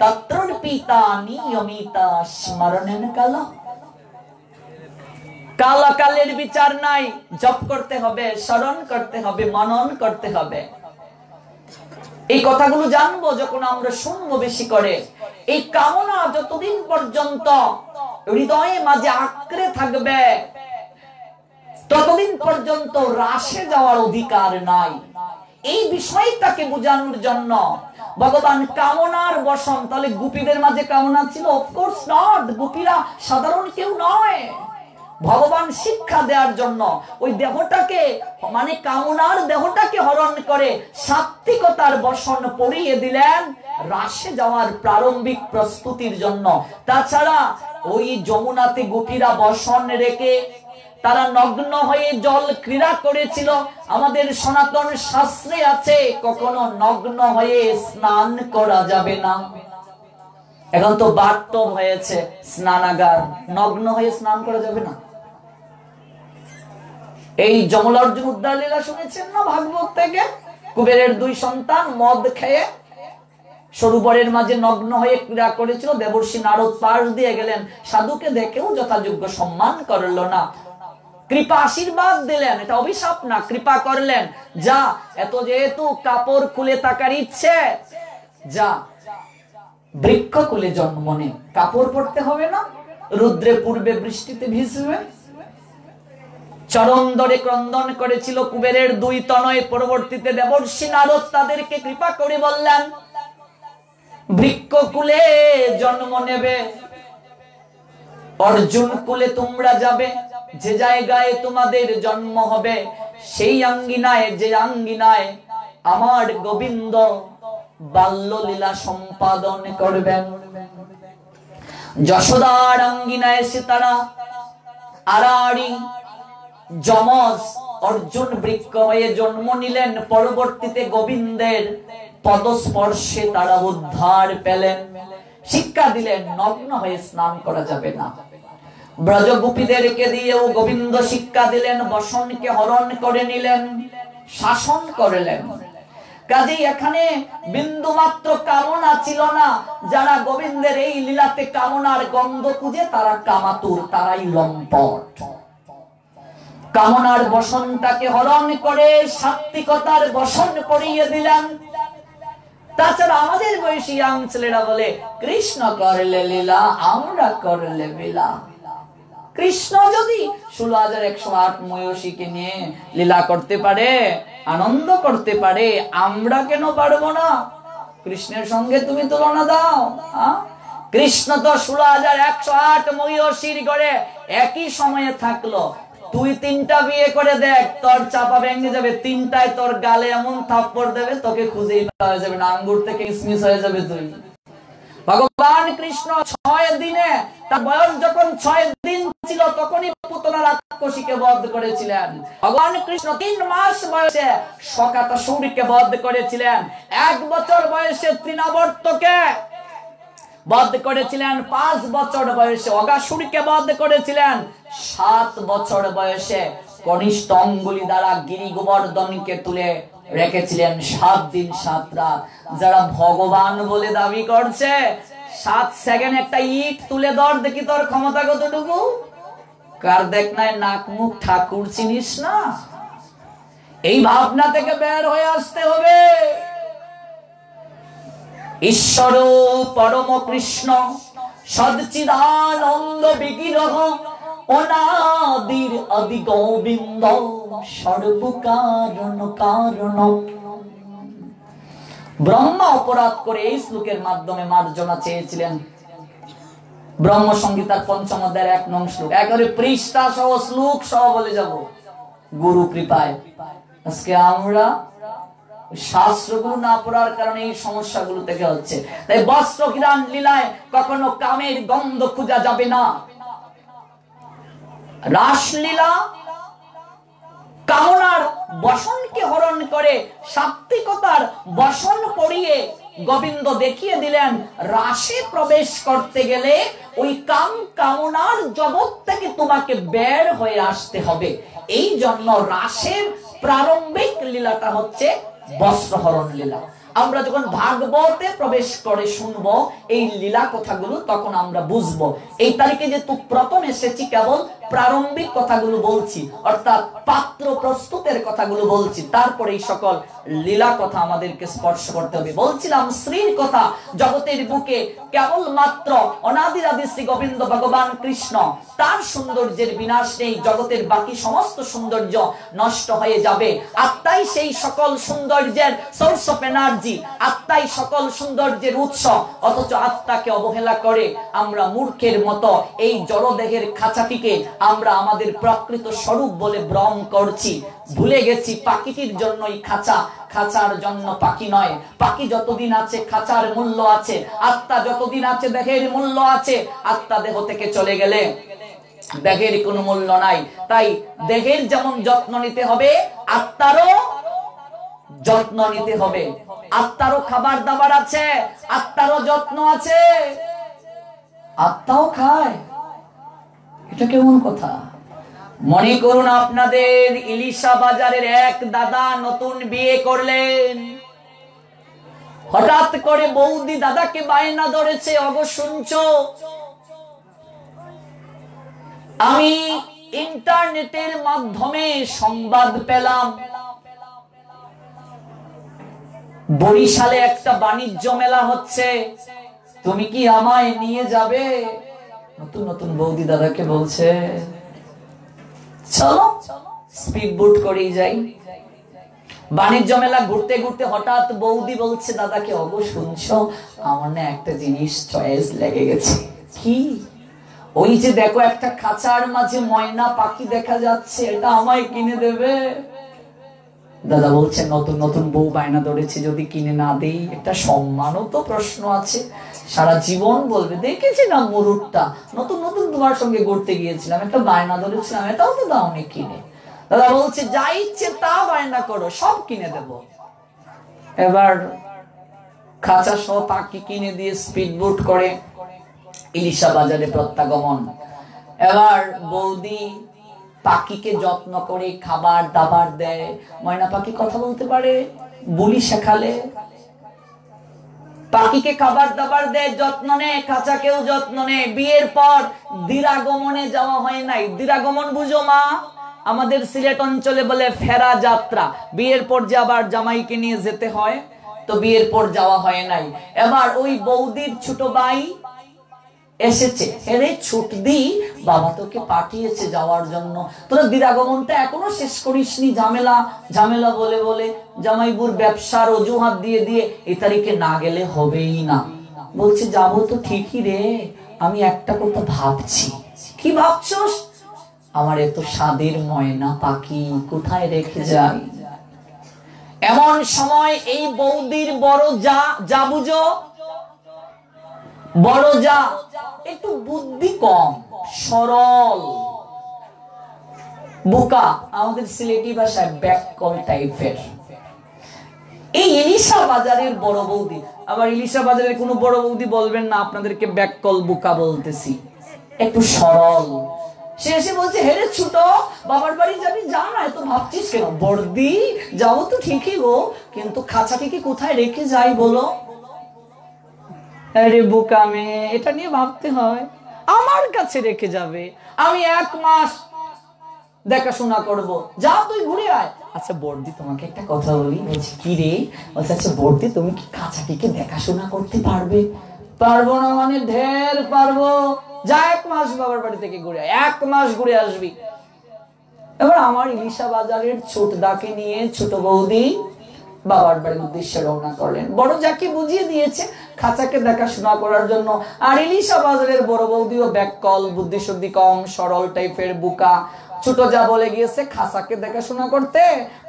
তত্র পিতা নিয়মিতা স্মরণেন কালা। কালাকালের বিচার নাই, জপ করতে হবে, স্মরণ করতে হবে, মনন করতে হবে। এই কথাগুলো জানবো যখন আমরা শুনবো বেশি করে। এই কামনা যতদিন পর্যন্ত হৃদয়ে মাঝে আঁকড়ে থাকবে ততদিন পর্যন্ত রাশে যাওয়ার অধিকার নাই। এই বিষয়টাকে বোঝানোর জন্য ভগবান কামনার বশন। তাহলে গোপীদের মাঝে কামনা ছিল? Of course not. গোপীরা সাধারণ কেউ নয়। ভগবান শিক্ষা দেওয়ার জন্য ওই দেহটাকে, মানে কামনার দেহটাকে হরণ করে সাত্বিকতার বশন পরিয়ে দিলেন রাশে যাওয়ার প্রারম্ভিক প্রস্তুতির জন্য। তাছাড়া ওই যমুনাতে গোপীরা বসন রেখে তারা নগ্ন হয়ে জল ক্রীড়া করেছিল। আমাদের সনাতন শাস্ত্রে আছে কখনো নগ্ন হয়ে স্নান করা যাবে না। এখন তো বাথটব হয়েছে স্নানাগার, নগ্ন হয়ে স্নান করা যাবে না। এই যমল অর্জুন উদ্ধার লীলা শুনেছেন না ভাগবত থেকে? কুবেরের দুই সন্তান মদ খেয়ে সরোবরের মাঝে নগ্ন হয়ে ক্রীড়া করেছিল। দেবর্ষি নারদ পাশ দিয়ে গেলেন, সাধুকে দেখেও যথাযোগ্য সম্মান করলো না। কৃপা আশীর্বাদ দিলেন, এটা অভিশাপ না, কৃপা করলেন। যা, এত যেহেতু কাপড় খুলে থাকার ইচ্ছে, যা বৃক্ষ কুলে জন্ম নে, কাপড় পরতে হবে না, রুদ্রে পূর্বে বৃষ্টিতে ভিজবে। চরণ ধরে ক্রন্দন করেছিল কুবেরের দুই তনয়। পরবর্তীতে দেবর্ষি নারদ তাদেরকে কৃপা করে বললেন বৃক্ষ কুলে জন্ম নেবে, অর্জুন কুলে তোমরা যাবে। যে জায়গায় তোমাদের জন্ম হবে সেই আঙ্গিনায়, যে আঙ্গিনায় আমার গোবিন্দ বাল্য লীলা সম্পাদন করবেন। যশোদার আঙ্গিনায় এসে তারা আড়াআড়ি যমজ অর্জুন বৃক্ষ হয়ে জন্ম নিলেন। পরবর্তীতে গোবিন্দের পদস্পর্শে তারা উদ্ধার পেলেন। শিক্ষা দিলেন নগ্ন হয়ে স্নান করা যাবে না। ব্রজগোপীদেরকে দিয়েও গোবিন্দ শিক্ষা দিলেন, বসনকে হরণ করে নিলেন, শাসন করলেন। কাজেই এখানে বিন্দু মাত্র কামনা ছিল না। যারা গোবিন্দের এই লীলাতে কামনার গন্ধ খুঁজে তারা কামাতুর, তারাই লম্পট। কামনার বসনটাকে হরণ করে সাত্বিকতার বসন পরিয়ে দিলেন। তাছাড়া আমাদের বয়সী ইয়াং ছেলেরা বলে কৃষ্ণ করলে লীলা, আমরা করলে লীলা। কৃষ্ণ যদি 16,108 ময়ূষীকে নিয়ে লীলা করতে পারে, আনন্দ করতে পারে, আমরা কেন পারবো না? কৃষ্ণের সঙ্গে তুমি তুলনা দাও। কৃষ্ণ তো 16,108 ময়ূষীর গড়ে একই সময়ে থাকলো। তুই 3টা বিয়ে করে দেখ, তোর চাপা ভেঙে যাবে। 3টায় তোর গালে এমন থাপ্পড় দেবে তোকে খুঁজেই পাওয়া যাবে না, আঙ্গুর থেকে কিসমিস হয়ে যাবে তুই। ভগবান কৃষ্ণ 6 দিনে, তার বয়স যখন 6 দিন ছিল তখনই পুতনা রাক্ষসীকে বধ করেছিলেন। ভগবান কৃষ্ণ 3 মাস বয়সে শকাটাসুরকে বধ করেছিলেন। 1 বছর বয়সে তৃণাবর্তকে বধ করেছিলেন। 5 বছর বয়সে অগাসুরকে বধ করেছিলেন। 7 বছর বয়সে কনিষ্ঠ অঙ্গুলি দ্বারা গিরি গোবর্ধনকে তুলে রেখেছিলেন 7 দিন 7 রাত। যারা ভগবান বলে দাবি করছে, 7 সেকেন্ড একটা ইট তুলে ধর দেখি তোর ক্ষমতা কতটুকু। কার দেখ নাই নাক মুখ ঠাকুর চিনিস না? এই ভাবনা থেকে বের হয়ে আসতে হবে। ঈশ্বর পরম কৃষ্ণ সচ্চিদানন্দ বিগ্রহ অনাদির আদি গোবিন্দ সর্বকারণ কারণ। ব্রহ্মা অপরাধ করে এই শ্লোকের মাধ্যমে মার্জনা চেয়েছিলেন। ব্রহ্ম সংহিতার 5ম অধ্যায়ের 1 নং শ্লোক, একেবারে পৃষ্ঠা সহ শ্লোক সহ বলে যাব গুরু কৃপায়। আজকে আমরা শাস্ত্রগুলো না পড়ার কারণে এই সমস্যাগুলো থেকে হচ্ছে। তাই বস্ত্র কিরান লীলায় কখনো কামের গন্ধ খুঁজা যাবে না। রাসলীলা কামনার বসনকে হরণ করে সাত্বিকতার বসন পরিয়ে গোবিন্দ দেখিয়ে দিলেন রাসে প্রবেশ করতে গেলে ওই কাম কামনার জগৎ থেকে তোমাকে বের হয়ে আসতে হবে। এই জন্য রাসের প্রারম্ভিক লীলাটা হচ্ছে বস্ত্রহরণ লীলা। আমরা যখন ভাগবতে প্রবেশ করে শুনবো এই লীলা কথাগুলো, তখন আমরা বুঝবো। এই তারিখে যেহেতু প্রথম এসেছি, কেবল প্রারম্ভিক কথাগুলো বলছি, অর্থাৎ পাত্র প্রস্তুতের কথাগুলো বলছি, তারপরে এই সকল লীলা কথা আমাদেরকে স্পর্শ করতে হবে। বলছিলাম শ্রীর কথা, জগতের বুকে কেবলমাত্র অনাদিরাদি শ্রী গোবিন্দ ভগবান কৃষ্ণ, তার সৌন্দর্যের বিনাশ নেই, জগতের বাকি সমস্ত সৌন্দর্য নষ্ট হয়ে যাবে। আত্মাই সেই সকল সৌন্দর্যের সোর্স অফ এনার্জি, আত্মাই সকল সৌন্দর্যের উৎস। অথচ আত্মাকে অবহেলা করে আমরা মূর্খের মতো এই জড়দেহের খাঁচাটিকে আমরা আমাদের প্রকৃত স্বরূপ বলে ভ্রম করছি। ভুলে গেছি পাখিটির জন্যই খাঁচা, খাঁচার জন্য পাখি নয়। পাখি যতদিন আছে খাঁচার মূল্য আছে, আত্মা যতদিন আছে দেহের মূল্য আছে। আত্মা দেহ থেকে চলে গেলে দেহের কোনো মূল্য নাই। তাই দেহের যেমন যত্ন নিতে হবে, আত্মারও যত্ন নিতে হবে। আত্মারও খাবার দাবার আছে, আত্মারও যত্ন আছে, আত্মাও খায়। এটা কেমন কথা? মনে করুন আপনাদের ইলিশা বাজারের এক দাদা নতুন বিয়ে করলেন। হঠাৎ করে বৌদি দাদাকে বায়না ধরেছে, অগো শুনছো, আমি ইন্টারনেটের মাধ্যমে সংবাদ পেলাম বরিশালে একটা বাণিজ্য মেলা হচ্ছে, তুমি কি আমায় নিয়ে যাবে? নতুন নতুন বৌদি দাদাকে বলছে, চলো স্পিড বোট করেই যাই। বাণিজ্য মেলা ঘুরতে ঘুরতে হঠাৎ বৌদি বলছে দাদাকে, অগো শুনছো, আমার না একটা জিনিস চয়েস লেগে গেছে। কি? ওই যে দেখো একটা খাঁচার মাঝে ময়না পাখি দেখা যাচ্ছে, এটা আমায় কিনে দেবে? দাদা বলছে, নতুন নতুন বউ বায়না ধরেছে, যদি কিনে না দেই একটা সম্মানও তো প্রশ্ন আছে। সারা জীবন বলবে, দেখেছি না মুরুটটা, নতুন নতুন তোমার সঙ্গে ঘুরতে গিয়েছিলাম, একটা বায়না ধরেছিলাম, এটাও তো দাওনি কিনে। দাদা বলছে, যা ইচ্ছে তা বায়না করো, সব কিনে দেব। এবার খাঁচা সহ পাখি কিনে দিয়ে স্পিড বোট করে ইলিশা বাজারে প্রত্যাগমন। এবার বৌদি পাখিকে যত্ন করে খাবার দাবার দেয়। ময়না পাখি কথা বলতে পারে, বুলি শেখালে। পাখিকে খাবার দাবার দেয়, যত্ন নেয়, খাঁচাকেও যত্ন নেয়। বিয়ের পর দিরাগমনে যাওয়া হয় নাই। দিরাগমন বুঝো মা? আমাদের সিলেট অঞ্চলে বলে ফেরা যাত্রা। বিয়ের পর যে আবার জামাইকে নিয়ে যেতে হয়, তো বিয়ের পর যাওয়া হয় নাই। এবার ওই বৌদির ছোট ভাই এসেছে, হেরে ছুট দি, বাবা তোকে পাঠিয়েছে যাওয়ার জন্য, তোরা দিরাগমনটা এখনো শেষ করিসনি, ঝামেলা ঝামেলা বলে বলে জামাইবুর ব্যবসার অজুহাত দিয়ে দিয়ে এই তারিখে না গেলে হবেই না। বলছে, যাবো তো ঠিকই রে, আমি একটা কথা ভাবছি। কি ভাবছস? আমার এত স্বাদের ময়না পাখি কোথায় রেখে যাই? এমন সময় এই বৌদির বড় যা বুঝো, বড় যা একটু বুদ্ধি কম, সরল, বোকা, আমাদের সিলেটি ভাষায় ব্যাককল টাইপের। এই ইলিশা বাজারের বড় বৌদি, আবার ইলিশা বাজারের কোনো বড় বৌদি বলবেন না আপনাদেরকে ব্যাককল বোকা বলতেছি, একটু সরল। সে এসে বলছে, হেরে ছোট, বাবার বাড়ি যাবি, যা না, এত ভাবছিস কেন? বর্দি যাবো তো ঠিকই গো, কিন্তু খাঁচাটিকে কোথায় রেখে যাই বলো? আরে বোকা মেয়ে, এটা নিয়ে ভাবতে হয়? আমার কাছে রেখে যাবে, আমি 1 মাস দেখাশোনা করব, যা তুই ঘুরে আয়। আচ্ছা বর্দি, তোমাকে একটা কথা বলি। বলছি, কি রে? বলছে, আচ্ছা বর্দি, তুমি কি খাঁচাটিকে দেখাশোনা করতে পারবে? পারবো না মানে? ঢের পারবো, যা 1 মাস বাবার বাড়ি থেকে ঘুরে আয়, 1 মাস ঘুরে আসবি। এবার আমার ইলিশা বাজারের ছোট দাকে নিয়ে ছোট বৌদি বাবার বাড়ির উদ্দেশ্যে রওনা করলেন। বড় যাকে বুঝিয়ে দিয়েছে খাঁচাকে দেখাশোনা করার জন্য। আর ইলিশা বাজারের বড় বৌদিও ব্যাককল, বুদ্ধিশুদ্ধি কম, সরল টাইপের বোকা। ছোট যা বলে গিয়েছে খাঁচাকে দেখাশোনা করতে,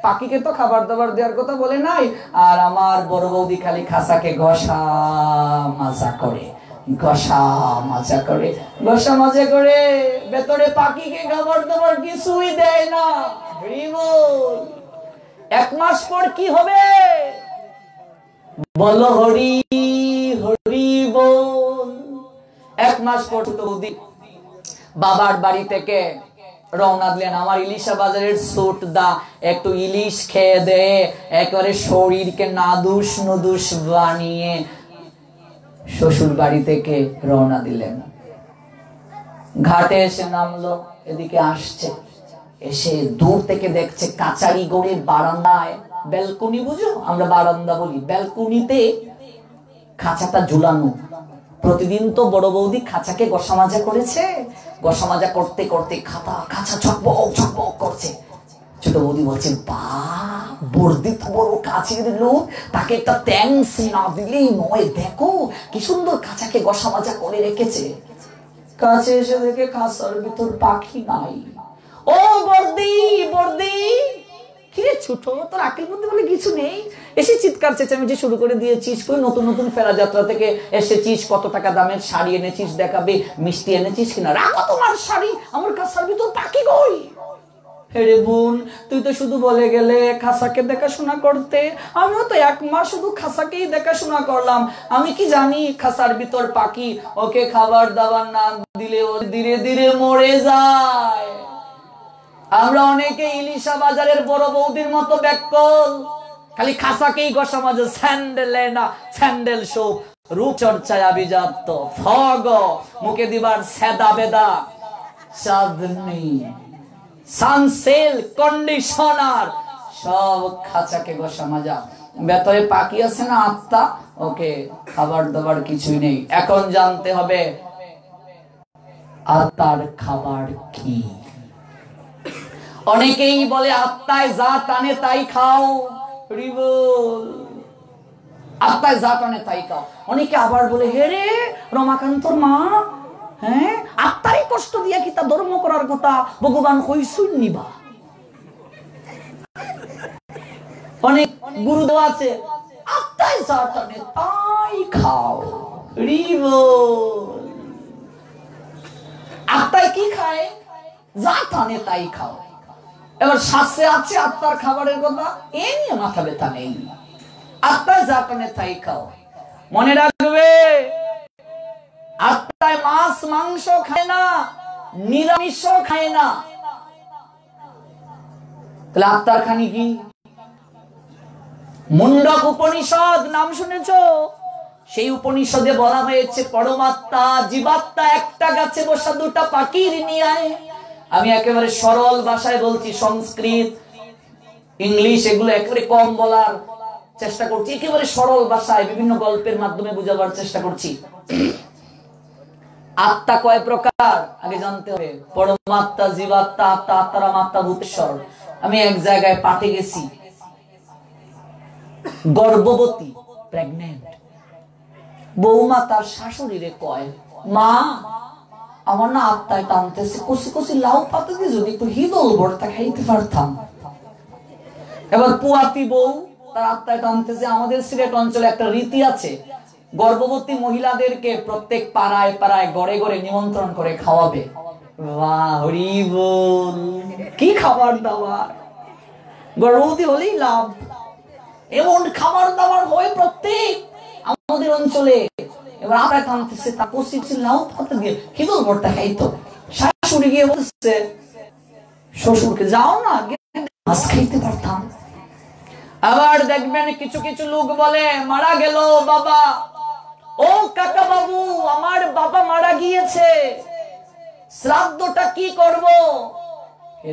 পাখিকে তো খাবার দাবার দেওয়ার কথা বলে নাই। আর আমার বড় বৌদি খালি খাঁচাকে ঘষা মাজা করে, ঘষা মাজা করে, ঘষা মাজা করে, ভেতরে পাখিকে খাবার দাবার কিছুই দেয় না। 1 মাস পর কি হবে বলো? হরি হরি বল। 1 মাস পর বৌদি বাবার বাড়ি থেকে রওনা দিলেন। আমার ইলিশা বাজারের সুট দা একটু ইলিশ খেয়ে দে, একেবারে শরীরকে নাদুস নুদুস বানিয়ে শ্বশুর বাড়ি থেকে রওনা দিলেন। ঘাটে এসে নামলো, এদিকে আসছে, এসে দূর থেকে দেখছে কাচারি গড়ের বারান্দায়, ব্যালকনি বুঝো, আমরা বারান্দা বলি, ব্যালকনিতে খাঁচাটা ঝুলানো। প্রতিদিন তো বড় বৌদি খাঁচাকে গসা মাজা করেছে, গসা মাজা করতে করতে খাঁচা ঝকবক ঝকবক করছে। ছোট বৌদি বলছে, বাহ বর্দিত বড় কাছের লোক, তাকে একটা থ্যাঙ্কস না দিলেই নয়, দেখো কি সুন্দর খাঁচাকে গসা মাজা করে রেখেছে। কাছে এসে দেখে খাঁচার ভিতর পাখি নাই। ও বর্দি বর্দি, কিরে ছোট, তোর আকিল বুদ্ধি বলে কিছু নেই? এসে চিৎকার চেঁচামেচি শুরু করে দিয়েছিস, কই নতুন নতুন ফেরা যাত্রা থেকে এসেছিস, কত টাকা দামের শাড়ি এনেছিস দেখাবে, মিষ্টি এনেছিস কিনা? রাখো তোমার শাড়ি, আমার খাঁচার ভিতর পাখি কই? হেরে বোন, তুই তো শুধু বলে গেলে খাঁচাকে দেখাশোনা করতে, আমিও তো 1 মাস শুধু খাঁচাকেই দেখাশোনা করলাম। আমি কি জানি খাঁচার ভিতর পাখি, ওকে খাবার দাবার না দিলে ও ধীরে ধীরে মরে যায়। আমরা অনেকে ইলিশা বাজারের বড় বৌদির মতো ব্যাককল, খালি খাঁচাকেই গসা মাজা, স্যান্ডেল না স্যান্ডেল শো, রূপচর্চায় আভিজাত্য, ফগ মুখে দিবার সেদা বেদা, চাঁদনি, সানসেল, কন্ডিশনার, সব খাঁচাকে গসা মাজা। ভেতরে পাখি আছে না আত্মা, ওকে খাবার দাবার কিছুই নেই। এখন জানতে হবে আত্মার খাবার কি। অনেকেই বলে আত্মায় যা টানে তাই খাও, আত্মায় যা টানে তাই খাও। অনেকে আবার বলে, হে রে রমাকান্তর মা, হ্যাঁ আত্মারই কষ্ট দিয়া কি তা ধর্ম করার কথা, ভগবান হইসুন নিবা। অনেক গুরুদেব আছে, আত্মায় যা টানে তাই খাও, আত্মায় কি খায়? যা টানে তাই খাও। এবার শাস্ত্রে আছে আত্মার খাবারের কথা, এ নিয়ে মাথা ব্যথা নেই। আত্মায় যা টানে তাই খাও। মনে রাখবে, আত্মায় মাছ মাংস খায় না, নিরামিষ খায় না। তাহলে আত্মার খানি কি? মুন্ডক উপনিষদ নাম শুনেছো? সেই উপনিষদে বলা হয়েছে পরমাত্মা জীবাত্মা একটা গাছে বসা দুটা পাখির ন্যায়। আমি একেবারে সরল ভাষায় বলছি, সংস্কৃত ইংলিশ এগুলো একেবারে কম বলার চেষ্টা করছি, একেবারে সরল ভাষায় বিভিন্ন গল্পের মাধ্যমে বোঝাবার চেষ্টা করছি। আত্মা কয় প্রকার আগে জানতে হবে। পরমাত্মা, জীবাত্মা, আত্মা, আত্মারাম, আত্মা ভূতেশ্বর। আমি এক জায়গায় পাঠে গেছি, গর্ভবতী প্রেগন্যান্ট বৌমা তার শাশুড়িরে কয়, মা আমার না আত্মায় টানতেছে, কষি কষি লাউ পাতা দিয়ে যদি একটু হিদল ভর্তা খাইতে পারতাম। এবার পুয়াতি বউ তার আত্মায় টানতেছে। আমাদের সিলেট অঞ্চলে একটা রীতি আছে, গর্ভবতী মহিলাদেরকে প্রত্যেক পাড়ায় পাড়ায় গড়ে গড়ে নিমন্ত্রণ করে খাওয়াবে। বাহ হরি বল, কি খাবার দাবার! গর্ভবতী হলেই লাভ, এমন খাবার দাবার হয় প্রত্যেক আমাদের অঞ্চলে। এবার আত্মায় টানতেছে, তা কষি লাউ পাতা দিয়ে হিদল ভর্তা খাইতো। শাশুড়ি গিয়ে বলছে শ্বশুরকে, যাও না মাছ খাইতে পারতাম। আবার দেখবেন কিছু কিছু লোক বলে, মারা গেল বাবা, ও কাকা বাবু আমার বাবা মারা গিয়েছে, শ্রাদ্ধটা কি করব?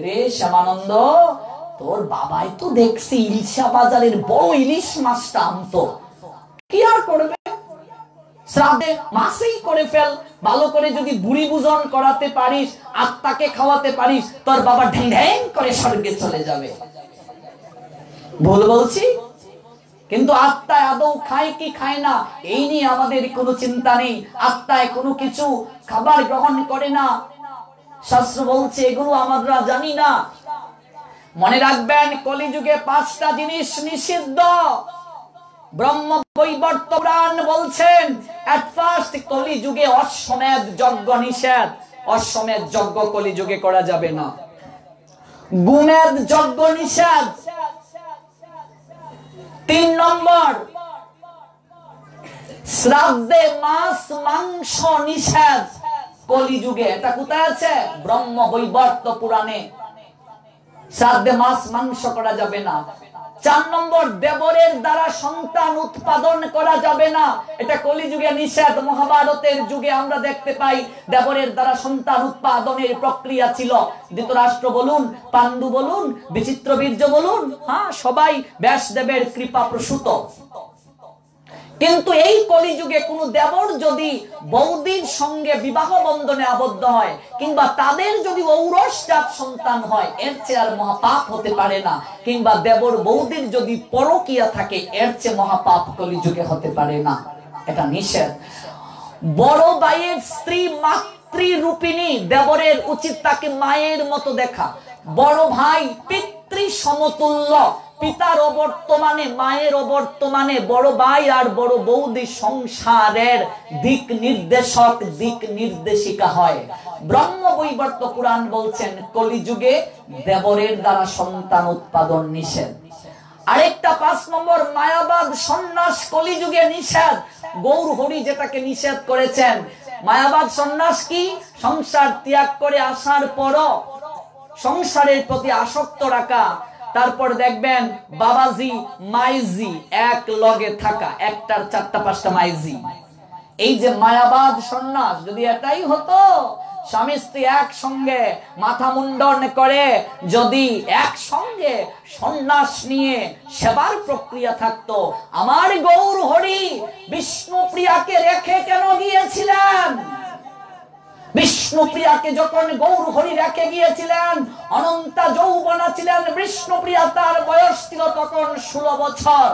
রে শ্যামানন্দ, তোর বাবাই তো দেখছি ইলিশা বাজারের বড় ইলিশ মাছটা আনতো, কি আর করবে? শ্রাদ্ধে মাছেই করে ফেল। ভালো করে যদি বুড়ি বুজন করাতে পারিস, আত্মাকে খাওয়াতে পারিস, তোর বাবা ঢ্যাং ঢ্যাং করে স্বর্গে চলে যাবে। ভুল বলছি? কিন্তু আত্মায় আদৌ খায় কি খায় না এই নিয়ে আমাদের কোনো চিন্তা নেই। আত্মায় কোনো কিছু খাবার গ্রহণ করে না, শাস্ত্র বলছে এগুলো আমরা জানি না। মনে রাখবেন, কলিযুগে 5টা জিনিস নিষিদ্ধ। ব্রহ্ম বৈবর্ত পুরাণ বলছেন, এট ফার্স্ট কলিযুগে অশ্বমেধ যজ্ঞ নিষেধ। অশ্বমেধ যজ্ঞ কলিযুগে করা যাবে না। গুমেধ যজ্ঞ নিষেধ। 3 নম্বর, শ্রাদ্ধে মাছ মাংস নিষেধ। কলিযুগে। এটা কোথায় আছে? ব্রহ্ম বৈবর্ত পুরাণে। শ্রাদ্ধে মাছ মাংস করা যাবে না। 4 নম্বর, দেবরের দ্বারা সন্তান উৎপাদন করা যাবে না। এটা কলিযুগে নিষেধ। মহাভারতের যুগে আমরা দেখতে পাই দেবরের দ্বারা সন্তান উৎপাদনের প্রক্রিয়া ছিল। ধৃতরাষ্ট্র বলুন, পাণ্ডু বলুন, বিচিত্রবীর্য বলুন, হ্যাঁ, সবাই ব্যাসদেবের কৃপা প্রসূত। কিন্তু এই কলিযুগে কোন দেবর যদি বৌদির সঙ্গে বিবাহ বন্ধনে আবদ্ধ হয় কিংবা তাদের যদি ঔরসজাত সন্তান হয়, এর চেয়ে আর মহাপাপ হতে পারে না। কিংবা দেবর বৌদির যদি পরকীয়া থাকে, এর চেয়ে মহাপাপ কলিযুগে হতে পারে না। এটা নিষেধ। বড় ভাইয়ের স্ত্রী মাতৃরূপিণী, দেবরের উচিত তাকে মায়ের মতো দেখা। বড় ভাই পিতৃ সমতুল্য, পিতার অবর্তমানে মায়ের অবর্তমানে বড় ভাই আর বড় বৌদি সংসারের দিক নির্দেশক, দিক নির্দেশিকা হয়। ব্রহ্ম বৈবর্ত পুরাণ বলছেন কলিযুগে দেবরের দ্বারা সন্তান উৎপাদন নিষেধ। আরেকটা 5 নম্বর, মায়াবাদ সন্ন্যাস কলিযুগে নিষেধ। গৌর হরি যেটাকে নিষেধ করেছেন। মায়াবাদ সন্ন্যাস কি? সংসার ত্যাগ করে আসার পরও সংসারের প্রতি আসক্ত রাখা। তারপর দেখবেন বাবাজি মাইজি এক লগে থাকা, একটার 4টা 5টা মাইজি। এই যে মায়াবাদ সন্ন্যাস, যদি এটাই হতো স্বামী স্ত্রী একসঙ্গে মাথা মুন্ডন করে যদি একসঙ্গে সন্ন্যাস নিয়ে সেবার প্রক্রিয়া থাকতো, আমার গৌর হরি বিষ্ণুপ্রিয়াকে রেখে কেন গিয়েছিলেন? বিষ্ণুপ্রিয়াকে যখন গৌর হরি রেখে গিয়েছিলেন, অনন্তা যৌবনা ছিলেন বিষ্ণুপ্রিয়া, তার বয়স ছিল তখন 16 বছর।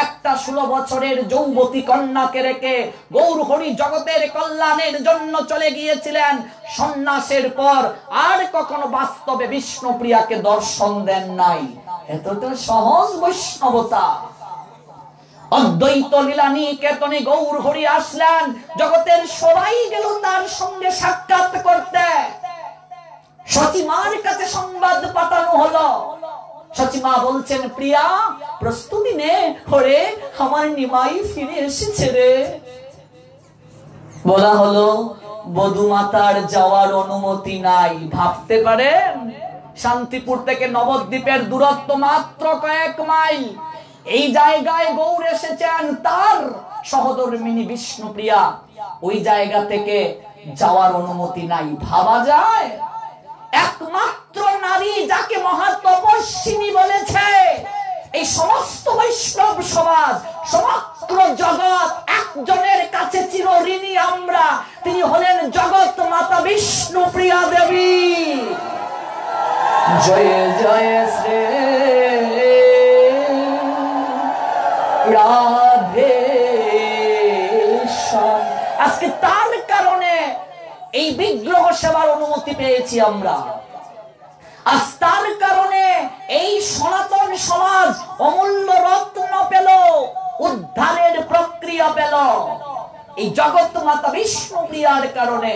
একটা 16 বছরের যৌবতী কন্যাকে রেখে গৌর হরি জগতের কল্যাণের জন্য চলে গিয়েছিলেন। সন্ন্যাসের পর আর কখনো বাস্তবে বিষ্ণুপ্রিয়াকে দর্শন দেন নাই। এতটা সহজ বৈষ্ণবতা। অদ্বৈত লীলা নিকেতনে গৌর হরি আসলেন, জগতের সবাই গেল তার সঙ্গে সাক্ষাৎ করতে। সচিমার কাছে সংবাদ পাঠানো হলো। সচিমা বলছেন, প্রিয়া প্রস্তুতি নে, হরে আমার নিমাই ফিরে এসেছে রে। বলা হলো বধূ মাতার যাওয়ার অনুমতি নাই। ভাবতে পারেন, শান্তিপুর থেকে নবদ্বীপের দূরত্ব মাত্র কয়েক মাইল। এই জায়গায় গৌর এসেছেন, তার সহধর্মিণী বিষ্ণুপ্রিয়া, ওই জায়গা থেকে যাওয়ার অনুমতি নাই। ভাবা যায়, একমাত্র নারী যাকে মহাতপস্বিনী বলেছে, এই সমস্ত বৈষ্ণব সমাজ, সমগ্র জগৎ একজনের কাছে চিরঋণী আমরা। তিনি হলেন জগৎ মাতা বিষ্ণুপ্রিয়া দেবী। জয় জয় শ্রী রাধে। আজকে তার কারণে এই বিগ্রহ সেবার অনুমতি পেয়েছি আমরা। আজ তার কারণে এই সনাতন সমাজ অমূল্য রত্ন পেল, উদ্ধারের প্রক্রিয়া পেল। এই জগৎ মাতা বিষ্ণুপ্রিয়ার কারণে।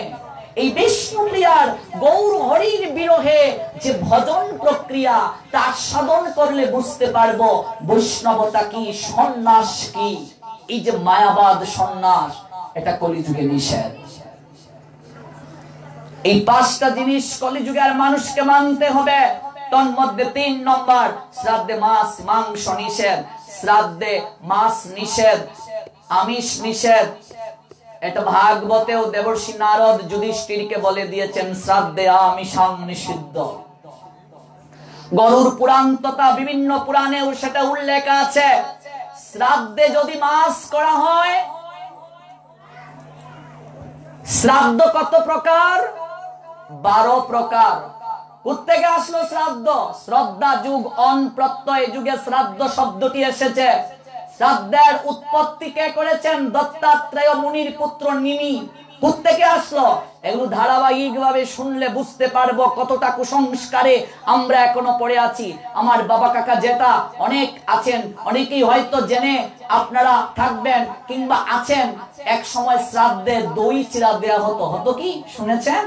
এই বিষ্ণুপ্রিয়ার গৌর হরির বিরহে যে ভজন প্রক্রিয়া, তা সাধন করলে বুঝতে পারবো বৈষ্ণবতা কি, সন্ন্যাস কি। এই যে মায়াবাদ সন্ন্যাস, এটা কলিযুগে নিষেধ। এই 5টা জিনিস কলিযুগের মানুষকে মানতে হবে। তন্মধ্যে 3 নম্বর, শ্রাদ্ধে মাছ মাংস নিষেধ। শ্রাদ্ধে মাছ নিষেধ, আমিষ নিষেধ। এটা ভাগবতেও দেবর্ষি নারদ যুধিষ্ঠিরকে বলে দিয়েছেন, শ্রাদ্ধে আমিষাং নিষিদ্ধ। গরুর পুরাণ তথা বিভিন্ন পুরাণেও সেটা উল্লেখ আছে। শ্রাদ্ধে যদি মাছ করা হয়, শ্রাদ্ধ কত প্রকার? 12 প্রকার। কোত্থেকে আসলো শ্রাদ্ধ? শ্রদ্ধা যুগ অন প্রত্যয় যুগে শ্রাদ্ধ শব্দটি এসেছে। শ্রাদ্ধের উৎপত্তি কে করেছেন? দত্তাত্রেয় মুনির পুত্র নিমি। কোত্থেকে আসলো? এগুলো ধারাবাহিক ভাবে শুনলে বুঝতে পারবো কতটা কুসংস্কারে আমরা এখনো পড়ে আছি। আমার বাবা কাকা যেটা অনেক আছেন, অনেকেই হয়তো জেনে আপনারা থাকবেন কিংবা আছেন, এক সময় শ্রাদ্ধে দই চিরা দেয়া হতো। হতো কি? শুনেছেন?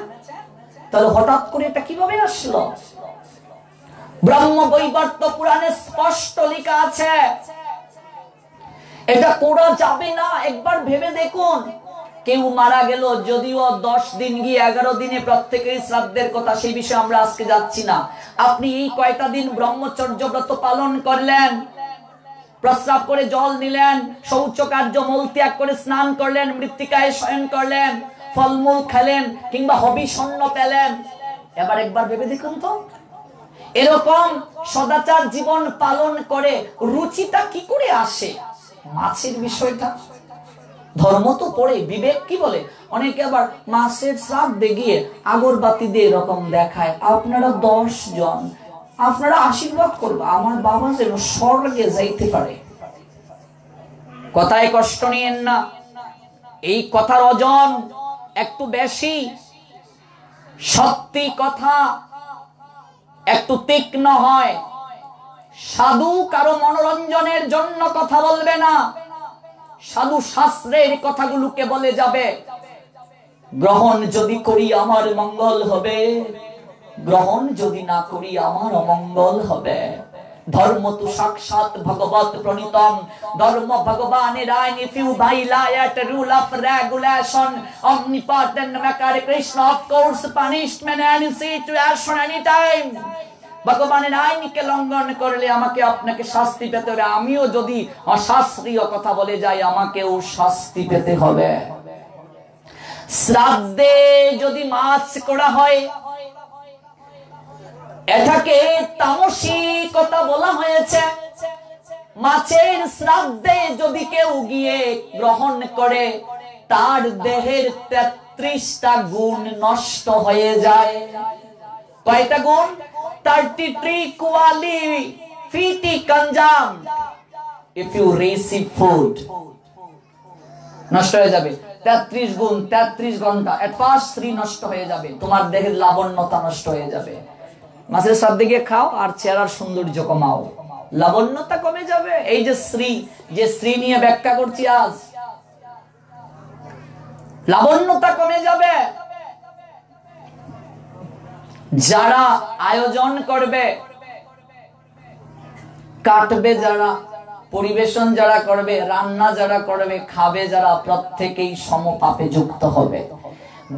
তাহলে হঠাৎ করে এটা কিভাবে আসলো? ব্রহ্ম বৈবর্ত পুরাণে স্পষ্ট লেখা আছে, এটা করা যাবে না। একবার ভেবে দেখুন, কেউ মারা গেল, যদিও 10 দিন গিয়ে 11 দিনে প্রত্যেকের শ্রাদ্ধের কথা, সেই বিষয়ে আমরা আজকে যাচ্ছি না। আপনি এই কয়টা দিন ব্রহ্মচর্য ব্রত পালন করলেন, প্রস্রাব করে জল নিলেন, শৌচ কার্য মলত্যাগ করে স্নান করলেন, মৃত্তিকায় শয়ন করলেন, ফলমূল খেলেন, কিংবা হবিষণ্য পেলেন, এবার একবার ভেবে দেখুন তো, এরকম সদাচার জীবন পালন করে রুচিটা কি করে আসে? মাছের বিষয়টা ধর্ম তো পড়ে, বিবেক কি বলে? অনেকে আবার মাছের শ্রাদ্ধে গিয়ে আগরবাতি দিয়ে এরকম দেখায়, আপনারা 10 জন, আপনারা আশীর্বাদ করবা আমার বাবা যেন স্বর্গে যাইতে পারে। কথায় কষ্ট নিয়েন না, এই কথার ওজন একটু বেশি, সত্যি কথা একটু তীক্ষ্ণ হয়। সাধু কারো মনোরঞ্জনের জন্য কথা বলবে না, সাধু শাস্ত্রের কথাগুলোকে বলে যাবে। গ্রহণ যদি করি আমার মঙ্গল হবে, গ্রহণ যদি না করি আমার অমঙ্গল হবে। ধর্ম তো সাক্ষাৎ ভগবত প্রণীতম, ধর্ম ভগবানের আইন। If you violate a rule of regulation, omnipotent maker Krishna of course punishment and situation anytime. ভগবানের আইনকে লঙ্ঘন করলে আমাকে আপনাকে শাস্তি পেতে হবে। আমিও যদি অশাস্ত্রীয় কথা বলে যাই আমাকেও শাস্তি পেতে হবে। শ্রাদ্ধে যদি মাছ করা হয়, এটাকে তামসিকতা বলা হয়েছে। মাছের শ্রাদ্ধে যদি কেউ গিয়ে গ্রহণ করে, তার দেহের 33টা গুণ নষ্ট হয়ে যায়। কয়টা গুণ? 33 quality conjunct if you receive food, নষ্ট হয়ে যাবে। 33 গুণ 33 ঘন্টা এট ফার্স্ট 3 নষ্ট হয়ে যাবে, তোমার দেহের লাবণ্যতা নষ্ট হয়ে যাবে। মাছের শ্রাদ্ধে গিয়ে খাও আর চেহারার সৌন্দর্য কমাও, লাবণ্যতা কমে যাবে। এই যে শ্রী নিয়ে ব্যাখ্যা করছি আজ, লাবণ্যতা কমে যাবে। যারা আয়োজন করবে, কাটবে যারা, পরিবেশন যারা করবে, রান্না যারা করবে, খাবে যারা, প্রত্যেকেই সমপাপে যুক্ত হবে।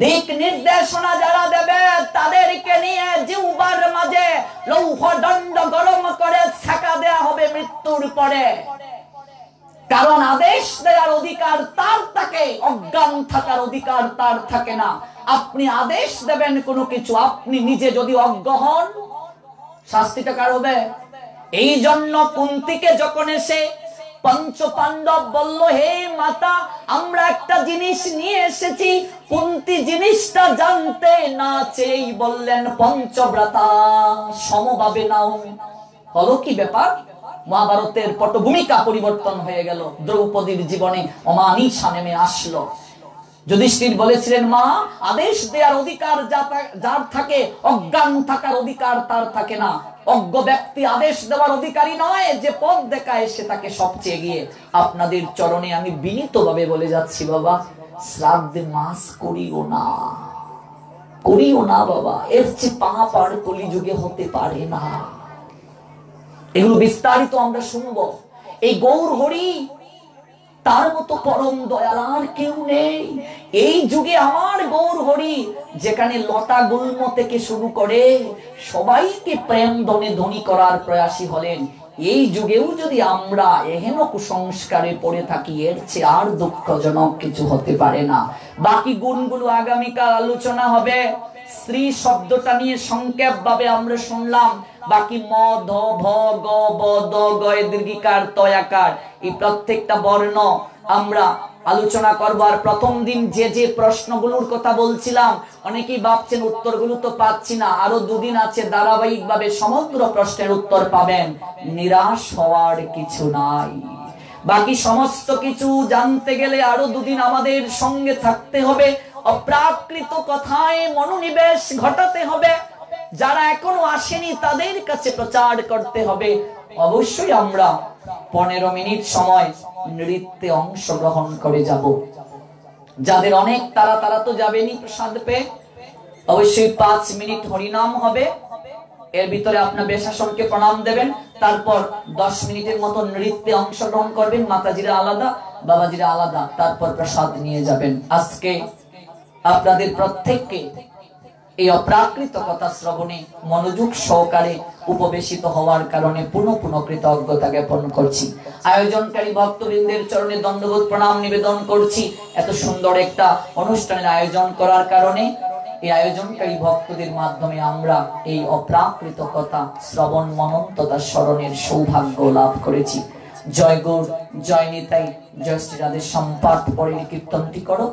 দিক নির্দেশনা যারা দেবে তাদেরকে নিয়ে জিহ্বার মাঝে লৌহ দণ্ড গরম করে ছাকা দেয়া হবে মৃত্যুর পরে। কারণ আদেশ দেওয়ার অধিকার তার থাকে, অজ্ঞান থাকার অধিকার তার থাকে না। আপনি আদেশ দেবেন কোনো কিছু, আপনি নিজে যদি অজ্ঞ হন, শাস্তিটা কার হবে? এই জন্য কুন্তিকে যখন এসে পঞ্চ পাণ্ডব বলল, হে মাতা আমরা একটা জিনিস নিয়ে এসেছি, কুন্তি জিনিসটা জানতে না চেয়েই বললেন পঞ্চব্রতা সমভাবে নাও। হলো কি ব্যাপার? মহাভারতের পটভূমিকা পরিবর্তন হয়ে গেল, দ্রৌপদীর জীবনে অমানিসা নেমে আসলো। যুধিষ্ঠির বলেছিলেন, মা আদেশ দেওয়ার অধিকার যার থাকে, অজ্ঞান থাকার অধিকার তার থাকে না। অজ্ঞ ব্যক্তি আদেশ দেওয়ার অধিকারী নয়, যে পথ দেখায় সে তাকে সবচেয়ে এগিয়ে। আপনাদের চরণে আমি বিনীতভাবে বলে যাচ্ছি, বাবা শ্রাদ্ধে মাস করিও না, করিও না বাবা, এর চেয়ে পাপ আর কলিযুগে হতে পারে না। এগুলো বিস্তারিত আমরা শুনবো। এই গৌর হরি তার মতো পরম দয়াল আর কেউ নেই এই যুগে। আমার গৌর হরি যেখানে লতা গুল্ম থেকে শুরু করে সবাইকে প্রেম ধনে ধনী করার প্রয়াসী হলেন, এই যুগেও যদি আমরা এহেন কুসংস্কারে পড়ে থাকি, এর চেয়ে আর দুঃখজনক কিছু হতে পারে না। বাকি গুণগুলো আগামীকাল আলোচনা হবে। শ্রী শব্দটা নিয়ে সংক্ষেপ ভাবে আমরা শুনলাম। বাকি ম ধ ভ গ ব দ গ দীর্ঘিকার তয়াকার এই প্রত্যেকটা বর্ণ আমরা আলোচনা করব। আর প্রথম দিন যে যে প্রশ্নগুলোর কথা বলছিলাম, অনেকেই ভাবছেন উত্তরগুলো তো পাচ্ছি না, আরো দুদিন আছে, ধারাবাহিক ভাবে সমগ্র প্রশ্নের উত্তর পাবেন। নিরাশ হওয়ার কিছু নাই। বাকি সমস্ত কিছু জানতে গেলে আরো দুদিন আমাদের সঙ্গে থাকতে হবে। অপ্রাকৃত কথায় মনোনিবেশ ঘটাতে হবে। যারা এখনো আসেনি তাদের কাছে প্রচার করতে হবে। অবশ্যই আমরা 15 মিনিট সময় নৃত্যে অংশগ্রহণ করে যাব। যাদের অনেক তারা তো যাবেনি প্রসাদ পেয়ে, অবশ্যই 5 মিনিট হরিনাম হবে। এর ভিতরে আপনার বেশাসনকে প্রণাম দেবেন, তারপর 10 মিনিটের মতো নৃত্যে অংশগ্রহণ করবেন। মাতাজিরা আলাদা, বাবাজিরা আলাদা, তারপর প্রসাদ নিয়ে যাবেন। আজকে আপনাদের প্রত্যেককে এই অপ্রাকৃত কথা শ্রবণে মনোযোগ সহকারে উপবেশিত হওয়ার কারণে পুনঃ পুনঃ কৃতজ্ঞতা জ্ঞাপন করছি। আয়োজনকারী ভক্তবৃন্দের চরণে দণ্ডবোধ প্রণাম নিবেদন করছি। এত সুন্দর একটা অনুষ্ঠানের আয়োজন করার কারণে এই আয়োজনকারী ভক্তদের মাধ্যমে আমরা এই অপ্রাকৃত কথা শ্রবণ মনন তথা স্মরণের সৌভাগ্য লাভ করেছি। জয় গৌর, জয় নিতাই, জয় শ্রী রাধে। সম্পাদ পরে কীর্তনটি করো।